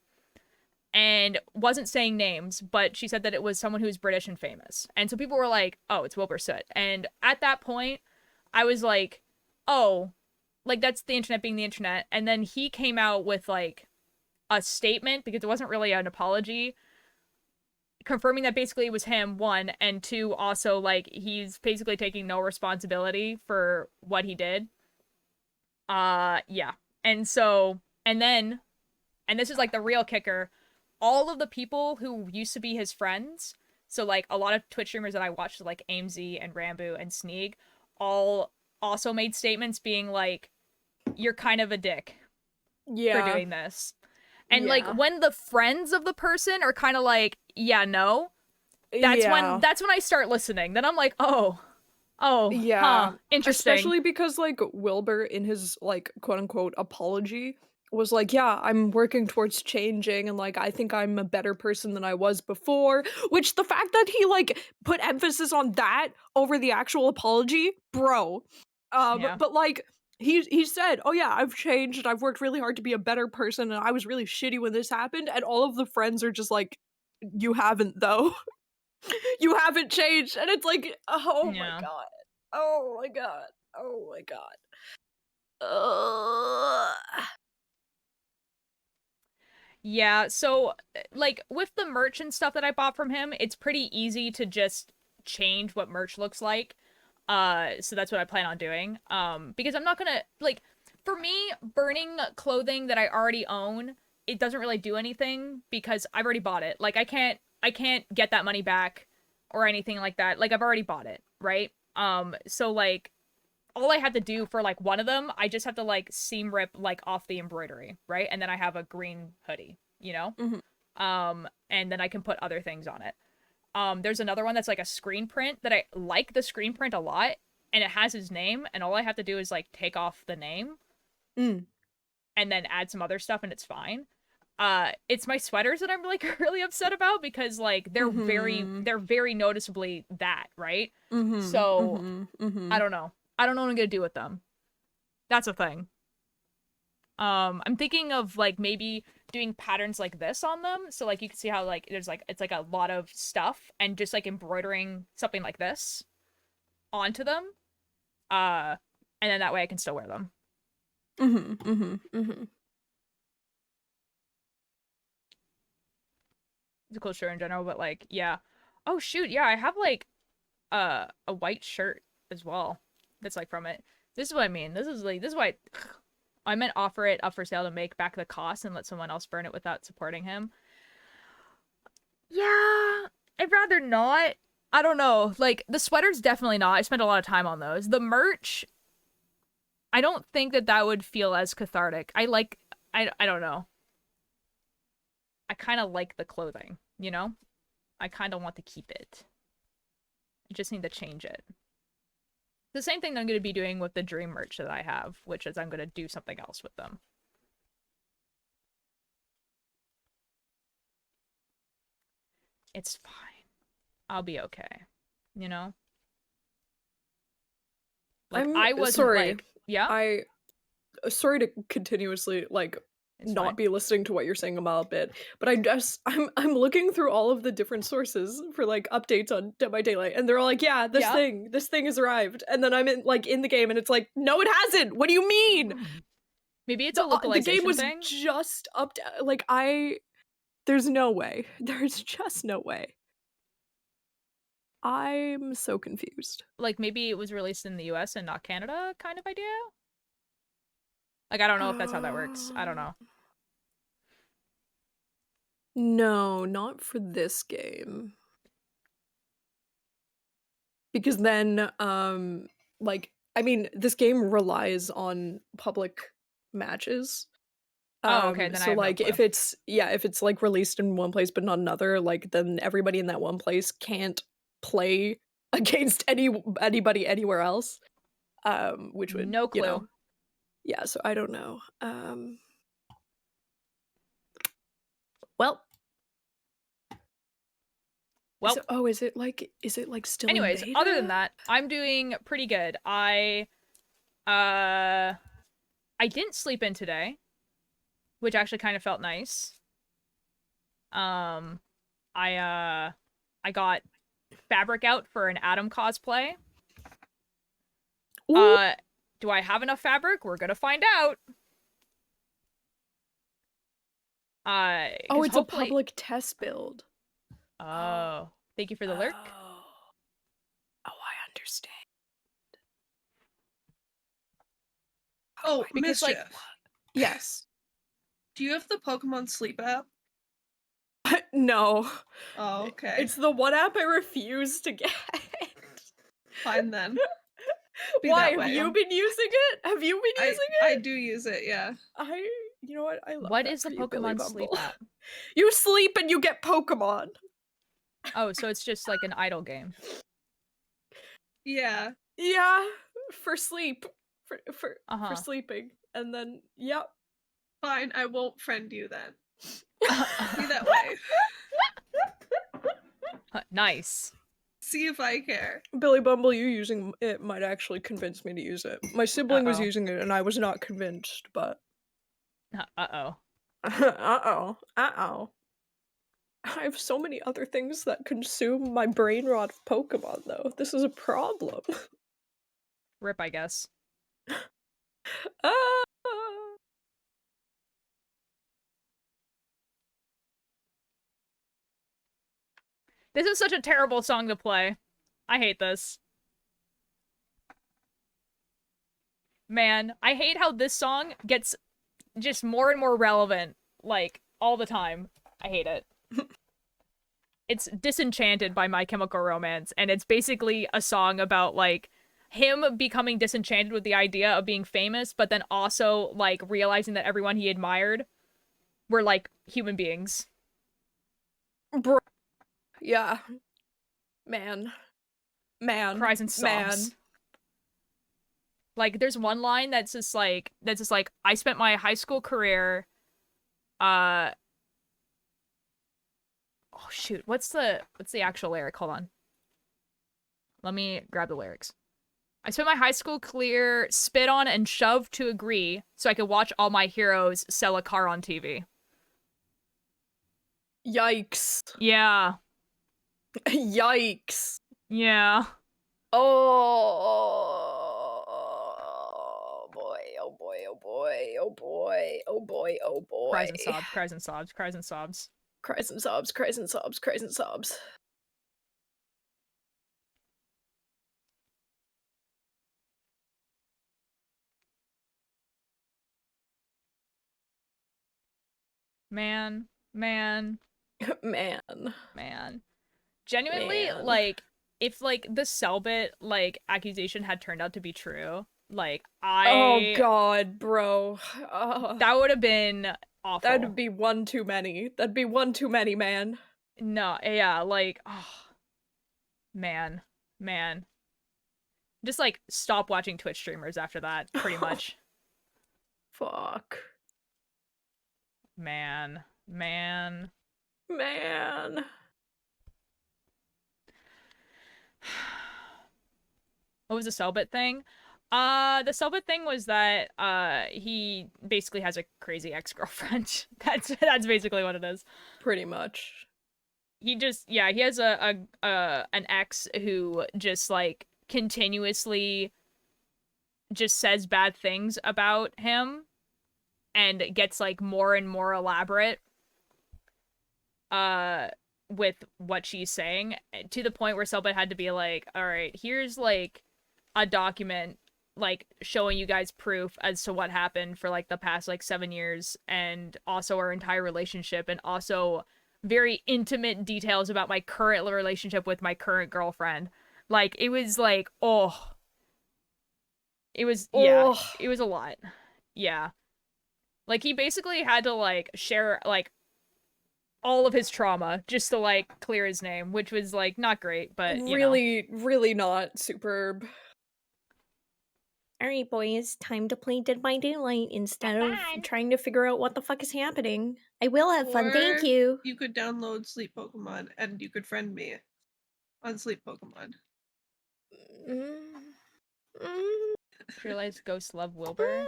And wasn't saying names, but she said that it was someone who was British and famous. And so people were like, oh, it's Wilbur Soot. And at that point, I was like, oh, like, that's the internet being the internet. And then he came out with, like, a statement, because it wasn't really an apology, confirming that basically it was him, one, and two, also, like, he's basically taking no responsibility for what he did. Yeah. And so, and this is, like, the real kicker, all of the people who used to be his friends, so, like, a lot of Twitch streamers that I watched, like AimZ and Rambo and Sneeg, all also made statements being like, you're kind of a dick for doing this. And, like, when the friends of the person are kind of like, yeah, no, that's when I start listening. Then I'm like, oh, Oh, Yeah, interesting. especially because like Wilbur in his like quote unquote apology was like, yeah, I'm working towards changing and like I think I'm a better person than I was before, which the fact that he like put emphasis on that over the actual apology, bro. Yeah. But like he said, "Oh yeah, I've changed. I've worked really hard to be a better person and I was really shitty when this happened." And all of the friends are just like, "You haven't though." You haven't changed. And it's like, oh my Yeah. god. Oh my god. Oh my god. Ugh. Yeah, so like with the merch and stuff that I bought from him, it's pretty easy to just change what merch looks like. So that's what I plan on doing. Because I'm not gonna like for me, burning clothing that I already own, it doesn't really do anything because I've already bought it. Like I can't get that money back or anything like that. Like I've already bought it, right? So like all I had to do for like one of them, I just have to like seam rip like off the embroidery, right? And then I have a green hoodie, you know? Mhm. And then I can put other things on it. There's another one that's like a screen print that I like the screen print a lot, and it has his name, and all I have to do is like take off the name Mm. and then add some other stuff and it's fine. It's my sweaters that I'm like really upset about because like Mhm. they're very noticeably that, right? Mhm. So Mhm. Mhm. I don't know. I don't know what I'm gonna do with them. That's a thing. I'm thinking of like maybe doing patterns like this on them. So like you can see how like there's like it's like a lot of stuff and just like embroidering something like this onto them. Uh and then that way I can still wear them. Mhm. Mhm. Mhm. It's a cool shirt in general, but like yeah. Oh shoot, yeah, I have like a white shirt as well. That's like from it. This is what I mean. This is why I meant offer it up for sale to make back the cost and let someone else burn it without supporting him. Yeah, I'd rather not. I don't know. Like the sweaters, definitely not. I spent a lot of time on those. The merch, I don't think that that would feel as cathartic. I don't know. I kind of like the clothing, you know? I kind of want to keep it. I just need to change it. The same thing that I'm going to be doing with the dream merch that I have, which is I'm going to do something else with them. It's fine. I'll be okay. You know? Like I'm I wasn't sorry. like, yeah? I sorry to continuously like It's not fine. be listening to what you're saying about a bit, but I'm looking through all of the different sources for like updates on Dead by Daylight, and they're all like, yeah, this thing has arrived, and then I'm in the game, and it's like, no, it hasn't. What do you mean? Maybe it's a The localization game was thing. just up to, like there's no way. There's just no way. I'm so confused. Like maybe it was released in the US and not Canada kind of idea? Like I don't know if that's how that works. I don't know. No, not for this game. Because then like I mean, this game relies on public matches. Oh, okay, then I So have no like clue. if it's like released in one place but not another, like then everybody in that one place can't play against anybody anywhere else. Which would, No clue. yeah, so I don't know. Well, Well, is it like still anyways, in beta? other than that, I'm doing pretty good. I didn't sleep in today, which actually kind of felt nice. I got fabric out for an Adam cosplay. Ooh. Do I have enough fabric? We're gonna find out. Oh, it's a public test build. Oh, thank you for the lurk. Oh, I understand. Oh, Because, Mischief. like, Yes. Do you have the Pokemon Sleep app? No. Oh, okay. It's the one app I refuse to get. Fine then. Be Why? that Have way. you been using it? Have you been using it? I do use it, yeah. You know what? I love what that is the for you, Billy Pokemon Sleep Bumble. app? You sleep and you get Pokemon. Oh, so it's just like an idle game. Yeah. Yeah, for sleep. For Uh-huh. sleeping. And then yep. Fine, I won't friend you then. Be that way. Nice. See if I care. Billy Bumble, you using it might actually convince me to use it. My sibling was Uh-oh. using it and I was not convinced, but Uh-oh. uh-oh. Uh-oh. I have so many other things that consume my brain rot of Pokemon, though. This is a problem. Rip, I guess. Ah! This is such a terrible song to play. I hate this. Man, I hate how this song gets just more and more relevant, like, all the time. I hate it. It's Disenchanted by My Chemical Romance, and it's basically a song about, like, him becoming disenchanted with the idea of being famous, but then also, like, realizing that everyone he admired were, like, human beings. Bro. Yeah. Man. Cries and sobs. Like, there's one line that's just like, I spent my high school career, oh shoot, what's the actual lyric? Hold on. Let me grab the lyrics. I spent my high school career spit on and shoved to agree so I could watch all my heroes sell a car on TV. Yikes. Yeah. Yikes. Yeah. Oh boy, oh boy, oh boy, oh boy, oh boy, oh boy. Cries and sobs, cries and sobs, cries and sobs. Cries and sobs, cries and sobs, cries and sobs. Man. Man. Genuinely, Man. like, if, like, the Selbit, like, accusation had turned out to be true, like, Oh god, bro. that would have been awful. That'd be one too many. That'd be one too many, man. No, yeah, like, oh. Man. Just, like, stop watching Twitch streamers after that, pretty much. Fuck. Man. What was the Selbit thing? The Selbit thing was that, he basically has a crazy ex-girlfriend. That's basically what it is. Pretty much. He just, yeah, he has an ex who just, like, continuously just says bad things about him and gets, like, more and more elaborate with what she's saying, to the point where Selbit had to be like, all right, here's, like, a document, like, showing you guys proof as to what happened for, like, the past, like, 7 years, and also our entire relationship, and also very intimate details about my current relationship with my current girlfriend. Like, it was like, oh. It was, yeah, it was a lot. Yeah. Like, he basically had to, like, share, like, all of his trauma just to, like, clear his name, which was, like, not great, but, you really, really not superb. Alright, boys, time to play Dead by Daylight instead of trying to figure out what the fuck is happening. I will have fun, thank you. You could download Sleep Pokemon and you could friend me on Sleep Pokemon. Realize Ghost Love Wilbur?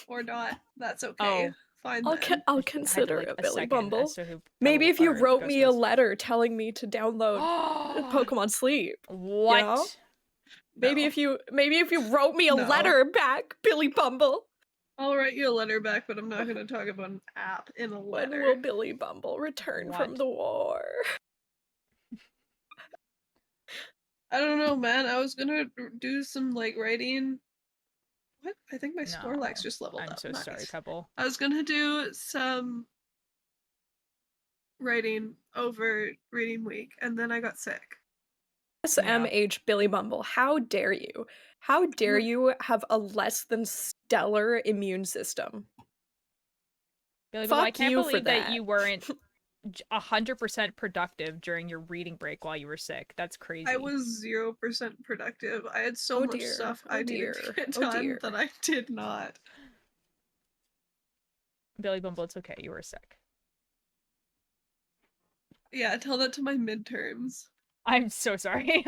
Or not. That's okay. Oh. Fine. I'll consider like, it, Billy Bumble. So maybe if you wrote me a letter telling me to download Pokemon Sleep. What? You know? No. Maybe if you wrote me a letter back, Billy Bumble. I'll write you a letter back, but I'm not going to talk about an app in a letter. When will Billy Bumble return from the war? I don't know, man. I was gonna do some, like, writing. What? I think my Snorlax just leveled up. I'm so sorry, couple. I was gonna do some writing over reading week, and then I got sick. SMH Billy Bumble, how dare you? How dare you have a less than stellar immune system? Billy Bumble, I can't believe that you weren't 100% productive during your reading break while you were sick. That's crazy. I was 0% productive. I had so much stuff I needed to get done that I did not. Billy Bumble, it's okay. You were sick. Yeah, tell that to my midterms. I'm so sorry.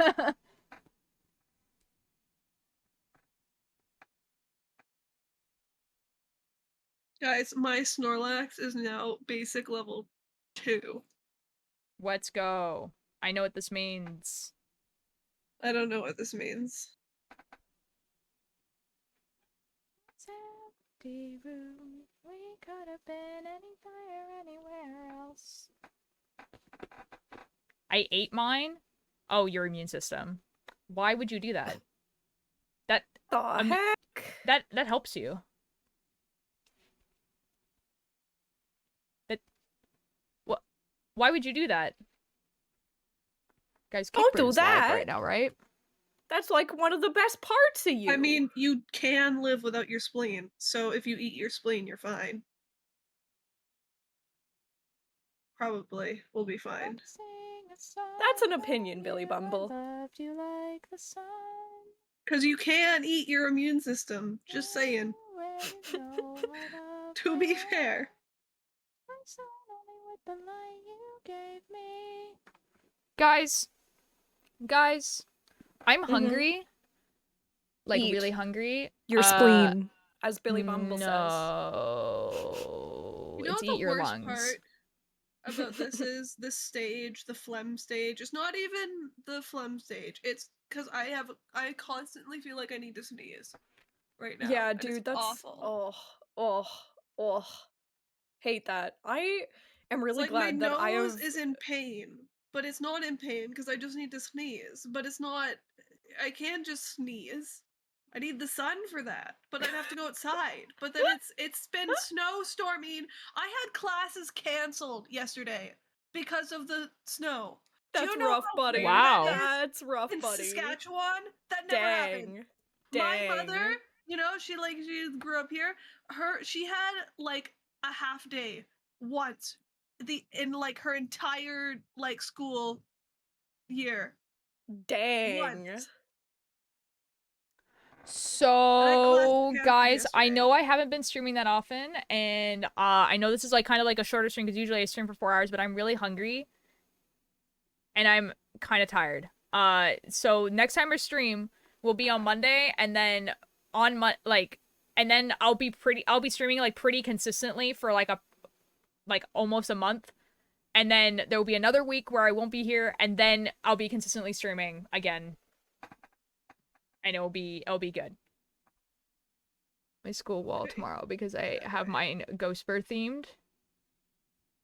Guys, my Snorlax is now basic level 2. Let's go. I know what this means. I don't know what this means. Empty room. We could have been anywhere else. I ate mine? Oh, your immune system. Why would you do that? That that helps you. What? Why would you do that? Guys, don't do that right now, right? That's like one of the best parts of you. I mean, you can live without your spleen, so if you eat your spleen, you're fine. Probably. We'll be fine. That's an opinion, Billy Bumble. Loved you like the sun. Because you can eat your immune system. Just saying. To be fair. Guys, I'm hungry. Like, Eat. really hungry. Your spleen, as Billy Bumble says. No. You know It's what eat the your worst lungs. part about this is? This stage, the phlegm stage. It's not even the phlegm stage. It's because I constantly feel like I need to sneeze right now. Yeah, and dude, it's that's awful. Oh. Hate that. I am really It's like glad that my I nose have. is in pain, but it's not in pain because I just need to sneeze. But it's not. I can't just sneeze. I need the sun for that, but I'd have to go outside. But then it's been snowstorming. I had classes canceled yesterday because of the snow. That's Do you know rough, how buddy. weird Wow. that is That's rough, in buddy. Saskatchewan? That never happened. My mother, you know, she grew up here. She had like a half day once in like her entire like school year. Dang. Once. So, guys, I yesterday. know I haven't been streaming that often, and I know this is like kind of like a shorter stream because usually I stream for 4 hours, but I'm really hungry, and I'm kind of tired. So next time I stream will be on Monday, and then on and then I'll be streaming like pretty consistently for like almost a month, and then there will be another week where I won't be here, and then I'll be consistently streaming again. And it'll be good. My school wall tomorrow because I have mine Ghost Bird themed.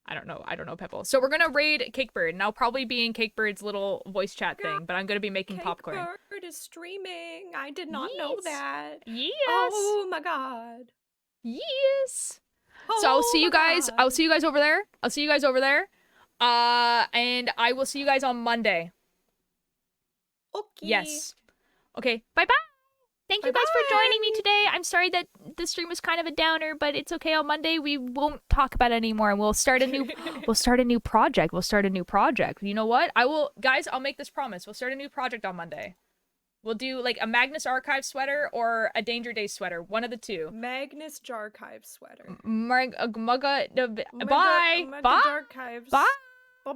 I don't know, Pepple. So we're gonna raid Cakebird, and I'll probably be in Cakebird's little voice chat thing, but I'm gonna be making popcorn. Cakebird is streaming. I did not know that. Yes. Oh my god. Yes. Oh, so I'll see you guys. I'll see you guys over there. And I will see you guys on Monday. Okay. Yes. Okay. Bye-bye. Thank you guys for joining me today. I'm sorry that the stream was kind of a downer, but it's okay. On Monday we won't talk about it anymore, and we'll start a new project. You know what? I'll make this promise. We'll start a new project on Monday. We'll do like a Magnus Archive sweater or a Danger Days sweater, one of the two. Magnus Jarchive sweater. Bye. Bye. Bye.